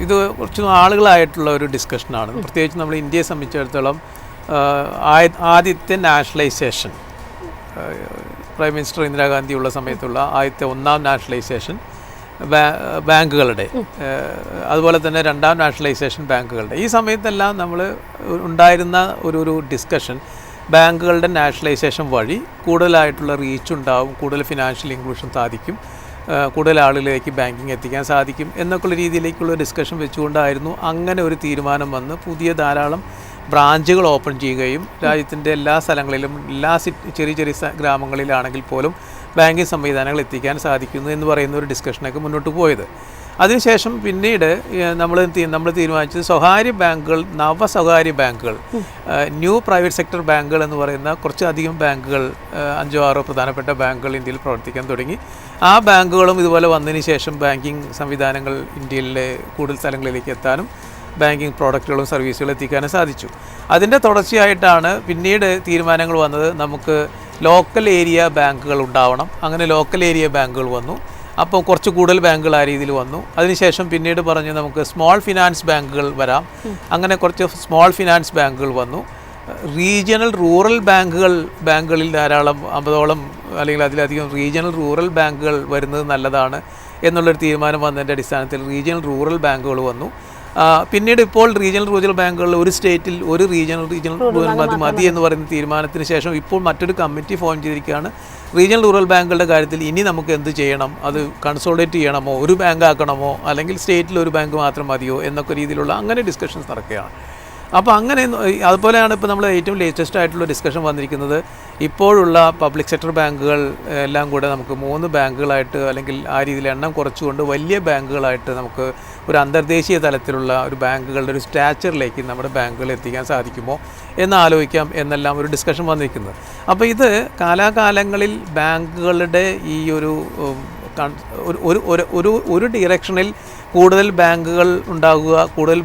ഇത് കുറച്ച് നാളുകളായിട്ടുള്ള ഒരു ഡിസ്കഷനാണ്. പ്രത്യേകിച്ച് നമ്മൾ ഇന്ത്യയെ സംബന്ധിച്ചിടത്തോളം ആദ്യത്തെ നാഷണലൈസേഷൻ, പ്രൈം മിനിസ്റ്റർ ഇന്ദിരാഗാന്ധി ഉള്ള സമയത്തുള്ള ആദ്യത്തെ ഒന്നാം നാഷണലൈസേഷൻ ബാങ്കുകളുടെ, അതുപോലെ തന്നെ രണ്ടാം നാഷണലൈസേഷൻ ബാങ്കുകളുടെ, ഈ സമയത്തെല്ലാം നമ്മൾ ഉണ്ടായിരുന്ന ഒരു ഡിസ്കഷൻ ബാങ്കുകളുടെ നാഷണലൈസേഷൻ വഴി കൂടുതലായിട്ടുള്ള റീച്ച് ഉണ്ടാവും, കൂടുതൽ ഫിനാൻഷ്യൽ ഇൻക്ലൂഷൻ സാധിക്കും, കൂടുതൽ ആളുകളിലേക്ക് ബാങ്കിങ് എത്തിക്കാൻ സാധിക്കും എന്നൊക്കെയുള്ള രീതിയിലേക്കുള്ള ഡിസ്കഷൻ വെച്ചുകൊണ്ടായിരുന്നു അങ്ങനെ ഒരു തീരുമാനം വന്ന് പുതിയ ധാരാളം ബ്രാഞ്ചുകൾ ഓപ്പൺ ചെയ്യുകയും രാജ്യത്തിൻ്റെ എല്ലാ സ്ഥലങ്ങളിലും എല്ലാ ചെറിയ ചെറിയ ഗ്രാമങ്ങളിലാണെങ്കിൽ പോലും ബാങ്കിങ് സംവിധാനങ്ങൾ എത്തിക്കാൻ സാധിക്കുന്നു എന്ന് പറയുന്ന ഒരു ഡിസ്കഷനൊക്കെ മുന്നോട്ട് പോയത്. അതിനുശേഷം പിന്നീട് നമ്മൾ തീരുമാനിച്ചത് സ്വകാര്യ ബാങ്കുകൾ, നവസ്വകാര്യ ബാങ്കുകൾ, ന്യൂ പ്രൈവറ്റ് സെക്ടർ ബാങ്കുകൾ എന്ന് പറയുന്ന കുറച്ചധികം ബാങ്കുകൾ, 5-6 പ്രധാനപ്പെട്ട ബാങ്കുകൾ ഇന്ത്യയിൽ പ്രവർത്തിക്കാൻ തുടങ്ങി. ആ ബാങ്കുകളും ഇതുപോലെ വന്നതിന് ശേഷം ബാങ്കിങ് സംവിധാനങ്ങൾ ഇന്ത്യയിലെ കൂടുതൽ സ്ഥലങ്ങളിലേക്ക് എത്താനും ബാങ്കിങ് പ്രോഡക്റ്റുകളും സർവീസുകളും എത്തിക്കാനും സാധിച്ചു. അതിൻ്റെ തുടർച്ചയായിട്ടാണ് പിന്നീട് തീരുമാനങ്ങൾ വന്നത്, നമുക്ക് ലോക്കൽ ഏരിയ ബാങ്കുകൾ ഉണ്ടാവണം. അങ്ങനെ ലോക്കൽ ഏരിയ ബാങ്കുകൾ വന്നു. അപ്പോൾ കുറച്ച് കൂടുതൽ ബാങ്കുകൾ ആ രീതിയിൽ വന്നു. അതിനുശേഷം പിന്നീട് പറഞ്ഞു നമുക്ക് സ്മോൾ ഫിനാൻസ് ബാങ്കുകൾ വരാം. അങ്ങനെ കുറച്ച് സ്മോൾ ഫിനാൻസ് ബാങ്കുകൾ വന്നു. റീജിയണൽ റൂറൽ ബാങ്കുകളിൽ ധാരാളം 50ഓളം അല്ലെങ്കിൽ അതിലധികം റീജിയണൽ റൂറൽ ബാങ്കുകൾ വരുന്നത് നല്ലതാണ് എന്നുള്ളൊരു തീരുമാനം വന്നതിൻ്റെ അടിസ്ഥാനത്തിൽ റീജിയണൽ റൂറൽ ബാങ്കുകൾ വന്നു. പിന്നീട് ഇപ്പോൾ റീജിയണൽ റൂറൽ ബാങ്കുകളിൽ ഒരു സ്റ്റേറ്റിൽ ഒരു റീജിയണൽ റൂറൽ മതി എന്ന് പറയുന്ന തീരുമാനത്തിന് ശേഷം ഇപ്പോൾ മറ്റൊരു കമ്മിറ്റി ഫോം ചെയ്തിരിക്കുകയാണ്. റീജിയണൽ റൂറൽ ബാങ്കുകളുടെ കാര്യത്തിൽ ഇനി നമുക്ക് എന്ത് ചെയ്യണം, അത് കൺസോളിഡേറ്റ് ചെയ്യണമോ, ഒരു ബാങ്ക് ആക്കണമോ, അല്ലെങ്കിൽ സ്റ്റേറ്റിൽ ഒരു ബാങ്ക് മാത്രം മതിയോ എന്നൊക്കെ രീതിയിലുള്ള അങ്ങനെ ഡിസ്കഷൻസ് നടക്കുകയാണ്. അപ്പോൾ അങ്ങനെ അതുപോലെയാണ് ഇപ്പോൾ നമ്മൾ ഏറ്റവും ലേറ്റസ്റ്റ് ആയിട്ടുള്ള ഡിസ്കഷൻ വന്നിരിക്കുന്നത്. ഇപ്പോഴുള്ള പബ്ലിക് സെക്ടർ ബാങ്കുകൾ എല്ലാം കൂടെ നമുക്ക് 3 ബാങ്കുകളായിട്ട് അല്ലെങ്കിൽ ആ രീതിയിൽ എണ്ണം കുറച്ചുകൊണ്ട് വലിയ ബാങ്കുകളായിട്ട് നമുക്ക് ഒരു അന്തർദേശീയ തലത്തിലുള്ള ഒരു ബാങ്കുകളുടെ ഒരു സ്റ്റാച്ചറിലേക്ക് നമ്മുടെ ബാങ്കുകൾ എത്തിക്കാൻ സാധിക്കുമോ എന്ന് ആലോചിക്കാം എന്നെല്ലാം ഒരു ഡിസ്കഷൻ വന്നിരിക്കുന്നത്. അപ്പോൾ ഇത് കാലാകാലങ്ങളിൽ ബാങ്കുകളുടെ ഈ ഒരു ഡയറക്ഷനിൽ കൂടുതൽ ബാങ്കുകൾ ഉണ്ടാകുക, കൂടുതൽ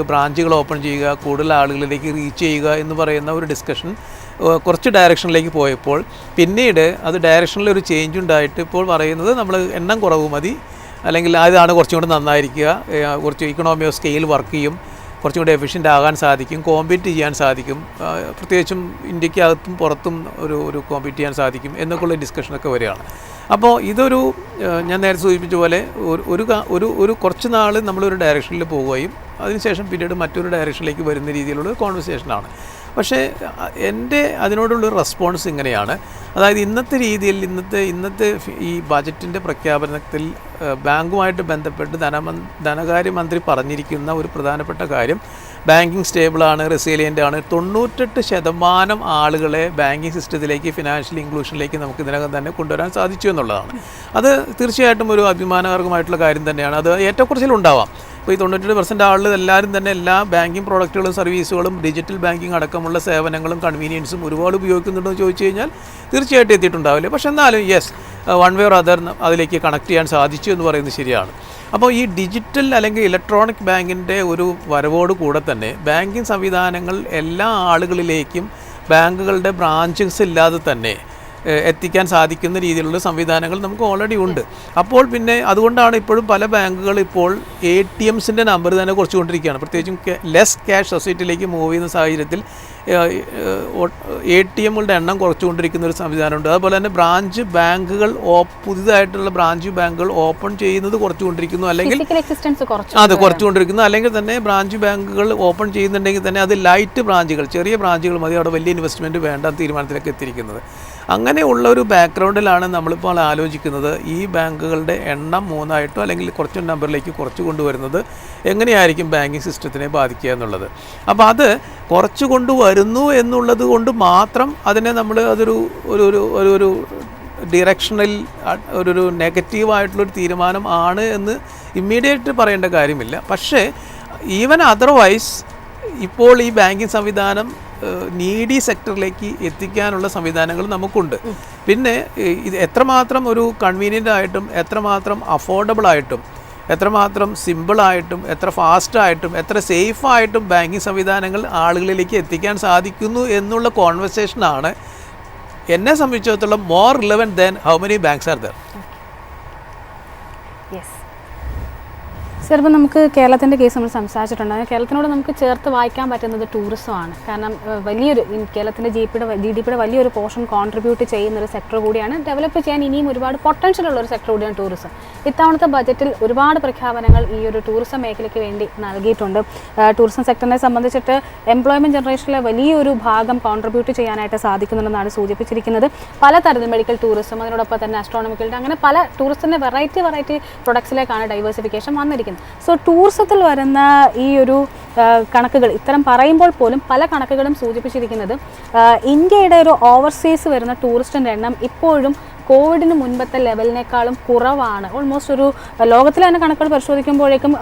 ബ്രാഞ്ചുകൾ ഓപ്പൺ ചെയ്യുക, കൂടുതൽ ആളുകളിലേക്ക് റീച്ച് ചെയ്യുക എന്ന് പറയുന്ന ഒരു ഡിസ്കഷൻ കുറച്ച് ഡയറക്ഷനിലേക്ക് പോയപ്പോൾ പിന്നീട് അത് ഡയറക്ഷനിൽ ഒരു ചേഞ്ച് ഉണ്ടായിട്ട് ഇപ്പോൾ പറയുന്നത് നമ്മൾ എണ്ണം കുറവ് മതി, അല്ലെങ്കിൽ അതാണ് കുറച്ചും കൂടി നന്നായിരിക്കുക, കുറച്ച് ഇക്കണോമി ഓഫ് സ്കെയിൽ വർക്ക് ചെയ്യും, കുറച്ചും കൂടി എഫിഷ്യൻ്റ് ആകാൻ സാധിക്കും, കോമ്പീറ്റ് ചെയ്യാൻ സാധിക്കും, പ്രത്യേകിച്ചും ഇന്ത്യക്കകത്തും പുറത്തും ഒരു കോമ്പീറ്റ് ചെയ്യാൻ സാധിക്കും എന്നൊക്കെയുള്ള ഡിസ്കഷനൊക്കെ വരികയാണ്. അപ്പോൾ ഇതൊരു ഞാൻ നേരത്തെ സൂചിപ്പിച്ച പോലെ ഒരു കുറച്ച് നാൾ നമ്മളൊരു ഡയറക്ഷനിൽ പോവുകയും അതിനുശേഷം പിന്നീട് മറ്റൊരു ഡയറക്ഷനിലേക്ക് വരുന്ന രീതിയിലുള്ള ഒരു കോൺവെർസേഷനാണ്. പക്ഷേ എൻ്റെ അതിനോടുള്ളൊരു റെസ്പോൺസ് ഇങ്ങനെയാണ്. അതായത് ഇന്നത്തെ രീതിയിൽ ഇന്നത്തെ ഈ ബജറ്റിൻ്റെ പ്രഖ്യാപനത്തിൽ ബാങ്കുമായിട്ട് ബന്ധപ്പെട്ട് ധനകാര്യമന്ത്രി പറഞ്ഞിരിക്കുന്ന ഒരു പ്രധാനപ്പെട്ട കാര്യം ബാങ്കിങ് സ്റ്റേബിളാണ്, റെസിലിയൻ്റ് ആണ്. 98% ആളുകളെ ബാങ്കിങ് സിസ്റ്റത്തിലേക്ക്, ഫിനാൻഷ്യൽ ഇൻക്ലൂഷനിലേക്ക് നമുക്ക് ഇതിനകം തന്നെ കൊണ്ടുവരാൻ സാധിച്ചു എന്നുള്ളതാണ്. അത് തീർച്ചയായിട്ടും ഒരു അഭിമാനകരമായിട്ടുള്ള കാര്യം തന്നെയാണ്. അത് ഏറ്റക്കുറച്ചിലുണ്ടാവാം. ഇപ്പോൾ ഈ 98% ആളുകൾ എല്ലാവരും തന്നെ എല്ലാ ബാങ്കിങ് പ്രോഡക്റ്റുകളും സർവീസുകളും ഡിജിറ്റൽ ബാങ്കിങ് അടക്കമുള്ള സേവനങ്ങളും കൺവീനിയൻസും ഒരുപാട് ഉപയോഗിക്കുന്നുണ്ടോ എന്ന് ചോദിച്ചു കഴിഞ്ഞാൽ തീർച്ചയായിട്ടും എത്തിയിട്ടുണ്ടാവില്ല. പക്ഷേ എന്നാലും yes, one way or other അതിലേക്ക് കണക്ട് ചെയ്യാൻ സാധിച്ചു എന്ന് പറയുന്നത് ശരിയാണ്. അപ്പോൾ ഈ ഡിജിറ്റൽ അല്ലെങ്കിൽ ഇലക്ട്രോണിക് ബാങ്കിൻ്റെ ഒരു വരവോട് കൂടെ തന്നെ ബാങ്കിങ് സംവിധാനങ്ങൾ എല്ലാ ആളുകളിലേക്കും ബാങ്കുകളുടെ ബ്രാഞ്ചസ് ഇല്ലാതെ തന്നെ എത്തിക്കാൻ സാധിക്കുന്ന രീതിയിലുള്ള സംവിധാനങ്ങൾ നമുക്ക് ഓൾറെഡി ഉണ്ട്. അപ്പോൾ പിന്നെ അതുകൊണ്ടാണ് ഇപ്പോഴും പല ബാങ്കുകൾ ഇപ്പോൾ ATMസിൻ്റെ നമ്പർ തന്നെ കുറച്ചുകൊണ്ടിരിക്കുകയാണ്. പ്രത്യേകിച്ചും ലെസ് ക്യാഷ് സൊസൈറ്റിയിലേക്ക് മൂവ് ചെയ്യുന്ന സാഹചര്യത്തിൽ ATMകളുടെ എണ്ണം കുറച്ചുകൊണ്ടിരിക്കുന്ന ഒരു സംവിധാനമുണ്ട്. അതുപോലെ തന്നെ ബ്രാഞ്ച് ബാങ്കുകൾ പുതിയതായിട്ടുള്ള ബ്രാഞ്ച് ബാങ്കുകൾ ഓപ്പൺ ചെയ്യുന്നത് കുറച്ചുകൊണ്ടിരിക്കുന്നു, അല്ലെങ്കിൽ അത് കുറച്ചുകൊണ്ടിരിക്കുന്നു. അല്ലെങ്കിൽ തന്നെ ബ്രാഞ്ച് ബാങ്കുകൾ ഓപ്പൺ ചെയ്യുന്നുണ്ടെങ്കിൽ തന്നെ അത് ലൈറ്റ് ബ്രാഞ്ചുകൾ, ചെറിയ ബ്രാഞ്ചുകൾ മതി, അവിടെ വലിയ ഇൻവെസ്റ്റ്മെൻറ്റ് വേണ്ട തീരുമാനത്തിലേക്ക് എത്തിയിരിക്കുന്നത്. അങ്ങനെയുള്ള ഒരു ബാക്ക്ഗ്രൗണ്ടിലാണ് നമ്മളിപ്പോൾ ആലോചിക്കുന്നത് ഈ ബാങ്കുകളുടെ എണ്ണം 3 അല്ലെങ്കിൽ കുറച്ച് നമ്പറിലേക്ക് കുറച്ച് കൊണ്ടുവരുന്നത് എങ്ങനെയായിരിക്കും ബാങ്കിങ് സിസ്റ്റത്തിനെ ബാധിക്കുക എന്നുള്ളത്. അപ്പോൾ അത് കുറച്ച് കൊണ്ടുവരുന്നു എന്നുള്ളത് കൊണ്ട് മാത്രം അതിനെ നമ്മൾ ഒരു ഡിറക്ഷനിൽ ഒരു നെഗറ്റീവായിട്ടുള്ളൊരു തീരുമാനം ആണ് എന്ന് ഇമ്മീഡിയറ്റ് പറയേണ്ട കാര്യമില്ല. പക്ഷേ ഈവൻ അതർവൈസ് ഇപ്പോൾ ഈ ബാങ്കിങ് സംവിധാനം നീഡി സെക്ടറിലേക്ക് എത്തിക്കാനുള്ള സംവിധാനങ്ങൾ നമുക്കുണ്ട്. പിന്നെ ഇത് എത്രമാത്രം ഒരു കൺവീനിയൻ്റ് ആയിട്ടും എത്രമാത്രം അഫോർഡബിളായിട്ടും എത്രമാത്രം സിമ്പിളായിട്ടും എത്ര ഫാസ്റ്റായിട്ടും എത്ര സേഫായിട്ടും ബാങ്കിങ് സംവിധാനങ്ങൾ ആളുകളിലേക്ക് എത്തിക്കാൻ സാധിക്കുന്നു എന്നുള്ള കോൺവെർസേഷനാണ് എന്നെ സംബന്ധിച്ചിടത്തോളം more relevant than how many banks are there. ചിലപ്പോൾ നമുക്ക് കേരളത്തിൻ്റെ കേസ് നമ്മൾ സംസാരിച്ചിട്ടുണ്ട്. കേരളത്തിനോട് നമുക്ക് ചേർത്ത് വായിക്കാൻ പറ്റുന്നത് ടൂറിസമാണ്. കാരണം വലിയൊരു കേരളത്തിൻ്റെ GDP-യുടെ വലിയൊരു പോർഷൻ കോൺട്രിബ്യൂട്ട് ചെയ്യുന്നൊരു സെക്ടർ കൂടിയാണ്. ഡെവലപ്പ് ചെയ്യാൻ ഇനിയും ഒരുപാട് പൊട്ടൻഷ്യൽ ഉള്ള ഒരു സെക്ടർ കൂടിയാണ് ടൂറിസം. ഇത്തവണത്തെ ബജറ്റിൽ ഒരുപാട് പ്രഖ്യാപനങ്ങൾ ഈ ഒരു ടൂറിസം മേഖലയ്ക്ക് വേണ്ടി നൽകിയിട്ടുണ്ട്. ടൂറിസം സെക്ടറിനെ സംബന്ധിച്ചിട്ട് എംപ്ലോയ്മെൻറ്റ് ജനറേഷനിലെ വലിയൊരു ഭാഗം കോൺട്രിബ്യൂട്ട് ചെയ്യാനായിട്ട് സാധിക്കുന്നുണ്ടെന്നാണ് സൂചിപ്പിച്ചിരിക്കുന്നത്. പലതരത്തിൽ മെഡിക്കൽ ടൂറിസം, അതിനോടൊപ്പം തന്നെ അസ്ട്രോണമിക്കൽ, അങ്ങനെ പല ടൂറിസത്തിൻ്റെ വെറൈറ്റി പ്രൊഡക്ട്സിലേക്കാണ് ഡൈവേഴ്സിഫിക്കേഷൻ വന്നിരിക്കുന്നത്. സോ ടൂറിസത്തിൽ വരുന്ന ഈ ഒരു കണക്കുകൾ ഇത്തരം പറയുമ്പോൾ പോലും പല കണക്കുകളും സൂചിപ്പിച്ചിരിക്കുന്നത് ഇന്ത്യയുടെ ഒരു ഓവർസീസ് വരുന്ന ടൂറിസ്റ്റിൻ്റെ എണ്ണം ഇപ്പോഴും കോവിഡിന് മുൻപത്തെ ലെവലിനേക്കാളും കുറവാണ്. ഓൾമോസ്റ്റ് ഒരു ലോകത്തിലെ തന്നെ കണക്കുകൾ പരിശോധിക്കുമ്പോഴേക്കും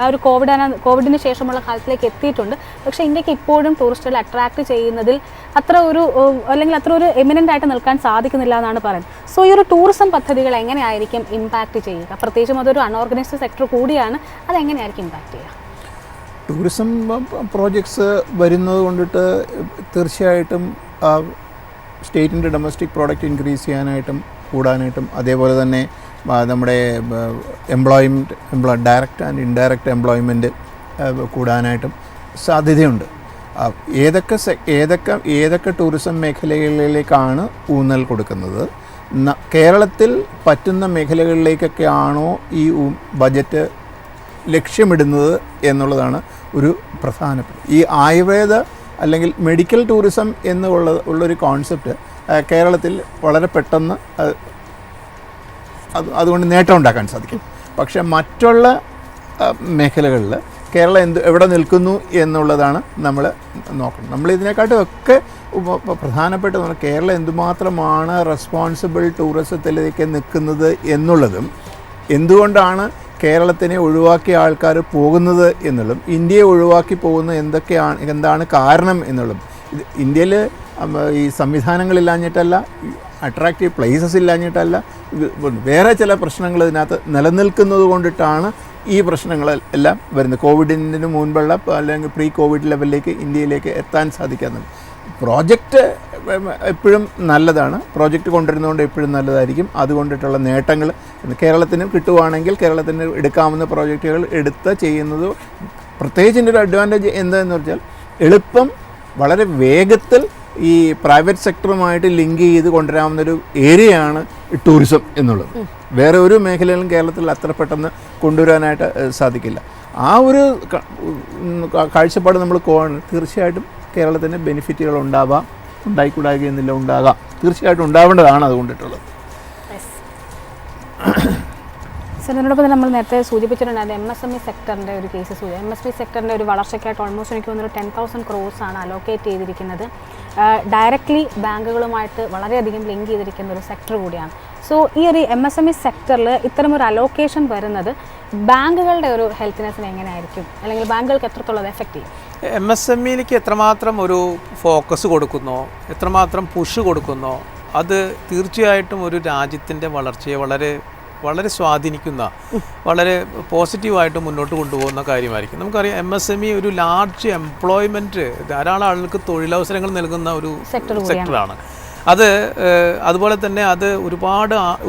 ഒരു കോവിഡിന് ശേഷമുള്ള കാലത്തിലേക്ക് എത്തിയിട്ടുണ്ട്. പക്ഷേ ഇന്ത്യക്ക് ഇപ്പോഴും ടൂറിസ്റ്റുകളെ അട്രാക്ട് ചെയ്യുന്നതിൽ അത്ര ഒരു എമിനൻ്റ് ആയിട്ട് നിൽക്കാൻ സാധിക്കുന്നില്ല എന്നാണ് പറയുന്നത്. സോ ഈ ഒരു ടൂറിസം പദ്ധതികൾ എങ്ങനെയായിരിക്കും ഇമ്പാക്റ്റ് ചെയ്യുക? പ്രത്യേകിച്ചും അതൊരു അൺഓർഗനൈസ്ഡ് സെക്ടർ കൂടിയാണ്. അതെങ്ങനെയായിരിക്കും ഇമ്പാക്റ്റ് ചെയ്യുക? ടൂറിസം പ്രോജക്ട്സ് വരുന്നത് കൊണ്ടിട്ട് തീർച്ചയായിട്ടും സ്റ്റേറ്റിൻ്റെ ഡൊമസ്റ്റിക് പ്രോഡക്റ്റ് ഇൻക്രീസ് ചെയ്യാനായിട്ടും കൂടാനായിട്ടും, അതേപോലെ തന്നെ നമ്മുടെ ഡയറക്റ്റ് ആൻഡ് ഇൻഡയറക്റ്റ് എംപ്ലോയ്മെൻറ്റ് കൂടാനായിട്ടും സാധ്യതയുണ്ട്. ഏതൊക്കെ ടൂറിസം മേഖലകളിലേക്കാണ് ഊന്നൽ കൊടുക്കുന്നത്, കേരളത്തിൽ പറ്റുന്ന മേഖലകളിലേക്കൊക്കെയാണോ ഈ ബജറ്റ് ലക്ഷ്യമിടുന്നത് എന്നുള്ളതാണ് ഒരു പ്രധാനപ്പെട്ട. ഈ ആയുർവേദ അല്ലെങ്കിൽ മെഡിക്കൽ ടൂറിസം ഉള്ളൊരു കോൺസെപ്റ്റ് കേരളത്തിൽ വളരെ പെട്ടെന്ന് അതുകൊണ്ട് നേട്ടം ഉണ്ടാക്കാൻ സാധിക്കും. പക്ഷേ മറ്റുള്ള മേഖലകളിൽ കേരളം എവിടെ നിൽക്കുന്നു എന്നുള്ളതാണ് നമ്മൾ നോക്കണം. നമ്മളിതിനെക്കാട്ടും ഒക്കെ പ്രധാനപ്പെട്ട കേരളം എന്തുമാത്രമാണ് റെസ്പോൺസിബിൾ ടൂറിസത്തിലേക്ക് നിൽക്കുന്നത് എന്നുള്ളതും, എന്തുകൊണ്ടാണ് കേരളത്തിനെ ഒഴിവാക്കിയ ആൾക്കാർ പോകുന്നത് എന്നുള്ളതും, ഇന്ത്യയെ ഒഴിവാക്കി പോകുന്ന എന്താണ് കാരണം എന്നുള്ളതും. ഇന്ത്യയിൽ ഈ സംവിധാനങ്ങളില്ലാഞ്ഞിട്ടല്ല, അട്രാക്റ്റീവ് പ്ലേസസ് ഇല്ലാഞ്ഞിട്ടല്ല, വേറെ ചില പ്രശ്നങ്ങൾ ഇതിനകത്ത് നിലനിൽക്കുന്നത് കൊണ്ടിട്ടാണ് ഈ പ്രശ്നങ്ങളെല്ലാം വരുന്നത്. കോവിഡിന് മുൻപുള്ള അല്ലെങ്കിൽ പ്രീ കോവിഡ് ലെവലിലേക്ക് ഇന്ത്യയിലേക്ക് എത്താൻ സാധിക്കാറുണ്ട്. പ്രോജക്റ്റ് എപ്പോഴും നല്ലതാണ്, പ്രോജക്റ്റ് കൊണ്ടുവരുന്നതുകൊണ്ട് എപ്പോഴും നല്ലതായിരിക്കും. അതുകൊണ്ടിട്ടുള്ള നേട്ടങ്ങൾ കേരളത്തിന് കിട്ടുവാണെങ്കിൽ കേരളത്തിന് എടുക്കാവുന്ന പ്രോജക്റ്റുകൾ എടുത്ത് ചെയ്യുന്നത്, പ്രത്യേകിച്ച് ഒരു അഡ്വാൻറ്റേജ് എന്താണെന്ന് വെച്ചാൽ എളുപ്പം വളരെ വേഗത്തിൽ ഈ പ്രൈവറ്റ് സെക്ടറുമായിട്ട് ലിങ്ക് ചെയ്ത് കൊണ്ടുവരാവുന്നൊരു ഏരിയയാണ് ടൂറിസം എന്നുള്ളത്. വേറെ ഒരു മേഖലയിലും കേരളത്തിൽ അത്ര പെട്ടെന്ന് കൊണ്ടുവരാനായിട്ട് സാധിക്കില്ല. ആ ഒരു കാഴ്ചപ്പാട് നമ്മൾ തീർച്ചയായിട്ടും കേരളത്തിന് ബെനിഫിറ്റുകൾ ഉണ്ടായിക്കൂടാകുന്നില്ല, ഉണ്ടാകാം, തീർച്ചയായിട്ടും ഉണ്ടാവേണ്ടതാണ് അതുകൊണ്ടിട്ടുള്ളത്. സർ, അതിനോടൊപ്പം നമ്മൾ നേരത്തെ സൂചിപ്പിച്ചിട്ടുണ്ടായിരുന്നു MSME സെക്ടറിൻ്റെ ഒരു കേസ്. MSME സെക്ടറിൻ്റെ ഒരു വളർച്ചയ്ക്കായിട്ട് ഓൾമോസ്റ്റ് എനിക്ക് തോന്നുന്നു 10,000 crores അലോക്കേറ്റ് ചെയ്തിരിക്കുന്നത്. ഡയറക്റ്റ്ലി ബാങ്കുകളുമായിട്ട് വളരെയധികം ലിങ്ക് ചെയ്തിരിക്കുന്ന ഒരു സെക്ടർ കൂടിയാണ്. സോ ഈ ഒരു MSME സെക്ടറിൽ ഇത്തരമൊരു അലോക്കേഷൻ വരുന്നത് ബാങ്കുകളുടെ ഒരു ഹെൽത്തിനെസ്സിന് എങ്ങനെയായിരിക്കും, അല്ലെങ്കിൽ ബാങ്കുകൾക്ക് എത്രത്തോളം എഫക്റ്റ് ചെയ്യും? MSMEയിലേക്ക് എത്രമാത്രം ഒരു ഫോക്കസ് കൊടുക്കുന്നോ, എത്രമാത്രം പുഷ് കൊടുക്കുന്നോ, അത് തീർച്ചയായിട്ടും ഒരു രാജ്യത്തിൻ്റെ വളർച്ചയെ വളരെ സ്വാധീനിക്കുന്ന, വളരെ പോസിറ്റീവായിട്ട് മുന്നോട്ട് കൊണ്ടുപോകുന്ന കാര്യമായിരിക്കും. നമുക്കറിയാം MSME ഒരു ലാർജ് എംപ്ലോയ്മെൻറ്റ്, ധാരാളം ആളുകൾക്ക് തൊഴിലവസരങ്ങൾ നൽകുന്ന ഒരു സെക്ടറാണ്. അതുപോലെ തന്നെ അത്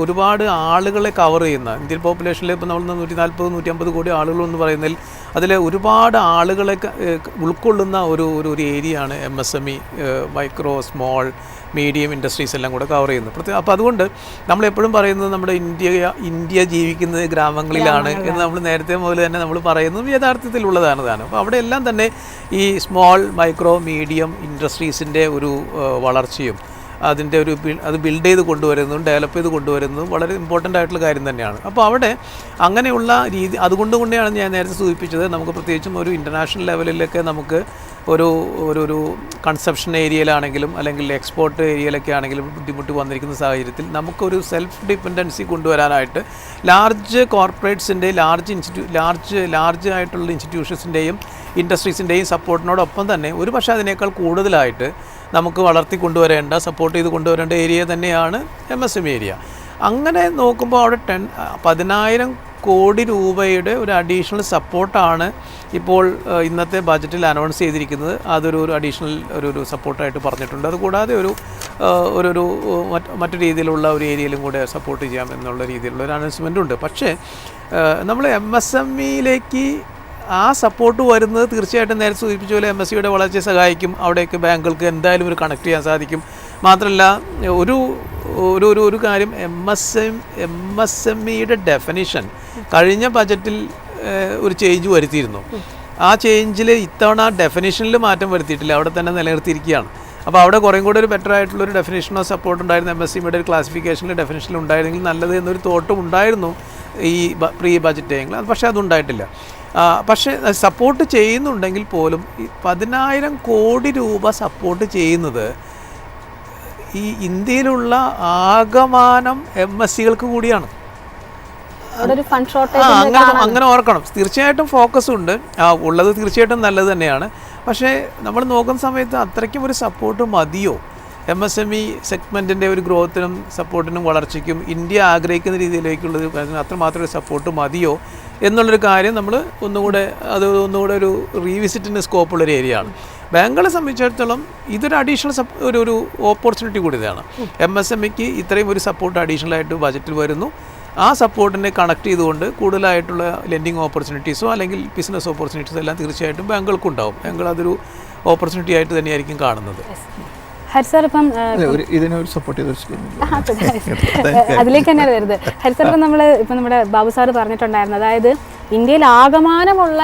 ഒരുപാട് ആളുകളെ കവർ ചെയ്യുന്ന, ഇന്ത്യൻ പോപ്പുലേഷനിൽ ഇപ്പോൾ നമ്മൾ 140-150 കോടി ആളുകളെന്ന് പറയുന്നതിൽ അതിൽ ഒരുപാട് ആളുകളെ ഉൾക്കൊള്ളുന്ന ഒരു ഏരിയയാണ് MSME, micro small medium industries എല്ലാം കൂടെ കവർ ചെയ്യുന്നത്. അപ്പോൾ അതുകൊണ്ട് നമ്മളെപ്പോഴും പറയുന്നത് നമ്മുടെ ഇന്ത്യ ജീവിക്കുന്നത് ഗ്രാമങ്ങളിലാണ് എന്ന് നമ്മൾ നേരത്തെ മുതൽ തന്നെ നമ്മൾ പറയുന്നതും യഥാർത്ഥത്തിലുള്ളതാണ്. അപ്പോൾ അവിടെ എല്ലാം തന്നെ ഈ സ്മോൾ മൈക്രോ മീഡിയം ഇൻഡസ്ട്രീസിൻ്റെ ഒരു വളർച്ചയും അതിൻ്റെ അത് ബിൽഡ് ചെയ്ത് കൊണ്ടുവരുന്നതും ഡെവലപ്പ് ചെയ്ത് കൊണ്ടുവരുന്നതും വളരെ ഇമ്പോർട്ടൻ്റ് ആയിട്ടുള്ള കാര്യം തന്നെയാണ്. അപ്പോൾ അവിടെ അങ്ങനെയുള്ള രീതി, അതുകൊണ്ടാണ് ഞാൻ നേരത്തെ സൂചിപ്പിച്ചത്, നമുക്ക് പ്രത്യേകിച്ചും ഒരു ഇൻ്റർനാഷണൽ ലെവലിലൊക്കെ നമുക്ക് ഒരു കൺസപ്ഷൻ ഏരിയയിലാണെങ്കിലും അല്ലെങ്കിൽ എക്സ്പോർട്ട് ഏരിയയിലൊക്കെ ആണെങ്കിലും ബുദ്ധിമുട്ട് വന്നിരിക്കുന്ന സാഹചര്യത്തിൽ നമുക്കൊരു സെൽഫ് ഡിപ്പെൻഡൻസി കൊണ്ടുവരാനായിട്ട് ലാർജ് കോർപ്പറേറ്റ്സിൻ്റെ ലാർജ് ആയിട്ടുള്ള ഇൻസ്റ്റിറ്റ്യൂഷൻസിൻ്റെയും ഇൻഡസ്ട്രീസിൻ്റെയും സപ്പോർട്ടിനോടൊപ്പം തന്നെ ഒരു പക്ഷേ അതിനേക്കാൾ കൂടുതലായിട്ട് നമുക്ക് സപ്പോർട്ട് ചെയ്ത് കൊണ്ടുവരേണ്ട ഏരിയ തന്നെയാണ് MSME ഏരിയ. അങ്ങനെ നോക്കുമ്പോൾ അവിടെ 10,000 കോടി രൂപയുടെ ഒരു അഡീഷണൽ സപ്പോർട്ടാണ് ഇപ്പോൾ ഇന്നത്തെ ബജറ്റിൽ അനൗൺസ് ചെയ്തിരിക്കുന്നത്. അതൊരു അഡീഷണൽ ഒരു സപ്പോർട്ടായിട്ട് പറഞ്ഞിട്ടുണ്ട്. അതുകൂടാതെ ഒരു മറ്റു രീതിയിലുള്ള ഒരു ഏരിയയിലും കൂടെ സപ്പോർട്ട് ചെയ്യാം എന്നുള്ള രീതിയിലുള്ള ഒരു അനൗൺസ്മെൻ്റ് ഉണ്ട്. പക്ഷേ നമ്മൾ MSMEയിലേക്ക് ആ സപ്പോർട്ട് വരുന്നത് തീർച്ചയായിട്ടും നേരത്തെ സൂചിപ്പിച്ച പോലെ MSCയുടെ വളർച്ചയെ സഹായിക്കും. അവിടേക്ക് ബാങ്കുകൾക്ക് എന്തായാലും ഒരു കണക്ട് ചെയ്യാൻ സാധിക്കും. മാത്രമല്ല ഒരു കാര്യം, MSMEയുടെ ഡെഫിനിഷൻ കഴിഞ്ഞ ബജറ്റിൽ ഒരു ചേഞ്ച് വരുത്തിയിരുന്നു. ആ ചേഞ്ചിൽ ഇത്തവണ ഡെഫിനിഷനിൽ മാറ്റം വരുത്തിയിട്ടില്ല, അവിടെ തന്നെ നിലനിർത്തിയിരിക്കുകയാണ്. അപ്പോൾ അവിടെ കുറേ കൂടെ ഒരു ബെറ്റർ ആയിട്ടുള്ളൊരു ഡെഫിനേഷനോ സപ്പോർട്ട് ഉണ്ടായിരുന്നു. MSMEയുടെ ഒരു ക്ലാസിഫിക്കേഷനിൽ ഡെഫിനേഷനിൽ ഉണ്ടായിരുന്നെങ്കിൽ നല്ലത് എന്നൊരു തോട്ടും ഉണ്ടായിരുന്നു ഈ പ്രീ ബജറ്റ് ടൈമിൽ. പക്ഷേ അതുണ്ടായിട്ടില്ല. പക്ഷേ സപ്പോർട്ട് ചെയ്യുന്നുണ്ടെങ്കിൽ പോലും ഈ 10,000 കോടി രൂപ സപ്പോർട്ട് ചെയ്യുന്നത് ഈ ഇന്ത്യയിലുള്ള ആകമാനം MSCകൾക്ക് കൂടിയാണ്. അങ്ങനെ ഓർക്കണം. തീർച്ചയായിട്ടും ഫോക്കസ് ഉണ്ട്, ഉള്ളത് തീർച്ചയായിട്ടും നല്ലത് തന്നെയാണ്. പക്ഷേ നമ്മൾ നോക്കുന്ന സമയത്ത് അത്രയ്ക്കും ഒരു സപ്പോർട്ട് മതിയോ? MSME സെഗ്മെൻറ്റിൻ്റെ ഒരു ഗ്രോത്തിനും സപ്പോർട്ടിനും വളർച്ചയ്ക്കും ഇന്ത്യ ആഗ്രഹിക്കുന്ന രീതിയിലേക്കുള്ളൊരു അത്രമാത്രം ഒരു സപ്പോർട്ട് മതിയോ എന്നുള്ളൊരു കാര്യം നമ്മൾ ഒന്നുകൂടെ ഒരു റീവിസിറ്റിന് സ്കോപ്പുള്ളൊരു ഏരിയയാണ്. ബാങ്കുകളെ സംബന്ധിച്ചിടത്തോളം ഇതൊരു അഡീഷണൽ ഒരു ഓപ്പർച്യൂണിറ്റി കൂടിയതാണ്. MSMEക്ക് ഇത്രയും ഒരു സപ്പോർട്ട് അഡീഷണലായിട്ട് ബജറ്റിൽ വരുന്നു. ആ സപ്പോർട്ടിനെ കണക്ട് ചെയ്തുകൊണ്ട് കൂടുതലായിട്ടുള്ള ലെൻഡിങ് ഓപ്പർച്യൂണിറ്റീസോ അല്ലെങ്കിൽ ബിസിനസ് ഓപ്പർച്യൂണിറ്റീസോ എല്ലാം തീർച്ചയായിട്ടും ബാങ്കുകൾക്കുണ്ടാവും. ബാങ്കുകൾ അതൊരു ഓപ്പർച്യൂണിറ്റി ആയിട്ട് തന്നെയായിരിക്കും കാണുന്നത്. ഹരിസാർ ഇപ്പം ഇതിനൊരു സപ്പോർട്ട് അതിലേക്ക് തന്നെയാണ് വരുന്നത്. ഹരിസാർ ഇപ്പം നമ്മുടെ ബാബു സാറ് പറഞ്ഞിട്ടുണ്ടായിരുന്നു, അതായത് ഇന്ത്യയിൽ ആകമാനമുള്ള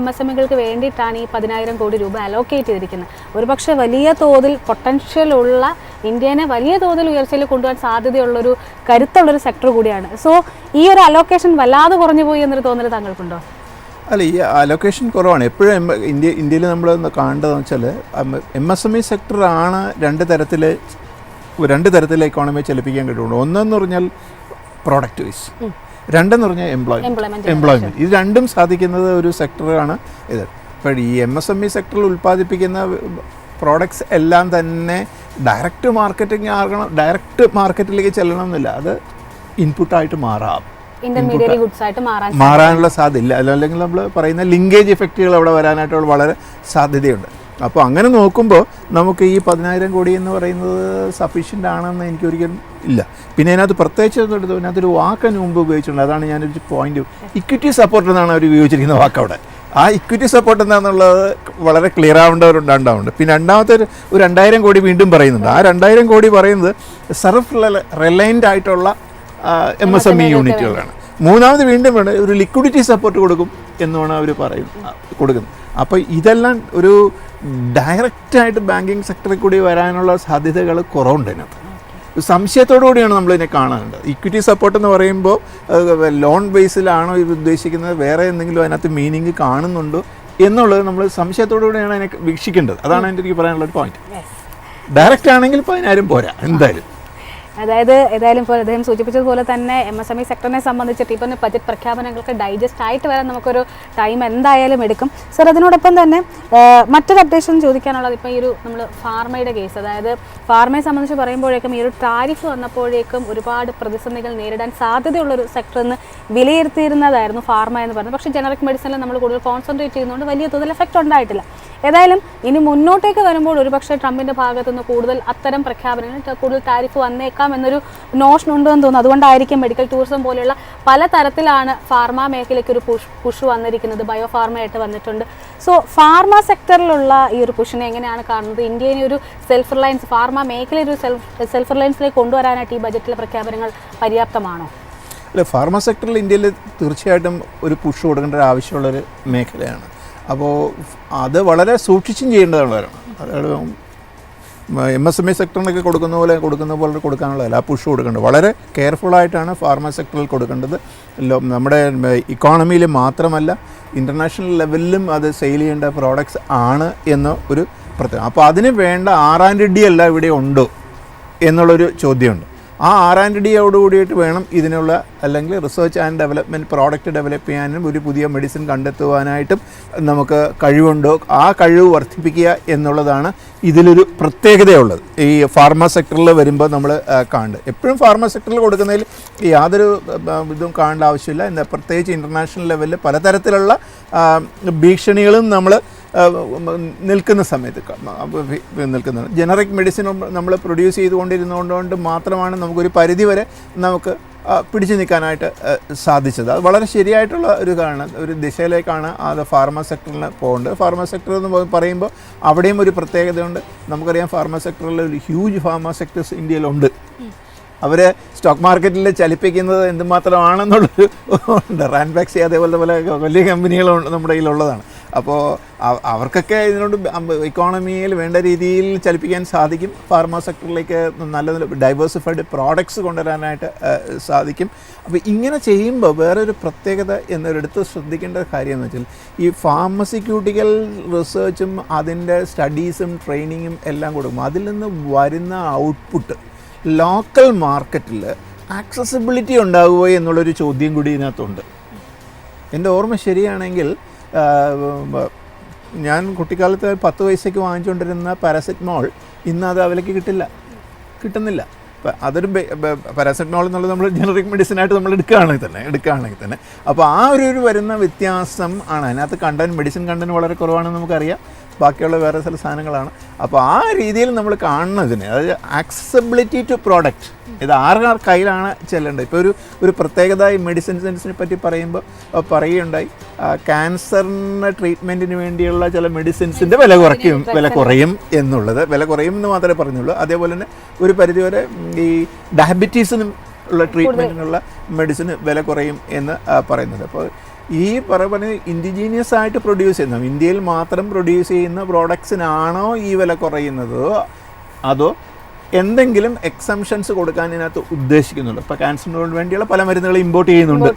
MSMEകൾക്ക് വേണ്ടിയിട്ടാണ് ഈ 10,000 കോടി രൂപ അലോക്കേറ്റ് ചെയ്തിരിക്കുന്നത്. ഒരുപക്ഷെ വലിയ തോതിൽ പൊട്ടൻഷ്യൽ ഉള്ള, ഇന്ത്യനെ വലിയ തോതിൽ ഉയർച്ചയിൽ കൊണ്ടുപോകാൻ സാധ്യതയുള്ളൊരു കരുത്തുള്ളൊരു സെക്ടർ കൂടിയാണ്. സോ ഈ ഒരു അലോക്കേഷൻ വല്ലാതെ കുറഞ്ഞു പോയി എന്നൊരു തോന്നൽ താങ്കൾക്കുണ്ടോ? അല്ല, ഈ അലോക്കേഷൻ കുറവാണ്. എപ്പോഴും ഇന്ത്യയിൽ നമ്മൾ കാണേണ്ടതെന്ന് വെച്ചാൽ MSME സെക്ടറാണ് രണ്ട് തരത്തിലെ ഇക്കോണമിയെ ചലിപ്പിക്കാൻ കഴിയുള്ളൂ. ഒന്നെന്ന് പറഞ്ഞാൽ പ്രോഡക്റ്റ് വൈസ്, രണ്ടെന്ന് പറഞ്ഞാൽ എംപ്ലോയ്മെൻറ്റ്. ഇത് രണ്ടും സാധിക്കുന്നത് ഒരു സെക്ടറാണ് ഇത്. ഇപ്പോൾ ഈ MSME സെക്ടറിൽ ഉൽപ്പാദിപ്പിക്കുന്ന പ്രോഡക്ട്സ് എല്ലാം തന്നെ ഡയറക്റ്റ് മാർക്കറ്റിലേക്ക് ചെല്ലണം എന്നില്ല, അത് ഇൻപുട്ടായിട്ട് മാറാനുള്ള സാധ്യത, അല്ലെങ്കിൽ നമ്മൾ പറയുന്ന ലിങ്കേജ് എഫക്റ്റുകൾ അവിടെ വരാനായിട്ടുള്ള വളരെ സാധ്യതയുണ്ട്. അപ്പോൾ അങ്ങനെ നോക്കുമ്പോൾ നമുക്ക് ഈ 10,000 കോടി എന്ന് പറയുന്നത് സഫീഷ്യൻ്റ് ആണെന്ന് എനിക്കൊരിക്കലും ഇല്ല. പിന്നെ അതിനകത്ത് പ്രത്യേകിച്ച് അതിനകത്തൊരു വാക്കിന് മുമ്പ് ഉപയോഗിച്ചിട്ടുണ്ട്, അതാണ് ഞാനൊരു പോയിന്റ്. ഇക്വിറ്റി സപ്പോർട്ട് എന്നാണ് അവർ ഉപയോഗിച്ചിരിക്കുന്ന വാക്ക് അവിടെ. ആ ഇക്വിറ്റി സപ്പോർട്ട് എന്താണെന്നുള്ളത് വളരെ ക്ലിയർ ആവേണ്ടവരുണ്ടാവുന്നുണ്ട്. പിന്നെ രണ്ടാമത്തെ ഒരു 2,000 കോടി വീണ്ടും പറയുന്നുണ്ട്. ആ 2,000 കോടി പറയുന്നത് സെൽഫ് റിലയൻ്റ് ആയിട്ടുള്ള MSME യൂണിറ്റുകളാണ്. മൂന്നാമത് വീണ്ടും വേണം ഒരു ലിക്വിഡിറ്റി സപ്പോർട്ട് കൊടുക്കും എന്നാണ് അവർ കൊടുക്കുന്നത്. അപ്പോൾ ഇതെല്ലാം ഒരു ഡയറക്റ്റായിട്ട് ബാങ്കിങ് സെക്ടറിൽ കൂടി വരാനുള്ള സാധ്യതകൾ കുറവുണ്ട്. അതിനകത്ത് സംശയത്തോടു കൂടിയാണ് നമ്മളിതിനെ കാണാനുള്ളത്. ഇക്വിറ്റി സപ്പോർട്ട് എന്ന് പറയുമ്പോൾ ലോൺ ബേസിലാണോ ഇത് ഉദ്ദേശിക്കുന്നത്, വേറെ എന്തെങ്കിലും അതിനകത്ത് മീനിങ് കാണുന്നുണ്ടോ എന്നുള്ളത് നമ്മൾ സംശയത്തോടു കൂടിയാണ് അതിനെ വീക്ഷിക്കേണ്ടത്. അതാണ് എനിക്ക് പറയാനുള്ളൊരു പോയിന്റ്. ഡയറക്റ്റ് ആണെങ്കിൽ 10,000 പോരാ എന്തായാലും. ഏതായാലും ഇപ്പോൾ അദ്ദേഹം സൂചിപ്പിച്ചതുപോലെ തന്നെ MSME സെക്ടറിനെ സംബന്ധിച്ചിട്ട് ഇപ്പം ബജറ്റ് പ്രഖ്യാപനങ്ങൾക്ക് ഡൈജസ്റ്റ് ആയിട്ട് വരാൻ നമുക്കൊരു ടൈം എന്തായാലും എടുക്കും. സർ, അതിനോടൊപ്പം തന്നെ മറ്റൊരു അപ്ഡേഷൻ ചോദിക്കാനുള്ളത്, ഇപ്പോൾ ഈ ഒരു നമ്മൾ ഫാർമയുടെ കേസ്, അതായത് ഫാർമയെ സംബന്ധിച്ച് പറയുമ്പോഴേക്കും ഈ ഒരു ടാരിഫ് വന്നപ്പോഴേക്കും ഒരുപാട് പ്രതിസന്ധികൾ നേരിടാൻ സാധ്യതയുള്ളൊരു സെക്ടർ എന്ന് വിലയിരുത്തിയിരുന്നതായിരുന്നു ഫാർമ എന്ന് പറയുന്നത്. പക്ഷേ ജനറിക് മെഡിസിനിൽ നമ്മൾ കൂടുതൽ കോൺസെൻട്രേറ്റ് ചെയ്യുന്നതുകൊണ്ട് വലിയ തോതിൽ എഫക്റ്റ് ഉണ്ടായിട്ടില്ല. ഏതായാലും ഇനി മുന്നോട്ടേക്ക് വരുമ്പോൾ ഒരുപക്ഷെ ട്രംപിൻ്റെ ഭാഗത്തുനിന്ന് കൂടുതൽ അത്തരം പ്രഖ്യാപനങ്ങൾ, കൂടുതൽ ടാരിഫ് വന്നേക്കാം എന്നൊരു നോഷൻ ഉണ്ടെന്ന് തോന്നുന്നു. അതുകൊണ്ടായിരിക്കും മെഡിക്കൽ ടൂറിസം പോലെയുള്ള പല തരത്തിലാണ് ഫാർമ മേഖലയ്ക്ക് ഒരു പുഷ് വന്നിരിക്കുന്നത്. ബയോ ഫാർമയായിട്ട് വന്നിട്ടുണ്ട്. സോ ഫാർമ സെക്ടറിലുള്ള ഈ ഒരു പുഷിനെ എങ്ങനെയാണ് കാണുന്നത്? ഇന്ത്യയിലെ ഒരു സെൽഫ് റിലയൻസ്, ഫാർമ മേഖലയിൽ ഒരു സെൽഫ് റിലയൻസിലേക്ക് കൊണ്ടുവരാനായിട്ട് ഈ ബജറ്റിലെ പ്രഖ്യാപനങ്ങൾ പര്യാപ്തമാണോ? അല്ല, ഫാർമ സെക്ടറിൽ ഇന്ത്യയിൽ തീർച്ചയായിട്ടും ഒരു പുഷ് കൊടുക്കേണ്ട ഒരു ആവശ്യമുള്ളൊരു മേഖലയാണ്. അപ്പോൾ അത് വളരെ സൂക്ഷിച്ചും ചെയ്യേണ്ടതാണ്. അതായത് MSME സെക്ടറിനൊക്കെ കൊടുക്കുന്ന പോലെ കൊടുക്കാനുള്ളതല്ല, ആ പുഷ് കൊടുക്കേണ്ടത് വളരെ കെയർഫുള്ളായിട്ടാണ് ഫാർമ സെക്ടറിൽ കൊടുക്കേണ്ടത്. നമ്മുടെ ഇക്കോണമിയിൽ മാത്രമല്ല ഇൻ്റർനാഷണൽ ലെവലിലും അത് സെയിൽ ചെയ്യേണ്ട പ്രോഡക്ട്സ് ആണ് എന്ന ഒരു പ്രത്യേകം. അപ്പോൾ അതിന് വേണ്ട R&D എല്ലാം ഇവിടെ ഉണ്ടോ എന്നുള്ളൊരു ചോദ്യമുണ്ട്. ആ R&Dയോടുകൂടിയിട്ട് വേണം ഇതിനുള്ള അല്ലെങ്കിൽ research and development product develop ചെയ്യാനും ഒരു പുതിയ മെഡിസിൻ കണ്ടെത്തുവാനായിട്ടും നമുക്ക് കഴിവുണ്ടോ ആ കഴിവ് വർദ്ധിപ്പിക്കുക എന്നുള്ളതാണ് ഇതിലൊരു പ്രത്യേകതയുള്ളത്. ഈ ഫാർമ സെക്ടറിൽ വരുമ്പോൾ നമ്മൾ കാണുന്നത് എപ്പോഴും ഫാർമ സെക്ടറിൽ കൊടുക്കുന്നതിൽ യാതൊരു ഇതും കാണേണ്ട ആവശ്യമില്ല. എന്താ പ്രത്യേകിച്ച് ഇൻ്റർനാഷണൽ ലെവലിൽ പലതരത്തിലുള്ള ഭീഷണികളും നമ്മൾ നിൽക്കുന്ന സമയത്ത് നിൽക്കുന്നതാണ്. ജനറിക് മെഡിസിൻ നമ്മൾ പ്രൊഡ്യൂസ് ചെയ്തുകൊണ്ടിരുന്നതുകൊണ്ട് മാത്രമാണ് നമുക്കൊരു പരിധിവരെ നമുക്ക് പിടിച്ചു നിൽക്കാനായിട്ട് സാധിച്ചത്. അത് വളരെ ശരിയായിട്ടുള്ള ഒരു ദിശയിലേക്കാണ് അത് ഫാർമ സെക്ടറിൽ പോകേണ്ടത്. ഫാർമ സെക്ടർ എന്ന് പറയുമ്പോൾ അവിടെയും ഒരു പ്രത്യേകതയുണ്ട്. നമുക്കറിയാം ഫാർമ സെക്ടറിൽ ഒരു ഹ്യൂജ് ഫാർമ സെക്ടേഴ്സ് ഇന്ത്യയിലുണ്ട്. അവർ സ്റ്റോക്ക് മാർക്കറ്റിൽ ചലിപ്പിക്കുന്നത് എന്തുമാത്രമാണെന്നുള്ളൊരു ഉണ്ട്. റാൻബാക്സി അതേപോലത്തെ പല വലിയ കമ്പനികളുണ്ട് നമ്മുടെ കയ്യിലുള്ളതാണ്. അപ്പോൾ അവർക്കൊക്കെ ഇതിനോട് ഇക്കോണമിയിൽ വേണ്ട രീതിയിൽ ചലിപ്പിക്കാൻ സാധിക്കും. ഫാർമ സെക്ടറിലേക്ക് നല്ല ഡൈവേഴ്സിഫൈഡ് പ്രോഡക്ട്സ് കൊണ്ടുവരാനായിട്ട് സാധിക്കും. അപ്പോൾ ഇങ്ങനെ ചെയ്യുമ്പോൾ വേറൊരു പ്രത്യേകത എന്നൊരിടത്ത് ശ്രദ്ധിക്കേണ്ട കാര്യം എന്ന് വെച്ചാൽ ഈ ഫാർമസ്യൂട്ടിക്കൽ റിസർച്ചും അതിൻ്റെ സ്റ്റഡീസും ട്രെയിനിങ്ങും എല്ലാം കൊടുക്കും. അതിൽ നിന്ന് വരുന്ന ഔട്ട്പുട്ട് ലോക്കൽ മാർക്കറ്റിൽ ആക്സസിബിലിറ്റി ഉണ്ടാകുമോ എന്നുള്ളൊരു ചോദ്യം കൂടി ഇതിനകത്തുണ്ട്. എൻ്റെ ഓർമ്മ ശരിയാണെങ്കിൽ ഞാൻ കുട്ടിക്കാലത്ത് 10 പൈസയ്ക്ക് വാങ്ങിച്ചുകൊണ്ടിരുന്ന പാരസെറ്റമോൾ ഇന്ന് അത് വിലയ്ക്ക് കിട്ടുന്നില്ല. അതൊരു പാരസെറ്റമോൾ എന്നുള്ളത് നമ്മൾ ജനറിക് മെഡിസിനായിട്ട് നമ്മൾ എടുക്കുകയാണെങ്കിൽ തന്നെ അപ്പോൾ ആ ഒരു വരുന്ന വ്യത്യാസം ആണ്. അതിനകത്ത് മെഡിസിൻ കണ്ടന്റ് വളരെ കുറവാണെന്ന് നമുക്കറിയാം. ബാക്കിയുള്ള വേറെ ചില സാധനങ്ങളാണ്. അപ്പോൾ ആ രീതിയിൽ നമ്മൾ കാണുന്നതിന് അതായത് ആക്സസിബിലിറ്റി ടു പ്രോഡക്റ്റ് ഇത് ആരുടെ കയ്യിലാണ് ചെല്ലേണ്ടത്. ഇപ്പോൾ ഒരു പ്രത്യേകത ഈ മെഡിസിൻസിനെ പറ്റി പറയുകയുണ്ടായി. ക്യാൻസറിന് ട്രീറ്റ്മെൻറ്റിന് വേണ്ടിയുള്ള ചില മെഡിസിൻസിൻ്റെ വില കുറയും എന്നുള്ളത്. വില കുറയും എന്ന് മാത്രമേ പറഞ്ഞുള്ളൂ. അതേപോലെ തന്നെ ഒരു പരിധിവരെ ഈ ഡയബറ്റീസിനും ഉള്ള ട്രീറ്റ്മെൻറ്റിനുള്ള മെഡിസിന് വില കുറയും എന്ന് പറയുന്നത്. അപ്പോൾ ഈ പറയുന്ന ഇൻഡിജീനിയസ് ആയിട്ട് പ്രൊഡ്യൂസ് ചെയ്യുന്ന ഇന്ത്യയിൽ മാത്രം പ്രൊഡ്യൂസ് ചെയ്യുന്ന പ്രോഡക്ട്സിനാണോ ഈ വില കുറയുന്നത് അതോ എന്തെങ്കിലും എക്സംഷൻസ് കൊടുക്കാൻ ഇതിനകത്ത് ഉദ്ദേശിക്കുന്നുള്ളൂ? ഇപ്പോൾ ക്യാൻസറിന് വേണ്ടിയുള്ള പല മരുന്നുകൾ ഇമ്പോർട്ട് ചെയ്യുന്നുണ്ട്.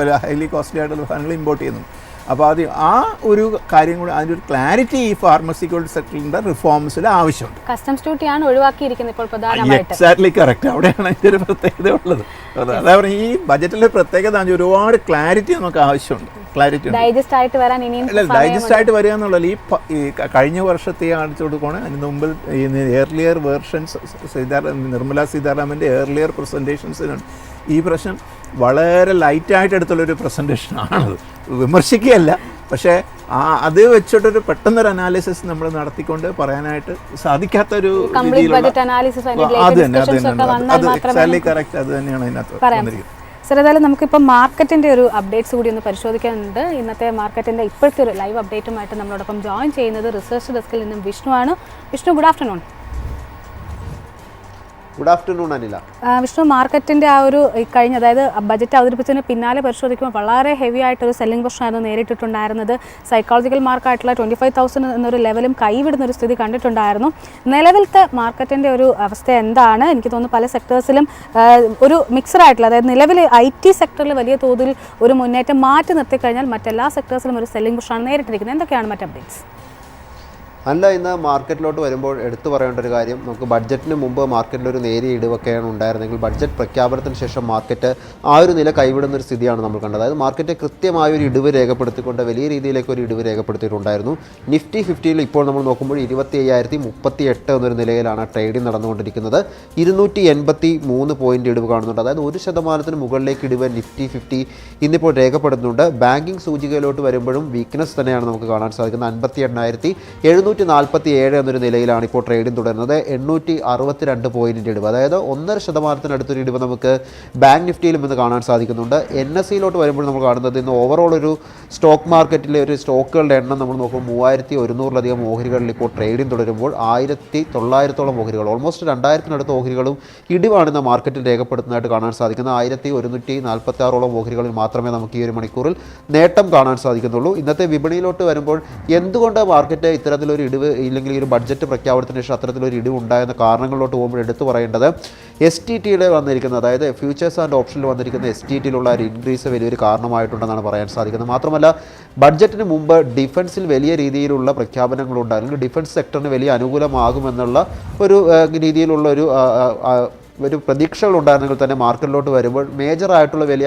പല ഹൈലി കോസ്റ്റ്ലി ആയിട്ടുള്ള സാധനങ്ങൾ ഇമ്പോർട്ട് ചെയ്യുന്നുണ്ട്. അപ്പോൾ ആ ഒരു കാര്യം കൂടി അതിൻ്റെ ഒരു ക്ലാരിറ്റി ഈ ഫാർമസ്യൂട്ടിക്കൽ സെക്ടറിൻ്റെ റിഫോംസിൽ ആവശ്യമുണ്ട്. കസ്റ്റംസ് ഡ്യൂട്ടിയാണ് ഒഴിവാക്കിയിരിക്കുന്നത് ഇപ്പോൾ പ്രധാനമായിട്ട്. Exactly correct. അവിടെയാണ് അതിൻ്റെ ഒരു പ്രത്യേകത ഉള്ളത്. അതാ പറഞ്ഞ ഈ ബജറ്റിലെ പ്രത്യേകത ഒരുപാട് ക്ലാരിറ്റി നമുക്ക് ആവശ്യമുണ്ട്. ക്ലാരിറ്റി ഡൈജസ്റ്റ് ആയിട്ട് വരാൻ ഇനിയും ഡൈജസ്റ്റ് ആയിട്ട് വരിക എന്നുള്ളത് ഈ കഴിഞ്ഞ വർഷത്തെ അടിച്ചു കൊടുക്കുകയാണ്. അതിന് മുമ്പിൽ ഈ ഏർലിയർ വേർഷൻസ് നിർമ്മല സീതാരാമൻ്റെ ഏർലിയർ പ്രസൻറ്റേഷൻസിനുണ്ട്. ഈ പ്രശ്നം വളരെ ലൈറ്റായിട്ട് എടുത്തുള്ളൊരു പ്രസൻറ്റേഷനാണത്. വിമർശിക്കുകയല്ല, പക്ഷേ അത് വെച്ചിട്ടൊരു പെട്ടെന്നൊരു അനാലിസിസ് നമ്മൾ നടത്തിക്കൊണ്ട് പറയാനായിട്ട് സാധിക്കാത്തൊരു രീതിയിലുള്ള അത് എക്സാക്ട്ലി കറക്റ്റ് അത് തന്നെയാണ് അതിനകത്ത് വന്നിരിക്കുന്നത്. സർ, ഏതായാലും നമുക്കിപ്പോൾ മാർക്കറ്റിൻ്റെ ഒരു അപ്ഡേറ്റ്സ് കൂടി ഒന്ന് പരിശോധിക്കാനുണ്ട്. ഇന്നത്തെ മാർക്കറ്റിൻ്റെ ഇപ്പോഴത്തെ ഒരു ലൈവ് അപ്ഡേറ്റുമായിട്ട് നമ്മളോടൊപ്പം ജോയിൻ ചെയ്യുന്നത് റിസർച്ച് ഡെസ്കിൽ നിന്നും വിഷ്ണു ആണ്. Vishnu, good afternoon. Good afternoon Anila. Vishnu, മാർക്കറ്റിൻ്റെ ആ ഒരു കഴിഞ്ഞ അതായത് ബജറ്റ് അവതരിപ്പിച്ചതിന് പിന്നാലെ പരിശോധിക്കുമ്പോൾ വളരെ ഹെവി ആയിട്ടൊരു സെല്ലിംഗ് പ്രശ്നമായിരുന്നു നേരിട്ടിട്ടുണ്ടായിരുന്നത്. സൈക്കോളജിക്കൽ മാർക്കായിട്ടുള്ള 25,000 എന്നൊരു ലെവലും കൈവിടുന്ന ഒരു സ്ഥിതി കണ്ടിട്ടുണ്ടായിരുന്നു. നിലവിലത്തെ മാർക്കറ്റിൻ്റെ ഒരു അവസ്ഥ എന്താണ്? എനിക്ക് തോന്നുന്നു പല സെക്ടേഴ്സിലും ഒരു മിക്സഡ് ആയിട്ടുള്ള, അതായത് നിലവിൽ IT സെക്ടറിൽ വലിയ തോതിൽ ഒരു മുന്നേറ്റം മാറ്റി നിർത്തിക്കഴിഞ്ഞാൽ മറ്റെല്ലാ സെക്ടേഴ്സിലും ഒരു സെല്ലിംഗ് പ്രശ്നമാണ് നേരിട്ടിരിക്കുന്നത്. എന്തൊക്കെയാണ് മറ്റ് അപ്ഡേറ്റ്സ്? അല്ല, ഇന്ന് മാർക്കറ്റിലോട്ട് വരുമ്പോൾ എടുത്തു പറയേണ്ട ഒരു കാര്യം, നമുക്ക് ബഡ്ജറ്റിന് മുമ്പ് മാർക്കറ്റിലൊരു നേരിയ ഇടിവൊക്കെയാണ് ഉണ്ടായിരുന്നെങ്കിൽ ബഡ്ജറ്റ് പ്രഖ്യാപനത്തിന് ശേഷം മാർക്കറ്റ് ആ ഒരു നില കൈവിടുന്ന ഒരു സ്ഥിതിയാണ് നമ്മൾ കണ്ടത്. അതായത് മാർക്കറ്റ് കൃത്യമായൊരു ഇടിവ് രേഖപ്പെടുത്തിക്കൊണ്ട് വലിയ രീതിയിലേക്ക് ഒരു ഇടിവ് രേഖപ്പെടുത്തിയിട്ടുണ്ടായിരുന്നു. നിഫ്റ്റി 50 ഇപ്പോൾ നമ്മൾ നോക്കുമ്പോൾ 25,038 എന്നൊരു നിലയിലാണ് ട്രേഡിംഗ് നടന്നുകൊണ്ടിരിക്കുന്നത്. 283 പോയിന്റ് ഇടിവ് കാണുന്നുണ്ട്. അതായത് 1% മുകളിലേക്ക് ഇടിവ് നിഫ്റ്റി 50 ഇന്നിപ്പോൾ രേഖപ്പെടുത്തുന്നുണ്ട്. ബാങ്കിങ് സൂചികയിലോട്ട് വരുമ്പോഴും വീക്ക്നെസ് തന്നെയാണ് നമുക്ക് കാണാൻ സാധിക്കുന്നത്. 58,747 എന്നൊരു നിലയിലാണ് ഇപ്പോൾ ട്രേഡിംഗ് തുടരുന്നത്. 862 പോയിന്റിൻ്റെ ഇടിവ്, അതായത് 1.5%-അടുത്തൊരു ഇടിവ് നമുക്ക് ബാങ്ക് നിഫ്റ്റിയിലും ഇന്ന് കാണാൻ സാധിക്കുന്നുണ്ട്. NSEയിലോട്ട് വരുമ്പോൾ നമ്മൾ കാണുന്നത് ഇന്ന് ഓവറോൾ ഒരു സ്റ്റോക്ക് മാർക്കറ്റിലെ ഒരു സ്റ്റോക്കുകളുടെ എണ്ണം നമ്മൾ നോക്കുമ്പോൾ 3,100-ലധികം ഓഹരികളിൽ ഇപ്പോൾ ട്രേഡിംഗ് തുടരുമ്പോൾ 1,900-ഓളം ഓഹരികൾ, ഓൾമോസ്റ്റ് 2,000-നടുത്ത് ഓഹരികളും ഇടിവാണ് ഇന്ന് മാർക്കറ്റിൽ രേഖപ്പെടുത്തുന്നതായിട്ട് കാണാൻ സാധിക്കുന്നത്. 1,146-ഓളം ഓഹരികളിൽ മാത്രമേ നമുക്ക് ഈ ഒരു മണിക്കൂറിൽ നേട്ടം കാണാൻ സാധിക്കുന്നുള്ളൂ. ഇന്നത്തെ വിപണിയിലോട്ട് വരുമ്പോൾ എന്തുകൊണ്ട് മാർക്കറ്റ് ഇത്തരത്തിലൊരു ഇടിവ് ഇല്ലെങ്കിൽ ഈ ഒരു ബഡ്ജറ്റ് പ്രഖ്യാപനത്തിന് ശേഷം അത്തരത്തിലൊരു ഇടിവ് ഉണ്ടായെന്ന കാരണങ്ങളിലോട്ട് പോകുമ്പോൾ എടുത്തു പറയേണ്ടത് STTയുടെ വന്നിരിക്കുന്നത്, അതായത് ഫ്യൂച്ചേഴ്സ് ആൻഡ് ഓപ്ഷനിൽ വന്നിരിക്കുന്ന STTയിലുള്ള ഒരു ഇൻക്രീസ് വലിയൊരു കാരണമായിട്ടുണ്ടെന്നാണ് പറയാൻ സാധിക്കുന്നത്. മാത്രമല്ല ബഡ്ജറ്റിന് മുമ്പ് ഡിഫൻസിൽ വലിയ രീതിയിലുള്ള പ്രഖ്യാപനങ്ങളുണ്ട്, അല്ലെങ്കിൽ ഡിഫൻസ് സെക്ടറിന് വലിയ അനുകൂലമാകുമെന്നുള്ള ഒരു രീതിയിലുള്ള ഒരു ഒരു പ്രതീക്ഷകൾ ഉണ്ടായിരുന്നെങ്കിൽ തന്നെ മാർക്കറ്റിലോട്ട് വരുമ്പോൾ മേജറായിട്ടുള്ള വലിയ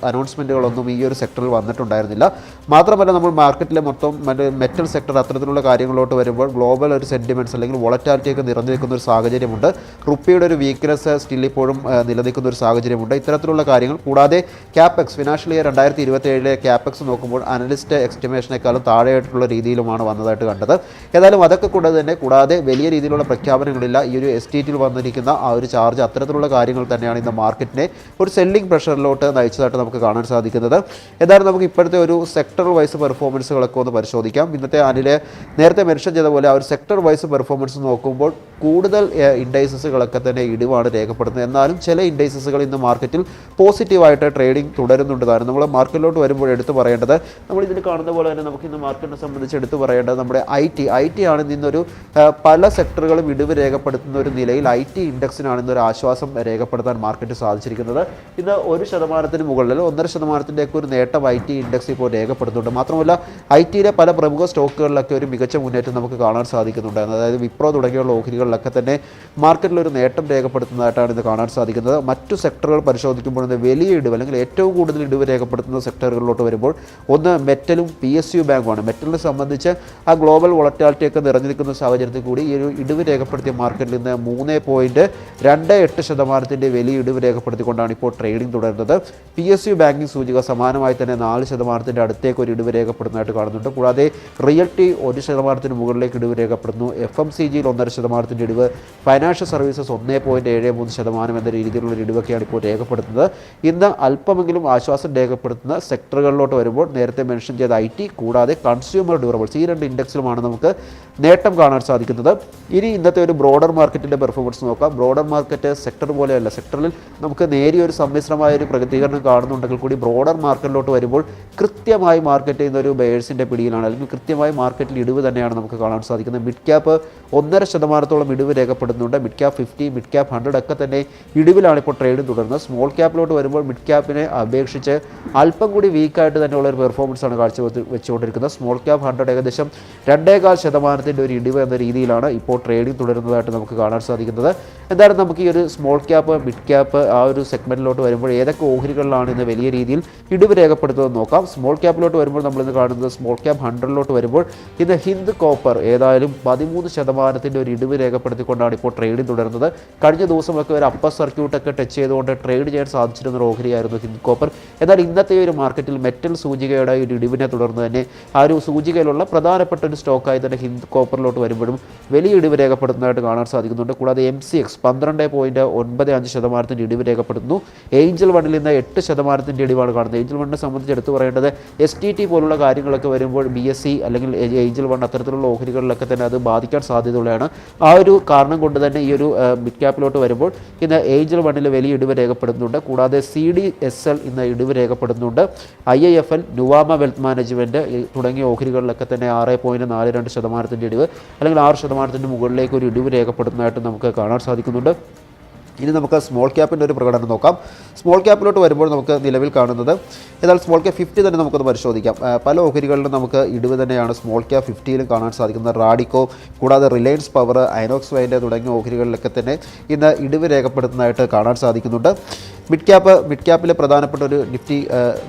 അനൗൺസ്മെൻറ്റുകളൊന്നും ഈ ഒരു സെക്ടറിൽ വന്നിട്ടുണ്ടായിരുന്നില്ല. മാത്രമല്ല നമ്മൾ മാർക്കറ്റിലെ മൊത്തം മെറ്റൽ സെക്ടർ അത്തരത്തിലുള്ള കാര്യങ്ങളിലോട്ട് വരുമ്പോൾ ഗ്ലോബൽ ഒരു സെൻറ്റിമെൻറ്റ്സ് അല്ലെങ്കിൽ വോളറ്റാലിറ്റിയൊക്കെ നിറഞ്ഞു നിൽക്കുന്ന ഒരു സാഹചര്യമുണ്ട്. റുപ്പിയുടെ ഒരു വീക്ക്നെസ് സ്റ്റിൽ ഇപ്പോഴും നിലനിൽക്കുന്ന ഒരു സാഹചര്യമുണ്ട്. ഇത്തരത്തിലുള്ള കാര്യങ്ങൾ കൂടാതെ ക്യാപെക്സ് ഫിനാൻഷ്യൽ ഇയർ 2027 ക്യാപെക്സ് നോക്കുമ്പോൾ അനലിസ്റ്റ് എസ്റ്റിമേഷനേക്കാളും താഴെയായിട്ടുള്ള രീതിയിലുമാണ് വന്നതായിട്ട് കണ്ടത്. ഏതായാലും അതൊക്കെ കൂടാതെ വലിയ രീതിയിലുള്ള പ്രഖ്യാപനങ്ങളില്ല. ഈ ഒരു STTയിൽ വന്നിരിക്കുന്ന ആ ഒരു ചാർജ് അത്തരത്തിലുള്ള കാര്യങ്ങൾ തന്നെയാണ് ഇന്ന് മാർക്കറ്റിനെ ഒരു സെല്ലിംഗ് പ്രഷറിലോട്ട് നയിച്ചതായിട്ട് നമുക്ക് കാണാൻ സാധിക്കുന്നത്. ഏതായാലും നമുക്ക് ഇപ്പോഴത്തെ ഒരു സെക്ടർ വൈസ് പെർഫോമൻസുകളൊക്കെ ഒന്ന് പരിശോധിക്കാം. ഇന്നത്തെ അനിൽ നേരത്തെ മെൻഷൻ ചെയ്ത പോലെ ആ ഒരു സെക്ടർ വൈസ് പെർഫോമൻസ് നോക്കുമ്പോൾ കൂടുതൽ ഇൻഡൈസസുകളൊക്കെ തന്നെ ഇടിവാണ് രേഖപ്പെടുന്നത്. എന്നാലും ചില ഇൻഡൈസസുകൾ ഇന്ന് മാർക്കറ്റിൽ പോസിറ്റീവായിട്ട് ട്രേഡിംഗ് തുടരുന്നുണ്ട്. നമ്മൾ മാർക്കറ്റിലോട്ട് വരുമ്പോൾ എടുത്തു പറയേണ്ടത്, നമ്മൾ ഇതിൽ കാണുന്ന പോലെ തന്നെ നമുക്ക് ഇന്ന് മാർക്കറ്റിനെ സംബന്ധിച്ച് എടുത്തു പറയേണ്ടത് നമ്മുടെ IT ആണ് ഇന്നൊരു പല സെക്ടറുകളും ഇടിവ് രേഖപ്പെടുത്തുന്ന ഒരു നിലയിൽ IT ഇൻഡെക്സിനാണ് ഇന്നൊരു ആശ്വാസം രേഖപ്പെടുത്താൻ മാർക്കറ്റ് സാധിച്ചിരിക്കുന്നത്. ഇന്ന് 1% മുകളിൽ 1.5%ഒക്കെ ഒരു നേട്ടം IT ഇൻഡെക്സ് ഇപ്പോൾ രേഖപ്പെടുത്തുന്നുണ്ട്. മാത്രമല്ല ITയിലെ പല പ്രമുഖ സ്റ്റോക്കുകളിലൊക്കെ ഒരു മികച്ച മുന്നേറ്റം നമുക്ക് കാണാൻ സാധിക്കുന്നുണ്ട്. അതായത് വിപ്രോ തുടങ്ങിയുള്ള ഓഹരികളിലൊക്കെ തന്നെ മാർക്കറ്റിൽ ഒരു നേട്ടം രേഖപ്പെടുത്തുന്നതായിട്ടാണ് ഇത് കാണാൻ സാധിക്കുന്നത്. മറ്റു സെക്ടറുകൾ പരിശോധിക്കുമ്പോൾ വലിയ ഇടിവ് അല്ലെങ്കിൽ ഏറ്റവും കൂടുതൽ ഇടിവ് രേഖപ്പെടുത്തുന്ന സെക്ടറുകളിലോട്ട് വരുമ്പോൾ ഒന്ന് മെറ്റലും PSU ബാങ്കുമാണ്. മെറ്റലിനെ സംബന്ധിച്ച് ആ ഗ്ലോബൽ വോളറ്റാലിറ്റിയൊക്കെ നിറഞ്ഞു നിൽക്കുന്ന സാഹചര്യത്തിൽ കൂടി ഈ ഒരു ഇടിവ് രേഖപ്പെടുത്തിയ മാർക്കറ്റിൽ നിന്ന് 3.28% വലിയ ഇടിവ് രേഖപ്പെടുത്തിക്കൊണ്ടാണ് ഇപ്പോൾ ട്രേഡിംഗ് തുടരുന്നത്. PSU ബാങ്കിങ് സൂചിക സമാനമായി തന്നെ 4% അടുത്തേക്ക് ഒരു ഇടിവ് രേഖപ്പെടുന്നതായിട്ട് കാണുന്നുണ്ട്. കൂടാതെ റിയൽറ്റി 1% മുകളിലേക്ക് ഇടിവ് രേഖപ്പെടുന്നു. FMCGയിൽ 1.5% ഇടിവ്, ഫൈനാൻഷ്യൽ സർവീസസ് 1.73% എന്ന രീതിയിലുള്ള ഇടിവൊക്കെയാണ് ഇപ്പോൾ രേഖപ്പെടുത്തുന്നത്. ഇന്ന് അല്പമെങ്കിലും ആശ്വാസം രേഖപ്പെടുത്തുന്ന സെക്ടറുകളിലോട്ട് വരുമ്പോൾ നേരത്തെ മെൻഷൻ ചെയ്ത IT കൂടാതെ കൺസ്യൂമർ ഡ്യൂറബിൾസ് ഈ രണ്ട് ഇൻഡെക്സിലുമാണ് നമുക്ക് നേട്ടം കാണാൻ സാധിക്കുന്നത്. ഇനി ഇന്നത്തെ ഒരു ബ്രോഡർ മാർക്കറ്റിൻ്റെ പെർഫോമൻസ് നോക്കാം. ബ്രോഡർ മാർക്കറ്റ് സെക്ടർ പോലെയല്ല. സെക്ടറിൽ നമുക്ക് നേരിയ ഒരു സമ്മിശ്രമായ ഒരു പ്രതികരണം കാണുന്നുണ്ടെങ്കിൽ കൂടി ബ്രോഡർ മാർക്കറ്റിലോട്ട് വരുമ്പോൾ കൃത്യമായി മാർക്കറ്റ് ഇന്നൊരു ബെയേഴ്സിൻ്റെ പിടിയിലാണ്, അല്ലെങ്കിൽ കൃത്യമായി മാർക്കറ്റിൽ ഇടിവ് തന്നെയാണ് നമുക്ക് കാണാൻ സാധിക്കുന്നത്. മിഡ് ക്യാപ്പ് 1.5% ഇടിവ് രേഖപ്പെടുന്നുണ്ട്. മിഡ് ക്യാപ്പ് 50, മിഡ് ക്യാപ്പ് 100 ഒക്കെ തന്നെ ഇടിവിലാണ് ഇപ്പോൾ ട്രേഡിംഗ് തുടരുന്നത്. സ്മോൾ ക്യാപ്പിലോട്ട് വരുമ്പോൾ മിഡ് ക്യാപ്പിനെ അപേക്ഷിച്ച് അല്പം കൂടി വീക്കായിട്ട് തന്നെയുള്ള ഒരു പെർഫോമൻസ് ആണ് വെച്ചുകൊണ്ടിരിക്കുന്നത്. സ്മോൾ ക്യാപ്പ് 100 ഏകദേശം 2.25% ഒരു ഇടിവ് എന്ന രീതിയിലാണ് ഇപ്പോൾ ട്രേഡിംഗ് തുടരുന്നതായിട്ട് നമുക്ക് കാണാൻ സാധിക്കുന്നത്. എന്തായാലും നമുക്ക് ഈ ഒരു സ്മോൾ ക്യാപ്പ് മിഡ് ക്യാപ്പ് ആ ഒരു സെഗ്മെൻറ്റിലോട്ട് വരുമ്പോൾ ഏതൊക്കെ ഓഹരികളിലാണ് ഇന്ന് വലിയ രീതിയിൽ ഇടിവ് രേഖപ്പെടുത്തുന്നത് നോക്കാം. സ്മോൾ ക്യാപ്പിലോട്ട് വരുമ്പോൾ നമ്മളിന്ന് കാണുന്നത് സ്മോൾ ക്യാപ്പ് 100 വരുമ്പോൾ ഇന്ന് ഹിന്ദ് കോപ്പർ ഏതായാലും 13% ഒരു ഇടിവ് രേഖപ്പെടുത്തിക്കൊണ്ടാണ് ഇപ്പോൾ ട്രേഡിംഗ് തുടരുന്നത്. കഴിഞ്ഞ ദിവസമൊക്കെ ഒരു അപ്പർ സർക്യൂട്ടൊക്കെ ടച്ച് ചെയ്തുകൊണ്ട് ട്രേഡ് ചെയ്യാൻ സാധിച്ചിരുന്ന ഒരു ഓഹരിയായിരുന്നു ഹിന്ദ് കോപ്പർ. എന്നാൽ ഇന്നത്തെ ഒരു മാർക്കറ്റിൽ മെറ്റൽ സൂചികയുടെ ഒരു ഇടിവിനെ തുടർന്ന് തന്നെ ആ ഒരു സൂചികയിലുള്ള പ്രധാനപ്പെട്ട ഒരു സ്റ്റോക്കായി തന്നെ ഹിന്ദ് കോപ്പറിലോട്ട് വരുമ്പോഴും വലിയ ഇടിവ് രേഖപ്പെടുത്തുന്നതായിട്ട് കാണാൻ സാധിക്കുന്നുണ്ട്. കൂടാതെ MCX 12.95% ഇടിവ് രേഖപ്പെടുത്തുന്നു. ഏഞ്ചൽ വണ്ണിൽ നിന്ന് 8% ഇടിവാണ് കാണുന്നത്. ഏഞ്ചൽ വണ്ണിനെ സംബന്ധിച്ച് എടുത്തു പറയേണ്ടത് STT പോലുള്ള കാര്യങ്ങളൊക്കെ വരുമ്പോൾ BSE അല്ലെങ്കിൽ ഏഞ്ചൽ വൺ അത്തരത്തിലുള്ള ഓഹരികളിലൊക്കെ തന്നെ അത് ബാധിക്കാൻ സാധ്യതയുള്ളതാണ്. ആ ഒരു കാരണം കൊണ്ട് തന്നെ ഈ ഒരു മിഡ് ക്യാപ്പിലോട്ട് വരുമ്പോൾ ഇന്ന് ഏഞ്ചൽ വണ്ണിൽ വലിയ ഇടിവ് രേഖപ്പെടുന്നുണ്ട്. കൂടാതെ CDSL ഇന്ന് ഇടിവ് രേഖപ്പെടുന്നുണ്ട്. IIFL, നുവാമ വെൽത്ത് മാനേജ്മെൻറ്റ് തുടങ്ങിയ ഓഹരികളിലൊക്കെ തന്നെ 6.42% ഇടിവ് അല്ലെങ്കിൽ 6% മുകളിലേക്ക് ഒരു ഇടിവ് രേഖപ്പെടുന്നതായിട്ട് നമുക്ക് കാണാൻ സാധിക്കുന്നുണ്ട്. ഇനി നമുക്ക് സ്മോൾ ക്യാപ്പിൻ്റെ ഒരു പ്രകടനം നോക്കാം. സ്മോൾ ക്യാപ്പിലോട്ട് വരുമ്പോൾ നമുക്ക് നിലവിൽ കാണുന്നത് എന്നാൽ സ്മോൾ ക്യാപ്പ് 50 തന്നെ നമുക്കൊന്ന് പരിശോധിക്കാം. പല ഓഹരികളിലും നമുക്ക് ഇടിവ് തന്നെയാണ് സ്മോൾ ക്യാപ്പ് 50യിലും കാണാൻ സാധിക്കുന്നത്. റാഡിക്കോ കൂടാതെ റിലയൻസ് പവർ, ഐനോക്സ് വൈൻഡ് തുടങ്ങിയ ഓഹരികളിലൊക്കെ തന്നെ ഇന്ന് ഇടിവ് രേഖപ്പെടുത്തുന്നതായിട്ട് കാണാൻ സാധിക്കുന്നുണ്ട്. മിഡ് ക്യാപ്പിലെ പ്രധാനപ്പെട്ട ഒരു നിഫ്റ്റി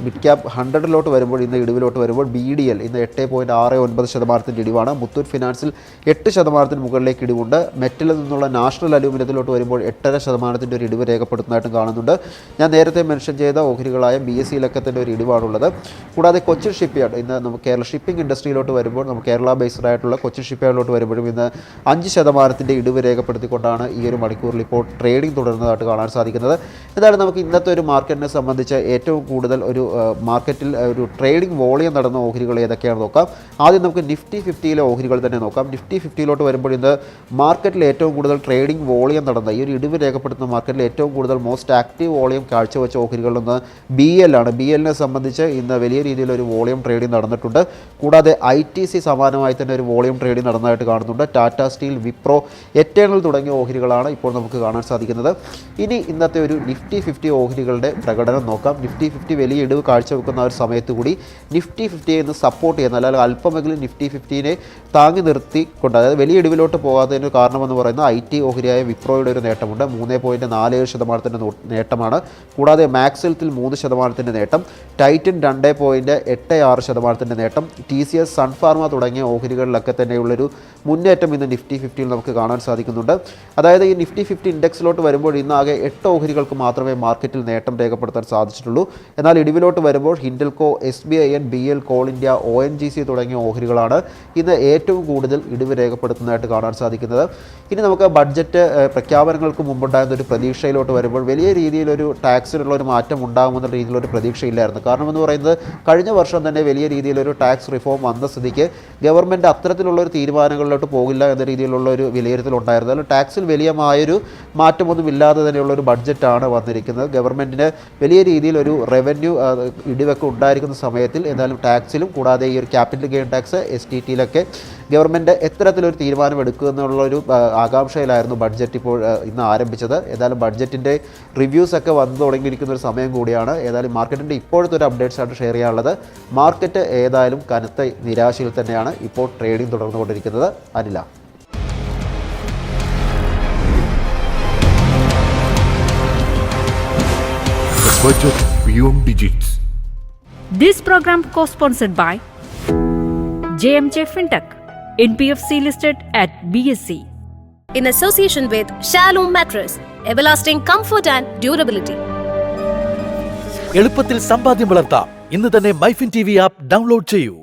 മിഡ് ക്യാപ്പ് 100 വരുമ്പോൾ ഇന്ന് ഇടിവിലോട്ട് വരുമ്പോൾ BDL ഇന്ന് 8.69% ഇടിവാണ്. മുത്തൂറ്റ് ഫിനാൻസിൽ 8% മുകളിലേക്ക് ഇടിവുണ്ട്. മെറ്റലിൽ നിന്നുള്ള നാഷണൽ അലൂമിനിയത്തിലോട്ട് വരുമ്പോൾ 8.5% ഒരു ഇടിവ് രേഖപ്പെടുത്തുന്നതായിട്ടും കാണുന്നുണ്ട്. ഞാൻ നേരത്തെ മെൻഷൻ ചെയ്ത ഓഹരികളായ BSEയിലൊക്കെ തന്നെ ഒരു ഇടിവാണുള്ളത്. കൂടാതെ കൊച്ചിൻ ഷിപ്പ്യാർഡ് ഇന്ന് നമുക്ക് കേരള ഷിപ്പിംഗ് ഇൻഡസ്ട്രിയിലോട്ട് വരുമ്പോൾ നമുക്ക് കേരള ബേസ്ഡ് ആയിട്ടുള്ള കൊച്ചിൻ ഷിപ്പ്യാർഡിലോട്ട് വരുമ്പോഴും ഇന്ന് 5% ഇടിവ് രേഖപ്പെടുത്തിക്കൊണ്ടാണ് ഈ ഒരു മണിക്കൂറിൽ ഇപ്പോൾ ട്രേഡിംഗ് തുടരുന്നതായിട്ട് കാണാൻ സാധിക്കുന്നത്. എന്താണ് നമുക്ക് ഇന്നത്തെ ഒരു മാർക്കറ്റിനെ സംബന്ധിച്ച് ഏറ്റവും കൂടുതൽ ഒരു മാർക്കറ്റിൽ ഒരു ട്രേഡിംഗ് വോളിയം നടന്ന ഓഹരികൾ ഏതൊക്കെയാണെന്ന് നോക്കാം. ആദ്യം നമുക്ക് നിഫ്റ്റി 50യിലെ ഓഹരികൾ തന്നെ നോക്കാം. നിഫ്റ്റി 50യിലോട്ട് വരുമ്പോൾ ഇന്ന് മാർക്കറ്റിൽ ഏറ്റവും കൂടുതൽ ട്രേഡിംഗ് വോളിയം നടന്ന ഈ ഒരു ഇടിവ് രേഖപ്പെടുത്തുന്ന മാർക്കറ്റിൽ ഏറ്റവും കൂടുതൽ മോസ്റ്റ് ആക്റ്റീവ് വോളിയം കാഴ്ചവെച്ച ഓഹരികളിലൊന്ന് BL ആണ്. BLനെ സംബന്ധിച്ച് ഇന്ന് വലിയ രീതിയിലൊരു വോളിയം ട്രേഡിംഗ് നടന്നിട്ടുണ്ട്. കൂടാതെ ITC സമാനമായി തന്നെ ഒരു വോളിയം ട്രേഡിംഗ് നടന്നതായിട്ട് കാണുന്നുണ്ട്. ടാറ്റ സ്റ്റീൽ, വിപ്രോ, എറ്റേണൽ തുടങ്ങിയ ഓഹരികളാണ് ഇപ്പോൾ നമുക്ക് കാണാൻ സാധിക്കുന്നത്. ഇനി ഇന്നത്തെ ഒരു നിഫ്റ്റി നിഫ്റ്റി ഓഹരികളുടെ പ്രകടനം നോക്കാം. നിഫ്റ്റി 50 വലിയ ഇടിവ് കാഴ്ചവെക്കുന്ന ഒരു സമയത്ത് കൂടി നിഫ്റ്റി 50 എന്ന് സപ്പോർട്ട് ചെയ്യുന്ന, അല്ലെങ്കിൽ അല്പമെങ്കിലും നിഫ്റ്റി 50നെ താങ്ങി നിർത്തിക്കൊണ്ട്, അതായത് വലിയ ഇടിവിലോട്ട് പോകാത്തതിന് കാരണമെന്ന് പറയുന്നത് IT ഓഹരിയായ വിപ്രോയുടെ ഒരു നേട്ടമുണ്ട്. 3.47% നേട്ടമാണ്. കൂടാതെ മാക്സ് ഹെൽത്തിൽ 3% നേട്ടം, ടൈറ്റൻ 2.86% നേട്ടം, TCS, സൺഫാർമ തുടങ്ങിയ ഓഹരികളിലൊക്കെ തന്നെയുള്ളൊരു മുന്നേറ്റം ഇന്ന് നിഫ്റ്റി 50യിൽ നമുക്ക് കാണാൻ സാധിക്കുന്നുണ്ട്. അതായത് ഈ നിഫ്റ്റി 50 ഇൻഡെക്സിലോട്ട് വരുമ്പോൾ ഇന്ന് ആകെ 8 ഓഹരികൾക്ക് മാത്രമേ മാർക്കറ്റിൽ നേട്ടം രേഖപ്പെടുത്താൻ സാധിച്ചിട്ടുള്ളൂ. എന്നാൽ ഇടിവിലോട്ട് വരുമ്പോൾ ഹിൻഡൽകോ, SBIN, BL, call India, ONGC തുടങ്ങിയ ഓഹരികളാണ് ഇന്ന് ഏറ്റവും കൂടുതൽ ഇടിവ് രേഖപ്പെടുത്തുന്നതായിട്ട് കാണാൻ സാധിക്കുന്നത്. ഇനി നമുക്ക് ബഡ്ജറ്റ് പ്രഖ്യാപനങ്ങൾക്ക് മുമ്പുണ്ടായിരുന്ന ഒരു പ്രതീക്ഷയിലോട്ട് വരുമ്പോൾ വലിയ രീതിയിലൊരു ടാക്സിലുള്ള ഒരു മാറ്റം ഉണ്ടാകുമെന്ന രീതിയിലൊരു പ്രതീക്ഷയില്ലായിരുന്നു. കാരണം എന്ന് പറയുന്നത് കഴിഞ്ഞ വർഷം തന്നെ വലിയ രീതിയിലൊരു ടാക്സ് റിഫോം വന്ന സ്ഥിതിക്ക് ഗവൺമെൻറ് അത്തരത്തിലുള്ള ഒരു തീരുമാനങ്ങളിലോട്ട് പോകില്ല എന്ന രീതിയിലുള്ള ഒരു വിലയിരുത്തലുണ്ടായിരുന്നു. അതിൽ ടാക്സിൽ വലിയമായൊരു മാറ്റമൊന്നും ഇല്ലാതെ തന്നെയുള്ള ഒരു ബഡ്ജറ്റാണ് വന്നിരിക്കുന്നത്. ഗവൺമെൻറ്റിന് വലിയ രീതിയിലൊരു റവന്യൂ ഇടിവൊക്കെ ഉണ്ടായിരിക്കുന്ന സമയത്തിൽ എന്തായാലും ടാക്സിലും കൂടാതെ ഈ ഒരു ക്യാപിറ്റൽ ഗെയിൻ ടാക്സ് STTയിലൊക്കെ ഗവൺമെൻറ് എത്തരത്തിലൊരു തീരുമാനം എടുക്കുക എന്നുള്ളൊരു ആകാംക്ഷയിലായിരുന്നു ബഡ്ജറ്റ് ഇപ്പോൾ ഇന്ന് ആരംഭിച്ചത്. ഏതായാലും ബഡ്ജറ്റിൻ്റെ റിവ്യൂസ് ഒക്കെ വന്നു തുടങ്ങിയിരിക്കുന്ന ഒരു സമയം കൂടിയാണ്. ഏതായാലും മാർക്കറ്റിൻ്റെ ഇപ്പോഴത്തെ ഒരു അപ്ഡേറ്റ്സ് ആയിട്ട് ഷെയർ ചെയ്യാനുള്ളത്. മാർക്കറ്റ് ഏതായാലും കനത്ത നിരാശയിൽ തന്നെയാണ് ഇപ്പോൾ ട്രേഡിംഗ് തുടർന്നുകൊണ്ടിരിക്കുന്നത്. Anila. Budget Beyond Digits. This program co-sponsored by JMJ Fintech, NBFC listed at BSE. In association with Shalom Mattress, everlasting comfort and durability. എളുപ്പത്തിൽ സമ്പാദ്യം വളർത്താം. ഇന്ന് തന്നെ മൈഫിൻ TV ആപ്പ് ഡൗൺലോഡ് ചെയ്യൂ.